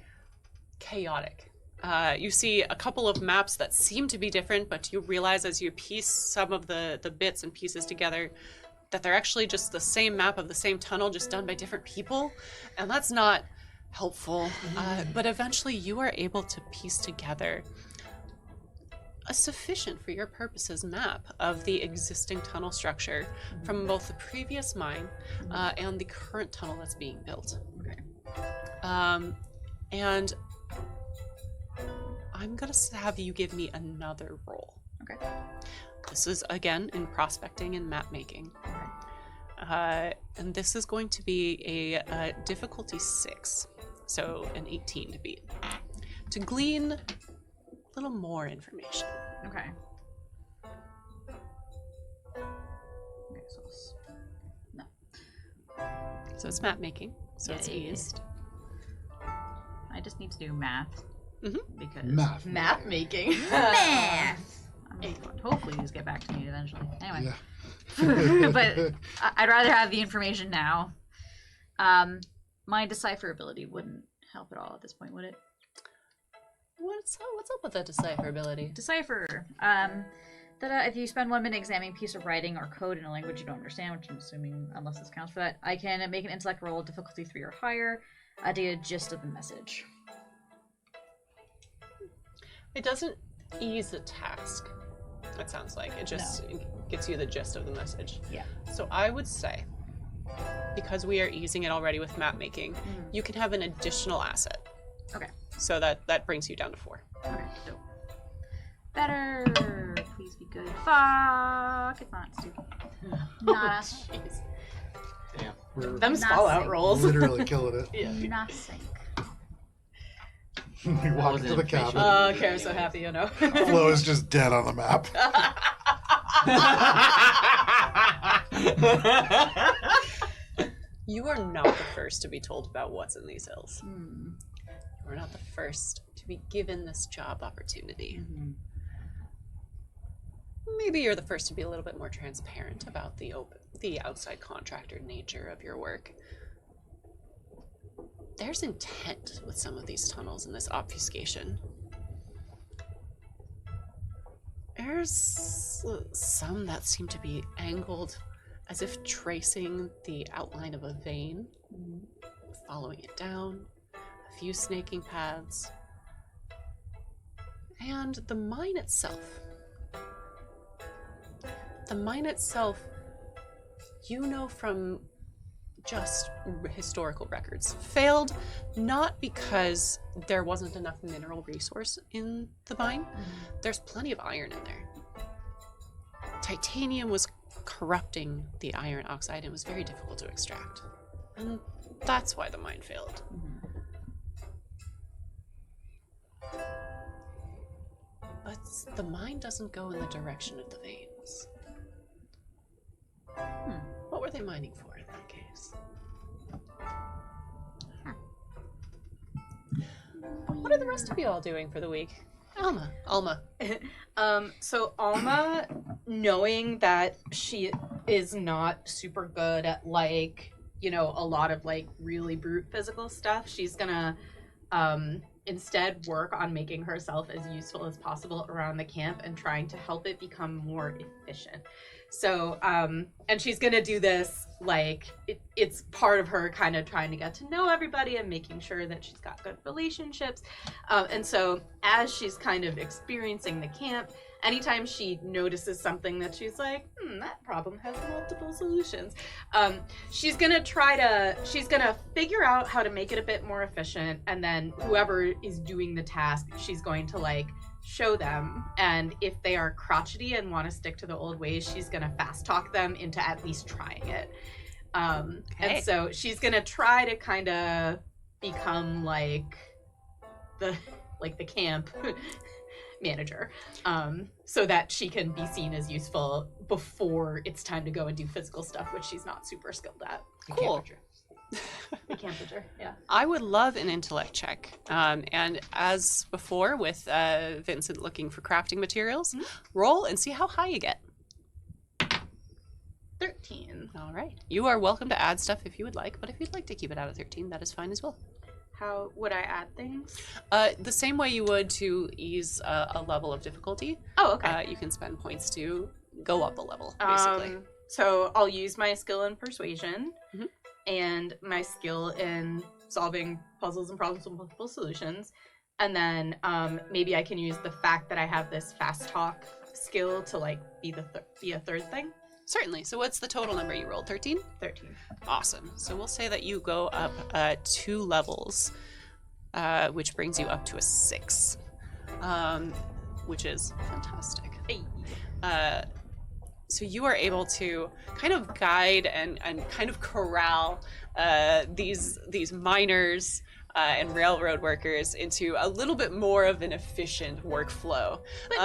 chaotic. You see a couple of maps that seem to be different, but you realize as you piece some of the bits and pieces together that they're actually just the same map of the same tunnel, just done by different people. And that's not helpful. But eventually you are able to piece together a sufficient for your purposes map of the existing tunnel structure from both the previous mine and the current tunnel that's being built. And I'm gonna have you give me another roll. Okay. This is again in prospecting and map making. And this is going to be a difficulty 6, so an 18 to beat. To glean a little more information. Okay. Okay, so no. So it's map making, so it's Yeah. eased. I just need to do math. Because Math. Map making. math. Hopefully, you just get back to me eventually. Anyway, Yeah. but I'd rather have the information now. My decipherability wouldn't help at all at this point, would it? What's up with that decipherability? Decipher. That if you spend 1 minute examining a piece of writing or code in a language you don't understand, which I'm assuming, unless this counts for that, I can make an intellect roll, difficulty 3 or higher, to get a gist of the message. It doesn't ease the task, it sounds like. It just gets you the gist of the message. Yeah. So I would say, because we are easing it already with map making, you can have an additional asset. Okay. So that brings you down to 4. Okay, dope. Better. Please be good. Fuck. It's not stupid. Nada. Jeez. Damn. We're Them's Nothing. Fallout rolls. literally killing it. Nothing. We walk was into an the cabin. information. Oh, Kara's so happy, you know. Flo is just dead on the map. You are not the first to be told about what's in these hills. You are not the first to be given this job opportunity. Maybe you're the first to be a little bit more transparent about the outside contractor nature of your work. There's intent with some of these tunnels and this obfuscation. There's some that seem to be angled as if tracing the outline of a vein, following it down, a few snaking paths, and the mine itself. The mine itself, you know from just historical records, failed not because there wasn't enough mineral resource in the mine. There's plenty of iron in there. Titanium was corrupting the iron oxide and was very difficult to extract. And that's why the mine failed. But the mine doesn't go in the direction of the veins. What were they mining for in that case? What are the rest of you all doing for the week? Alma. So Alma, knowing that she is not super good at like, you know, a lot of like really brute physical stuff, she's gonna instead work on making herself as useful as possible around the camp and trying to help it become more efficient. So, and she's gonna do this like it's part of her kind of trying to get to know everybody and making sure that she's got good relationships. And so, as she's kind of experiencing the camp, anytime she notices something that she's like, that problem has multiple solutions, she's gonna figure out how to make it a bit more efficient, and then whoever is doing the task, she's going to like show them, and if they are crotchety and want to stick to the old ways, she's gonna fast talk them into at least trying it. And so she's gonna try to kind of become like the camp manager, so that she can be seen as useful before it's time to go and do physical stuff, which she's not super skilled at. Cool. The campager, yeah. I would love an intellect check. And as before, with Vincent looking for crafting materials, roll and see how high you get. 13. All right. You are welcome to add stuff if you would like, but if you'd like to keep it out of 13, that is fine as well. How would I add things? The same way you would to ease a level of difficulty. Oh, okay. You can spend points to go up a level, basically. So I'll use my skill in persuasion and my skill in solving puzzles and problems with multiple solutions. And then maybe I can use the fact that I have this fast talk skill to like be a third thing. Certainly. So what's the total number you rolled? 13? 13. Awesome. So we'll say that you go up 2 levels, which brings you up to a 6, which is fantastic. Hey. So you are able to kind of guide and kind of corral these miners and railroad workers into a little bit more of an efficient workflow. But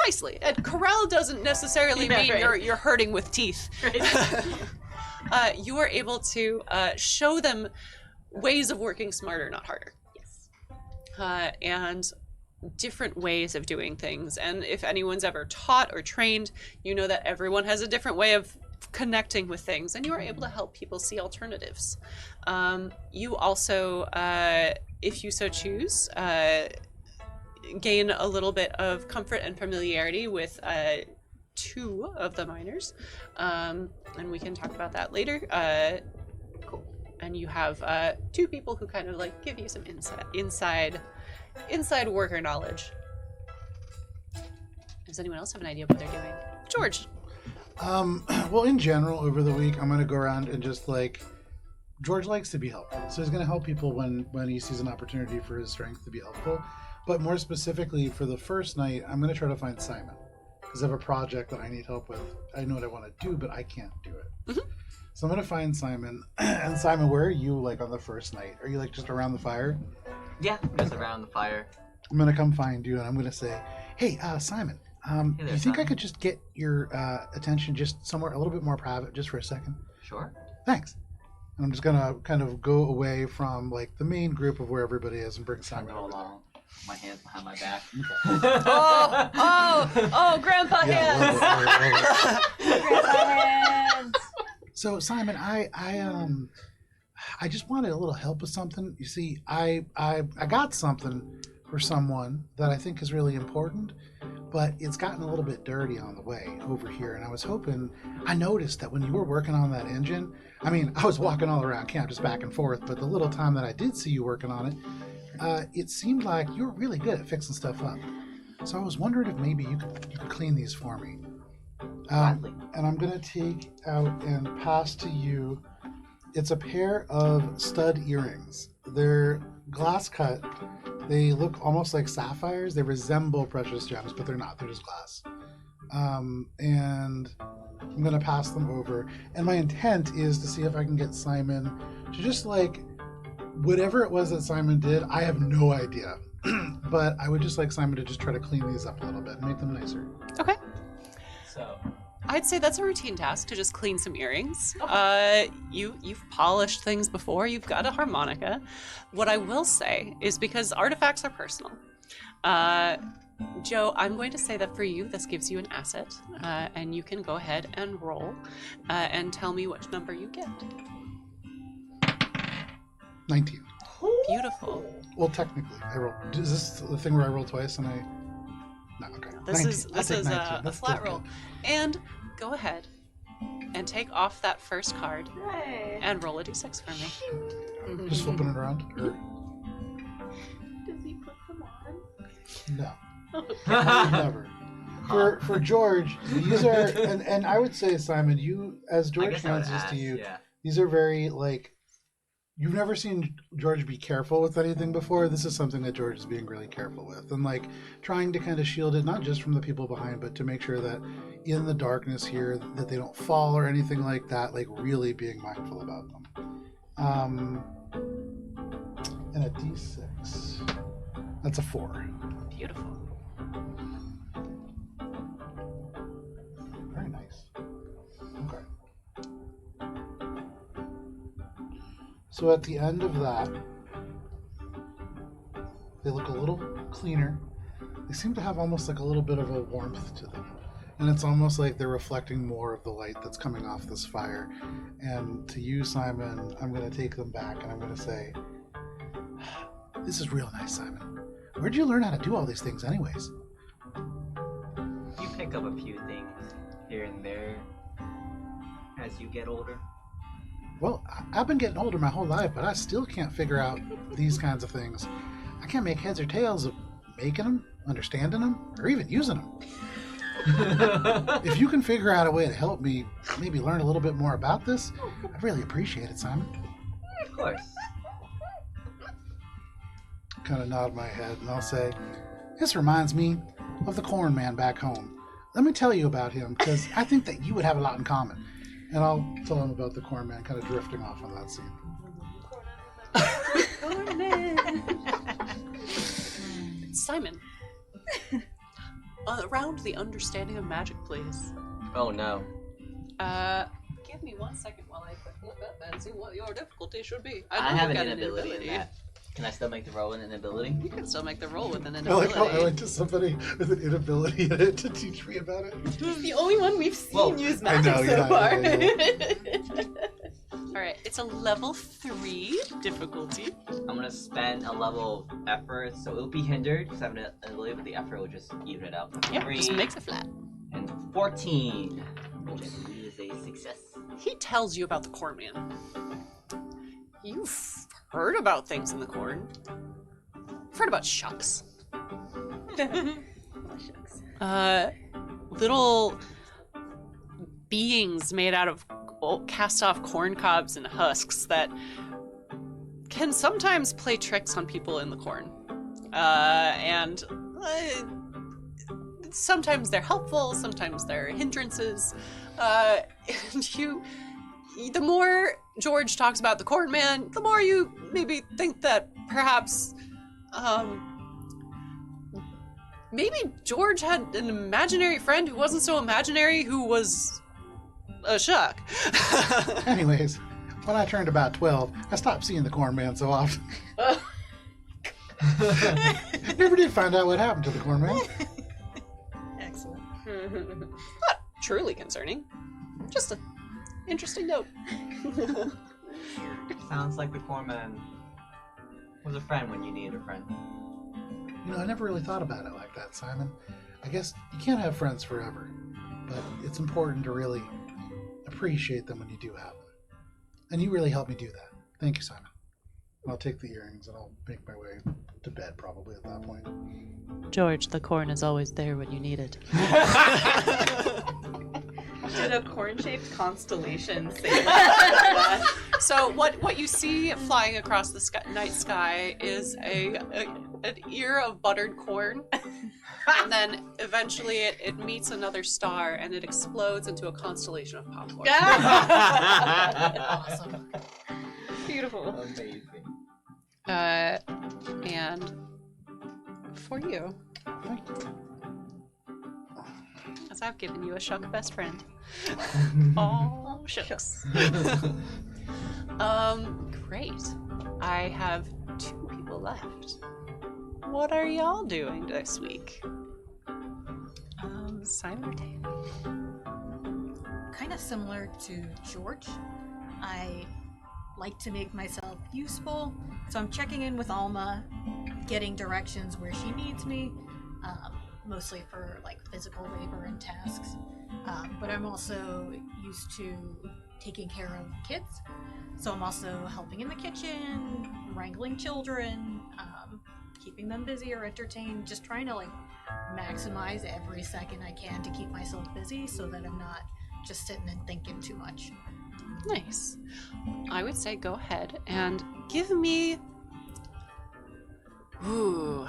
nicely. And corral doesn't necessarily mean right. you're hurting with teeth. Right. You are able to show them ways of working smarter, not harder. Yes. And different ways of doing things. And if anyone's ever taught or trained, you know that everyone has a different way of connecting with things, and you are able to help people see alternatives. You also, if you so choose, gain a little bit of comfort and familiarity with 2 of the miners, and we can talk about that later. Cool. And you have 2 people who kind of like give you some inside worker knowledge. Does anyone else have an idea of what they're doing? George. Well, in general, over the week, I'm going to go around and just like, George likes to be helpful. So he's going to help people when he sees an opportunity for his strength to be helpful. But more specifically, for the first night, I'm going to try to find Simon. Because I have a project that I need help with. I know what I want to do, but I can't do it. Mm-hmm. So I'm going to find Simon. And Simon, where are you like on the first night? Are you like just around the fire? Yeah, just around the fire. I'm going to come find you and I'm going to say, hey, Simon. Do you think I could just get your attention just somewhere a little bit more private just for a second? Sure. Thanks. And I'm just going to kind of go away from like the main group of where everybody is and bring Simon over there. My hands behind my back. Oh, Grandpa hands. Grandpa hands. So Simon, I just wanted a little help with something. You see, I got something for someone that I think is really important, but it's gotten a little bit dirty on the way over here. And I noticed that when you were working on that engine, I mean, I was walking all around camp just back and forth, but the little time that I did see you working on it, it seemed like you were really good at fixing stuff up. So I was wondering if maybe you could clean these for me. Gladly. And I'm going to take out and pass to you. It's a pair of stud earrings. They're glass cut. They look almost like sapphires. They resemble precious gems, but they're not. They're just glass. And I'm going to pass them over. And my intent is to see if I can get Simon to just like, whatever it was that Simon did, I have no idea. But I would just like Simon to just try to clean these up a little bit and make them nicer. Okay. So, I'd say that's a routine task to just clean some earrings. You've polished things before. You've got a harmonica. What I will say is because artifacts are personal. Joe, I'm going to say that for you, this gives you an asset, and you can go ahead and roll and tell me which number you get. 19. Beautiful. Well, technically, I rolled. Is this the thing where I roll twice and I? No, okay. This 19. is I'll take 19. a That's flat still roll. good. And go ahead and take off that first card Right. and roll a d6 for me. Just flipping it around? Or, Does he put them on? no. Never. For George, these are, and I would say, Simon, you, as I George guess I would hands this to ask, you, yeah. these are very, like, you've never seen George be careful with anything before. This is something that George is being really careful with. And, like, trying to kind of shield it, not just from the people behind, but to make sure that in the darkness here, that they don't fall or anything like that, like, really being mindful about them. And a d6. That's a 4. Beautiful. Very nice. Okay. So at the end of that, they look a little cleaner. They seem to have almost like a little bit of a warmth to them. And it's almost like they're reflecting more of the light that's coming off this fire. And to you, Simon, I'm going to take them back and I'm going to say, this is real nice, Simon. Where'd you learn how to do all these things anyways? You pick up a few things here and there as you get older. Well, I've been getting older my whole life, but I still can't figure out these kinds of things. I can't make heads or tails of making them, understanding them, or even using them. If you can figure out a way to help me maybe learn a little bit more about this, I'd really appreciate it, Simon. Of course. Kind of nod my head, and I'll say, this reminds me of the corn man back home. Let me tell you about him, because I think that you would have a lot in common. And I'll tell him about the corn man kind of drifting off on that scene. Simon. Around the understanding of magic, please. Oh no. Give me 1 second while I quick look up and see what your difficulty should be. I know have you've an got inability in that. Can I still make the roll in an ability? You can still make the roll with an I inability. like to somebody with an inability in it to teach me about it. He's the only one we've seen Whoa. use I magic know, so yeah, far. All right, it's a level 3 difficulty. I'm gonna spend a level of effort, so it'll be hindered because I have an ability, but the effort will just even it out. Yep, 3 just makes it flat. and 14, which I believe is a success. He tells you about the corn man. You've heard about things in the corn. You've heard about shucks. Little beings made out of cast-off corn cobs and husks that can sometimes play tricks on people in the corn. And sometimes they're helpful, sometimes they're hindrances. And the more George talks about the corn man, the more you maybe think that perhaps maybe George had an imaginary friend who wasn't so imaginary, who was a shuck. Anyways, when I turned about 12, I stopped seeing the corn man so often. Never did find out what happened to the corn man. Excellent. Not truly concerning. Just an interesting note. Sounds like the corpsman was a friend when you needed a friend. You know, I never really thought about it like that, Simon. I guess you can't have friends forever, but it's important to really appreciate them when you do have them. And you really helped me do that. Thank you, Simon. I'll take the earrings and I'll make my way to bed probably at that point. George, the corn is always there when you need it. Did a corn-shaped constellation say that? So what you see flying across the night sky is an ear of buttered corn, and then eventually it meets another star and it explodes into a constellation of popcorn. Awesome. Beautiful. Amazing. And for you, Thank you. as I've given you a shuck best friend. Oh, shucks. Great. I have 2 people left. What are y'all doing this week? Simon or Tanny? Kind of similar to George. I like to make myself useful, so I'm checking in with Alma, getting directions where she needs me, mostly for like physical labor and tasks. But I'm also used to taking care of kids, so I'm also helping in the kitchen, wrangling children, keeping them busy or entertained, just trying to like maximize every second I can to keep myself busy so that I'm not just sitting and thinking too much. Nice. I would say go ahead and give me... Ooh.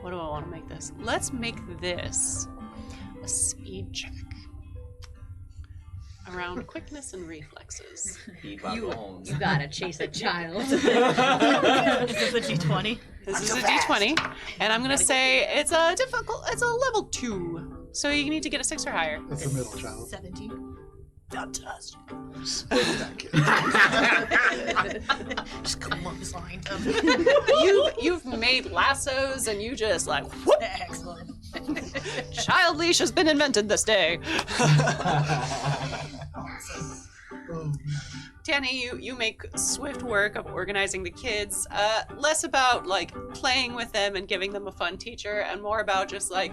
What do I want to make this? Let's make this a speed check. Around quickness and reflexes. Beat by bones. You gotta chase a child. Is this a D20? This is a D20, and I'm gonna say it's a level 2. So you need to get a 6 or higher. That's the middle child. 17. Fantastic. Split that kid. Just clothesline. You've made lassos and you just like whoop. Excellent. Child leash has been invented this day. Oh, Tanny, you make swift work of organizing the kids. Less about like playing with them and giving them a fun teacher, and more about just like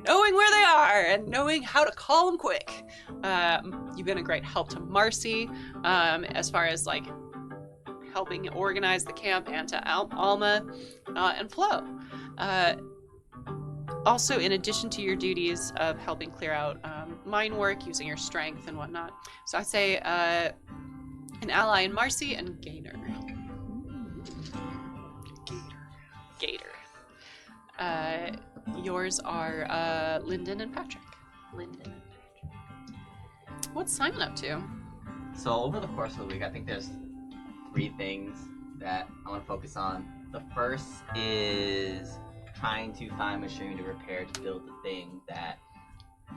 knowing where they are and knowing how to call them quick. You've been a great help to Marcy, as far as like helping organize the camp, and to Alma and Flo. Also, in addition to your duties of helping clear out mine work, using your strength and whatnot. So I'd say an ally in Marcy and Gaynor. Gator. Yours are Lyndon and Patrick. What's Simon up to? So over the course of the week, I think there's 3 things that I want to focus on. The first is trying to find machinery to repair to build the thing that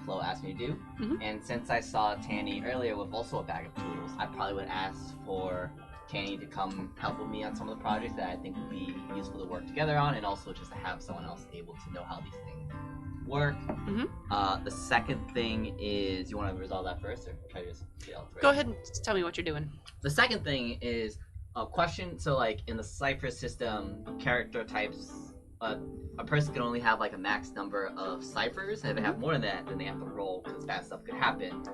Flo asked me to do. Mhm. And since I saw Tanny earlier with also a bag of tools, I probably would ask for Tanny to come help with me on some of the projects that I think would be useful to work together on, and also just to have someone else able to know how these things work. Mhm. The second thing is, you want to resolve that first, or try to just get all 3? Go ahead and tell me what you're doing. The second thing is a question. So, like in the Cypher system, character types, a person can only have like a max number of ciphers, and if they have more than that, then they have to roll because bad stuff could happen.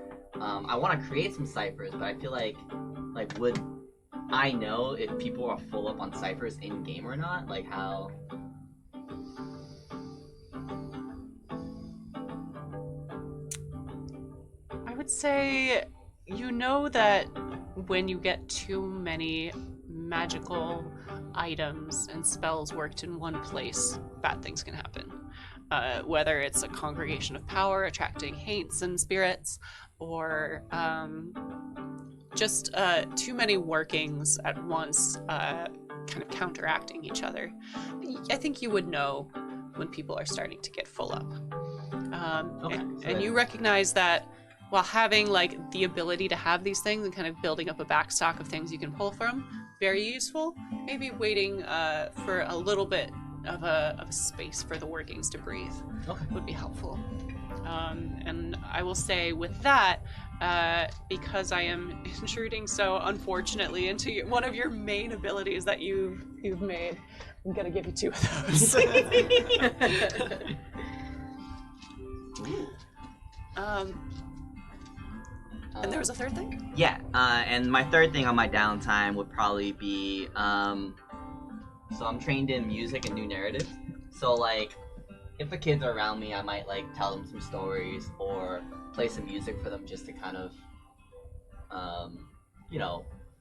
I want to create some ciphers, but I feel like would I know if people are full up on ciphers in game or not? Like how? I would say you know that when you get too many magical items and spells worked in one place, bad things can happen. Whether it's a congregation of power attracting hates and spirits, or just too many workings at once kind of counteracting each other. I think you would know when people are starting to get full up. And you recognize that while having like the ability to have these things and kind of building up a backstock of things you can pull from, very useful. Maybe waiting for a little bit of a space for the workings to breathe would be helpful. And I will say with that, because I am intruding so unfortunately into one of your main abilities that you've made, I'm gonna give you 2 of those. And there was a third thing? Yeah, and my third thing on my downtime would probably be, so I'm trained in music and new narratives. So, like, if the kids are around me, I might, like, tell them some stories or play some music for them just to kind of,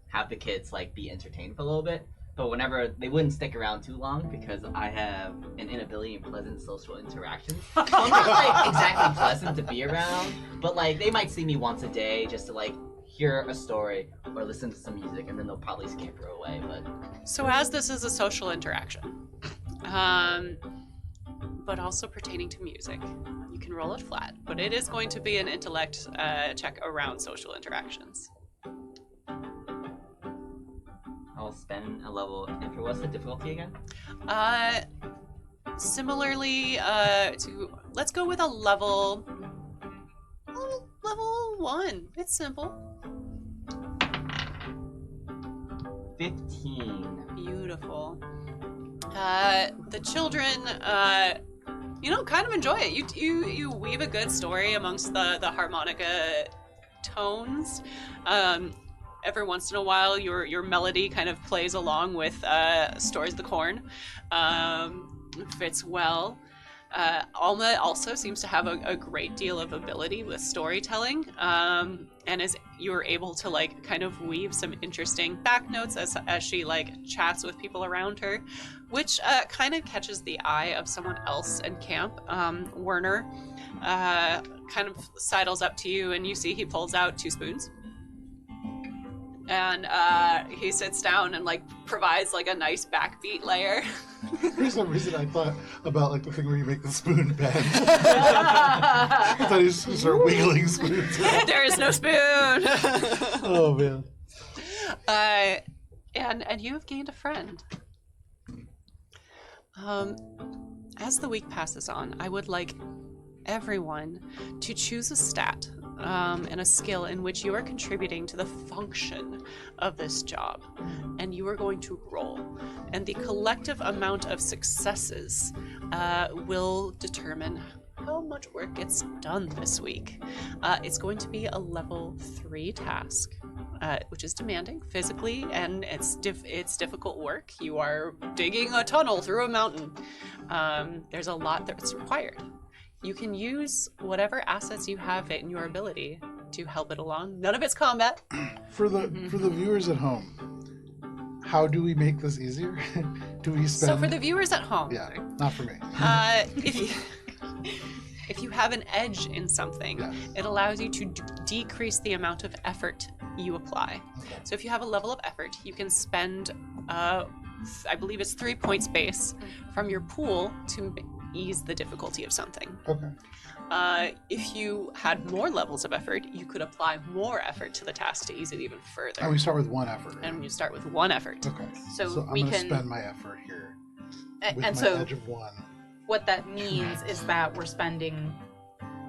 have the kids, like, be entertained for a little bit. But whenever, they wouldn't stick around too long because I have an inability in pleasant social interactions. So I'm not, like, exactly pleasant to be around, but, like, they might see me once a day just to, like, hear a story or listen to some music, and then they'll probably scamper away, but... So as this is a social interaction, but also pertaining to music, you can roll it flat, but it is going to be an intellect check around social interactions. I'll spend a level. And for what's the difficulty again? Similarly to, let's go with a level 1. It's simple. 15. Beautiful. The children, kind of enjoy it. You weave a good story amongst the harmonica tones. Every once in a while, your melody kind of plays along with Stories of the Corn. Fits well. Alma also seems to have a great deal of ability with storytelling, and you're able to like kind of weave some interesting back notes as she like chats with people around her, which kind of catches the eye of someone else in camp. Werner kind of sidles up to you, and you see he pulls out 2 spoons. And he sits down and like provides like a nice backbeat layer. For some reason, I thought about like the thing where you make the spoon bend. I thought you just start wiggling spoons. There is no spoon. Oh man. And you have gained a friend. As the week passes on, I would like everyone to choose a stat and a skill in which you are contributing to the function of this job, and you are going to roll, and the collective amount of successes will determine how much work gets done this week. It's going to be a level 3 task, which is demanding physically, and it's difficult work. You are digging a tunnel through a mountain. There's a lot that's required. You can use whatever assets you have in your ability to help it along. None of it's combat. For the viewers at home, how do we make this easier? Do we spend? So for the viewers at home, Yeah, not for me. if you have an edge in something, Yes. it allows you to decrease the amount of effort you apply. Okay. So if you have a level of effort, you can spend, I believe it's 3 points base from your pool to ease the difficulty of something. Okay. If you had more levels of effort, you could apply more effort to the task to ease it even further. And we start with 1 effort. And you start with 1 effort. Okay. So I'm we gonna can- spend my effort here with And my so edge of 1. what that means is that we're spending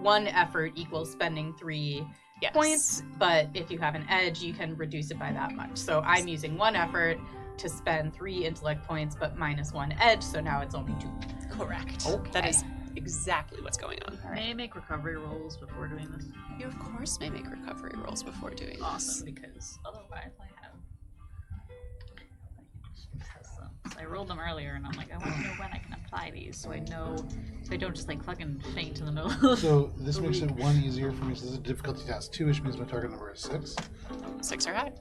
1 effort equals spending 3 Yes. points, but if you have an edge, you can reduce it by that much. So I'm using 1 effort to spend 3 intellect points, but minus 1 edge, so now it's only 2. Correct. Okay. That is exactly what's going on. May I make recovery rolls before doing this? You, of course, may make recovery rolls before doing this. Awesome, because otherwise I have. So I rolled them earlier, and I'm like, I want to know when I can apply these, so I know, so I don't just like fucking faint in the middle. So this the makes week. it 1 easier for me. So this is a difficulty task 2, which means my target number is 6. 6 or high.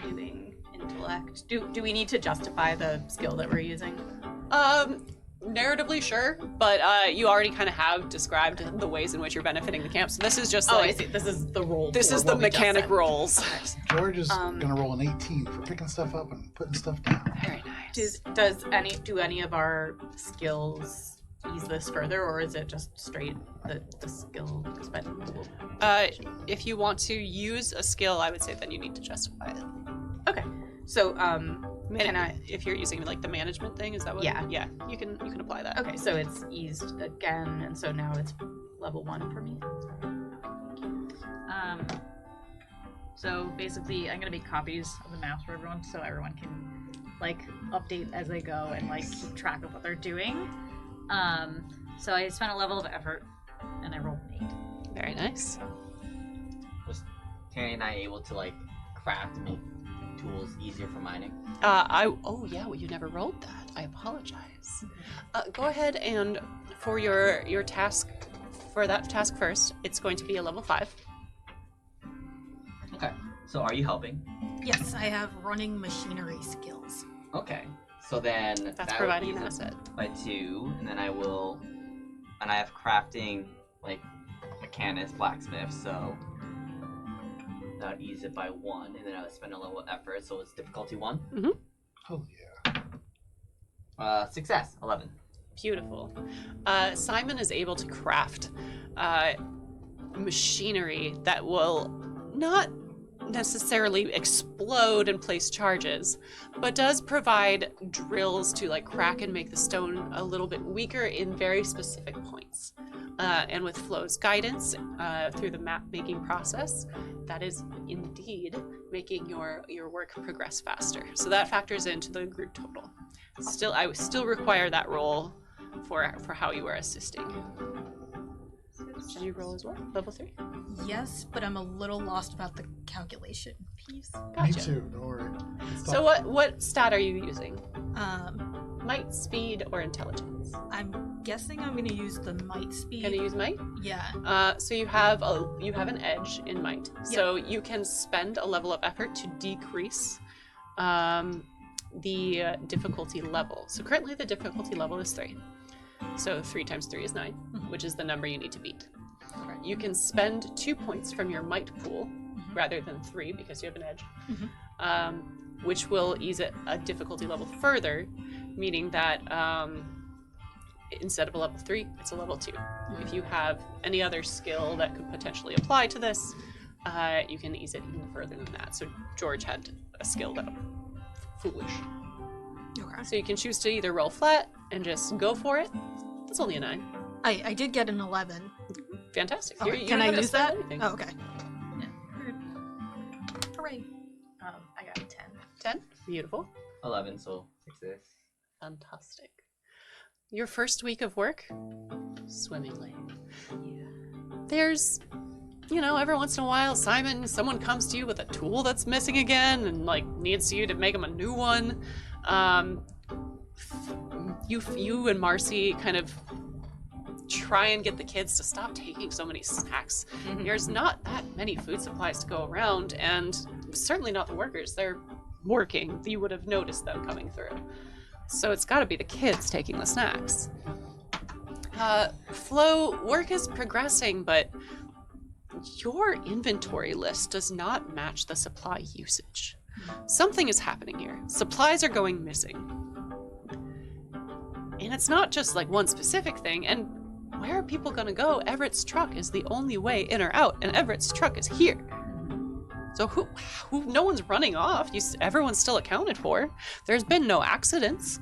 Using intellect. Do we need to justify the skill that we're using? Narratively, sure, but you already kind of have described the ways in which you're benefiting the camp. So this is just Oh, I like see. This is the roll. this for is the what we just mechanic said. rolls. George is Um, gonna roll an 18 for picking stuff up and putting stuff down. Very nice. Do any of our skills ease this further, or is it just straight the skill spending pool? If you want to use a skill, I would say then you need to justify it. Okay. So Can I? If you're using like the management thing, is that what? Yeah. Yeah. You can apply that. Okay, so it's eased again, and so now it's level 1 for me. So basically, I'm gonna make copies of the maps for everyone, so everyone can like update as they go and like keep track of what they're doing. So I spent a level of effort, and I rolled an 8. Very nice. Was Tanny and I able to like craft and make tools easier for mining? Well, you never rolled that. I apologize. Go ahead and for your task, for that task first, it's going to be a level 5. Okay. So are you helping? Yes, I have running machinery skills. Okay. So then That's that providing would an ease it asset. by 2, and then I have crafting like mechanist, blacksmith, so that would ease it by 1, and then I would spend a level of effort, so it's difficulty 1. Oh yeah. Success 11. Beautiful. Simon is able to craft machinery that will not necessarily explode and place charges, but does provide drills to like crack and make the stone a little bit weaker in very specific points. And with Flo's guidance through the map making process, that is indeed making your work progress faster. So that factors into the group total. I would still require that roll for how you are assisting. Did you roll as well? Level 3? Yes, but I'm a little lost about the calculation piece. Me Gotcha. too. Don't worry. So what stat are you using? Um, Might, speed, or intelligence? I'm guessing I'm gonna use the might speed. Gonna use might? Yeah. So you have an edge in might. So you can spend a level of effort to decrease the difficulty level. So currently the difficulty level is 3. So 3 times 3 is 9, which is the number you need to beat. Okay. You can spend 2 points from your might pool rather than 3 because you have an edge, which will ease it a difficulty level further, meaning that instead of a level 3, it's a level 2. If you have any other skill that could potentially apply to this, you can ease it even further than that. So George had a skill that foolish. Okay. So you can choose to either roll flat and just go for it. It's only a 9. I did get an 11. Fantastic. Okay, You're can not I gonna use spend that? anything. Oh, okay. Hooray. I got a 10. 10. Beautiful. 11, so success. Fantastic. Your first week of work? Swimmingly. There's, every once in a while, someone comes to you with a tool that's missing again and, needs you to make them a new one. You and Marcy kind of try and get the kids to stop taking so many snacks. There's not that many food supplies to go around, and certainly not the workers. They're working. You would have noticed them coming through. So it's got to be the kids taking the snacks. Flo, work is progressing, but your inventory list does not match the supply usage. Something is happening here. Supplies are going missing. And it's not just one specific thing, and where are people gonna go? Everett's truck is the only way in or out, and Everett's truck is here. So who no one's running off. Everyone's still accounted for. There's been no accidents.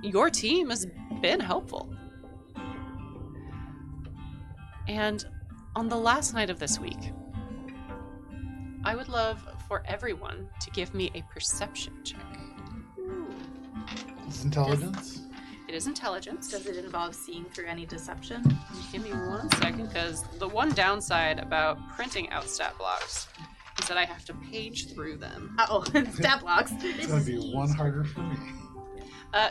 Your team has been helpful. And on the last night of this week, I would love for everyone to give me a perception check. It's intelligence. It is intelligence. Does it involve seeing through any deception? Give me 1 second, because the one downside about printing out stat blocks is that I have to page through them. Oh, stat blocks. It's gonna be one harder for me.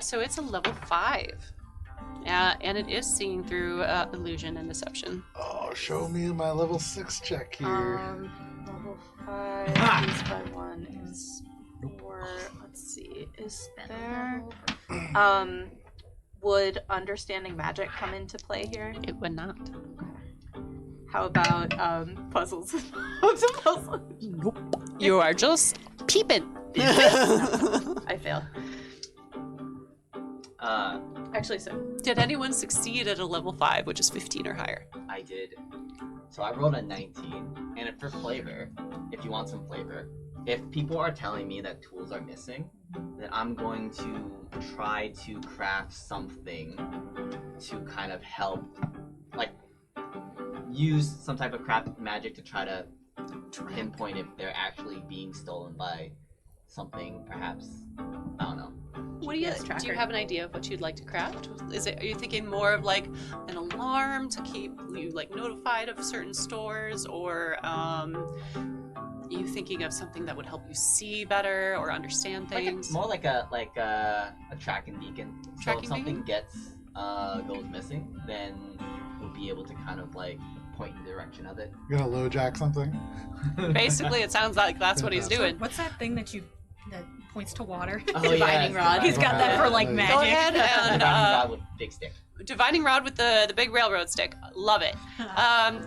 So it's a level 5. And it is seeing through illusion and deception. Oh, show me my level 6 check here. Level 5 used by 1 is 4. Let's see. Is there... Would understanding magic come into play here? It would not. How about puzzles? Puzzles. Nope. You are just peeping. I fail. Actually, so Did anyone succeed at a level 5, which is 15 or higher? I did. So I rolled a 19. And for flavor, if you want some flavor, if people are telling me that tools are missing, then I'm going to try to craft something to kind of help, like, use some type of craft magic to try to pinpoint if they're actually being stolen by something, perhaps. I don't know. What do you GPS tracker. do? You have an idea of what you'd like to craft? Are you thinking more of like an alarm to keep you like notified of certain stores, or are you thinking of something that would help you see better or understand things? More like a tracking beacon. So Tracking if something beacon? goes missing, then we'll be able to kind of like point in the direction of it. You're gonna low jack something? Basically, it sounds like that's what he's doing. What's that thing that points to water? Oh, Divining rod. He's got that for like Go magic. Go ahead and with big stick. divining rod with the big railroad stick. Love it.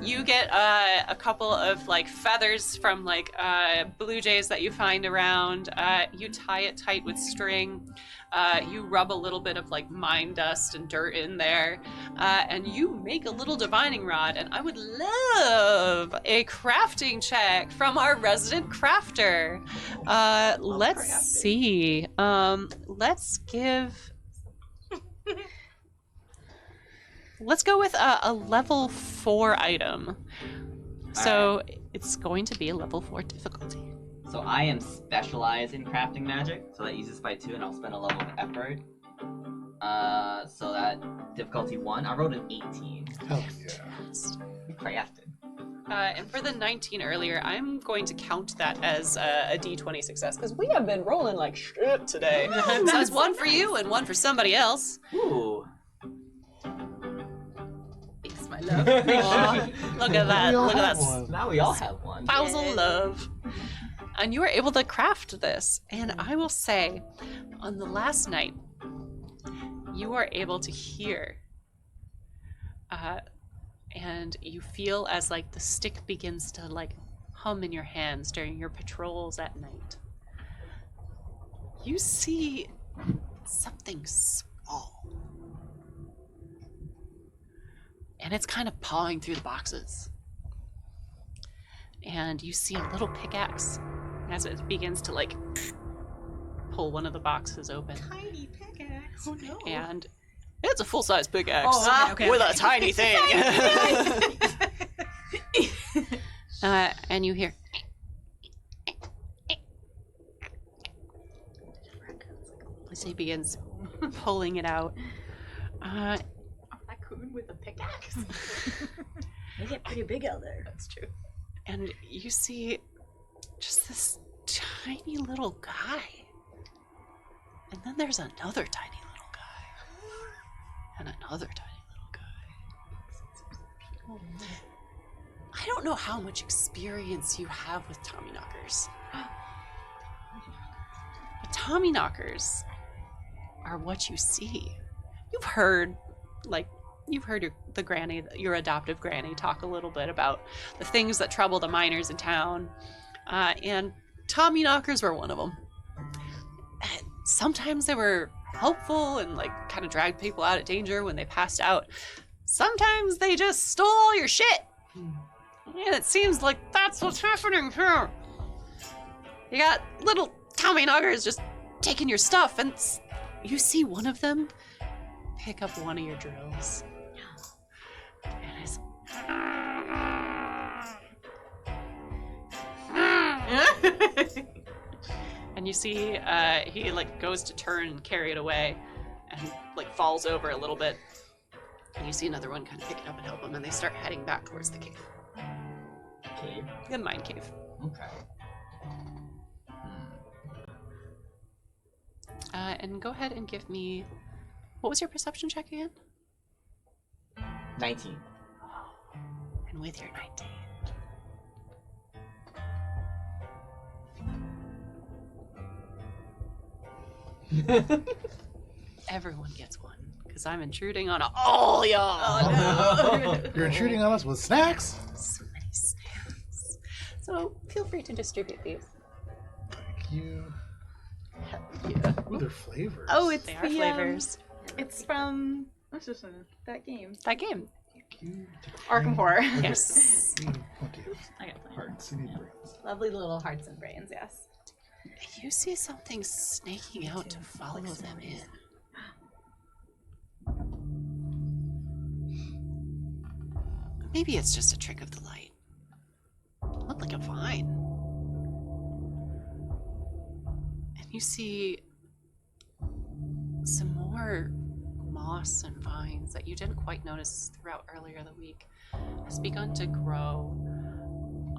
You get a couple of like feathers from like blue jays that you find around. You tie it tight with string. You rub a little bit of like mine dust and dirt in there, and you make a little divining rod. And I would love a crafting check from our resident crafter. Let's crafting. see. Let's go with a level 4 item. So it's going to be a level 4 difficulty. So I am specialized in crafting magic, so that uses by 2, and I'll spend a level of effort. So that difficulty 1, I rolled an 18. Hell yeah. Crafted. And for the 19 earlier, I'm going to count that as a D20 success because we have been rolling like shit today. So that's one for you and one for somebody else. Ooh. Thanks, my love. Aw, look at that! We all Look at have that one. Now we all have one. spousal Yay. love. And you were able to craft this. And I will say, on the last night, you are able to hear, and you feel as like the stick begins to like hum in your hands during your patrols at night. You see something small. And it's kind of pawing through the boxes. And you see a little pickaxe as it begins to like pull one of the boxes open. Tiny pickaxe. Oh no. And it's a full-size pickaxe Oh, okay, with okay. a tiny thing. And you hear as he begins pulling it out. Raccoon with a pickaxe. They get pretty big out there. That's true. And you see just this tiny little guy. And then there's another tiny little guy. And another tiny little guy. I don't know how much experience you have with Tommyknockers. But Tommyknockers are what you see. You've heard the granny, your adoptive granny, talk a little bit about the things that trouble the miners in town, and Tommyknockers were one of them. And sometimes they were helpful and like kind of dragged people out of danger when they passed out. Sometimes they just stole all your shit. And it seems like that's what's happening here. You got little Tommyknockers just taking your stuff, and you see one of them pick up one of your drills. And it's... And you see he like goes to turn and carry it away and like falls over a little bit. And you see another one kind of pick it up and help him, and they start heading back towards the cave. Cave. The mine cave. Okay. And go ahead and give me... What was your perception check again? 19. And with your 19. Everyone gets one, because I'm intruding on all y'all. Oh no. You're intruding on us with snacks? So many snacks. So feel free to distribute these. Thank you. Yeah. Ooh, they're flavors. Oh, it's They are the flavors. It's from what's this one? That game. That game. Thank you. Arkham Horror. Yes. What do you have? I got plenty. Hearts, you need brains. Lovely little hearts and brains. Yes. You see something snaking out to follow them in. Maybe it's just a trick of the light. Looked like a vine. And you see some more moss and vines that you didn't quite notice throughout earlier the week has begun to grow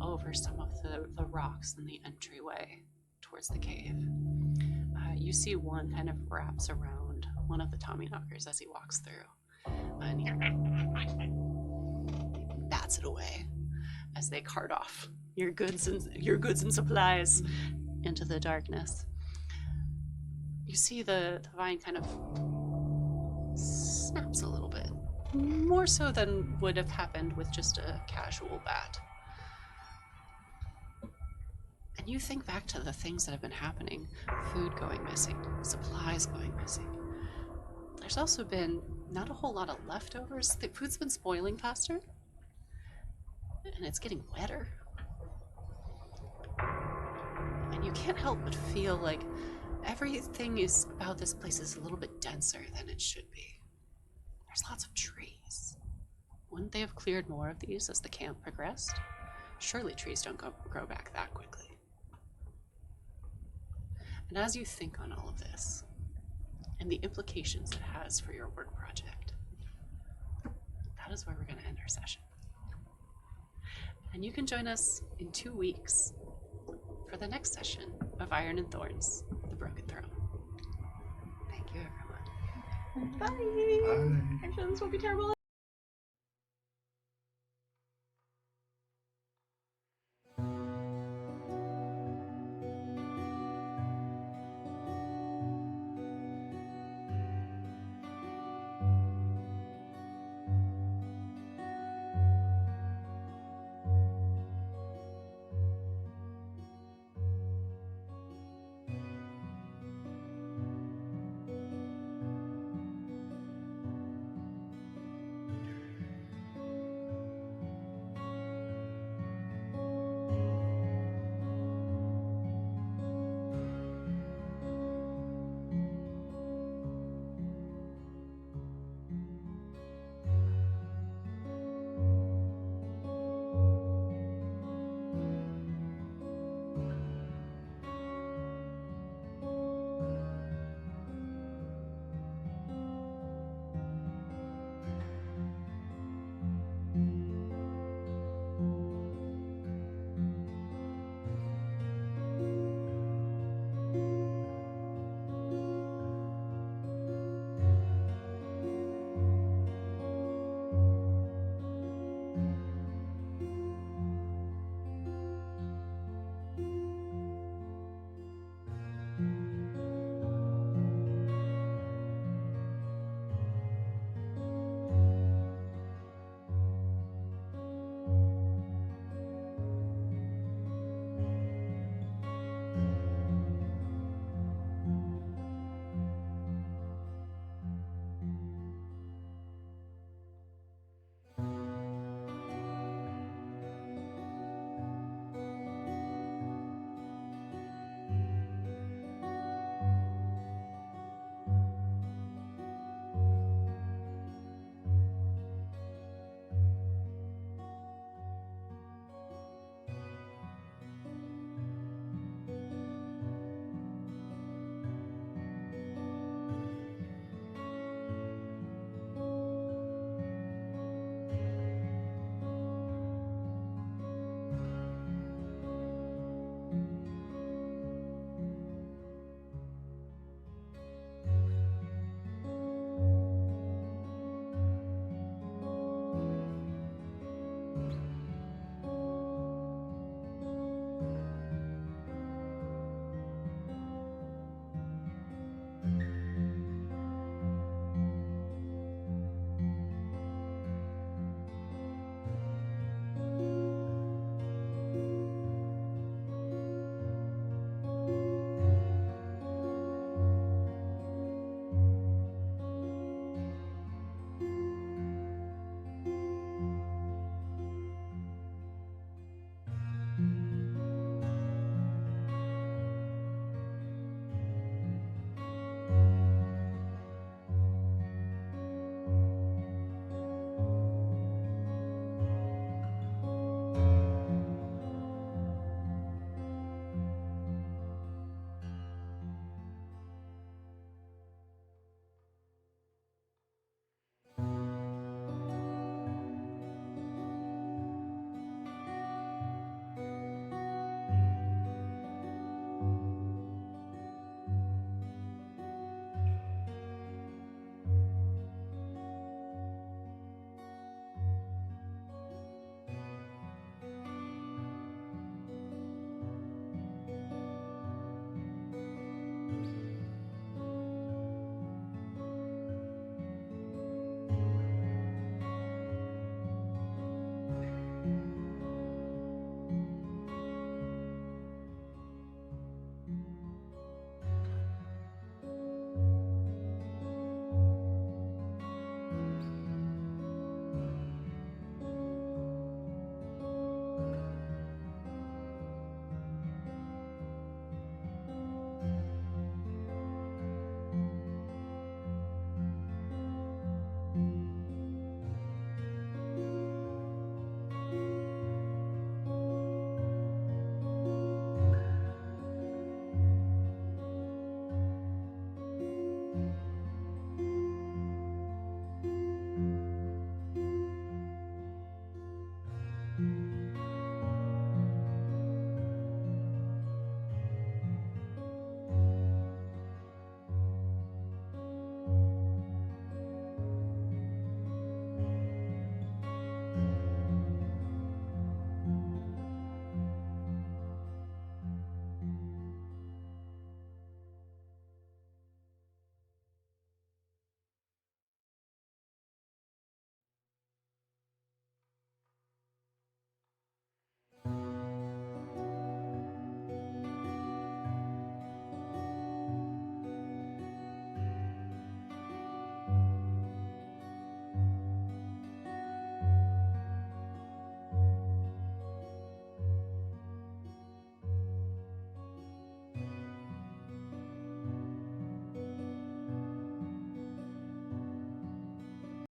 over some of the rocks in the entryway towards the cave. You see one kind of wraps around one of the Tommyknockers as he walks through, and he bats it away as they cart off your goods and supplies into the darkness. You see the vine kind of snaps a little bit, more so than would have happened with just a casual bat. And you think back to the things that have been happening: food going missing, supplies going missing. There's also been not a whole lot of leftovers. The food's been spoiling faster, and it's getting wetter. And you can't help but feel like everything is about this place is a little bit denser than it should be. There's lots of trees. Wouldn't they have cleared more of these as the camp progressed? Surely trees don't grow back that quickly. And as you think on all of this, and the implications it has for your work project, that is where we're going to end our session. And you can join us in 2 weeks for the next session of Iron and Thorns, The Broken Throne. Thank you, everyone. Bye. I'm sure this will be terrible.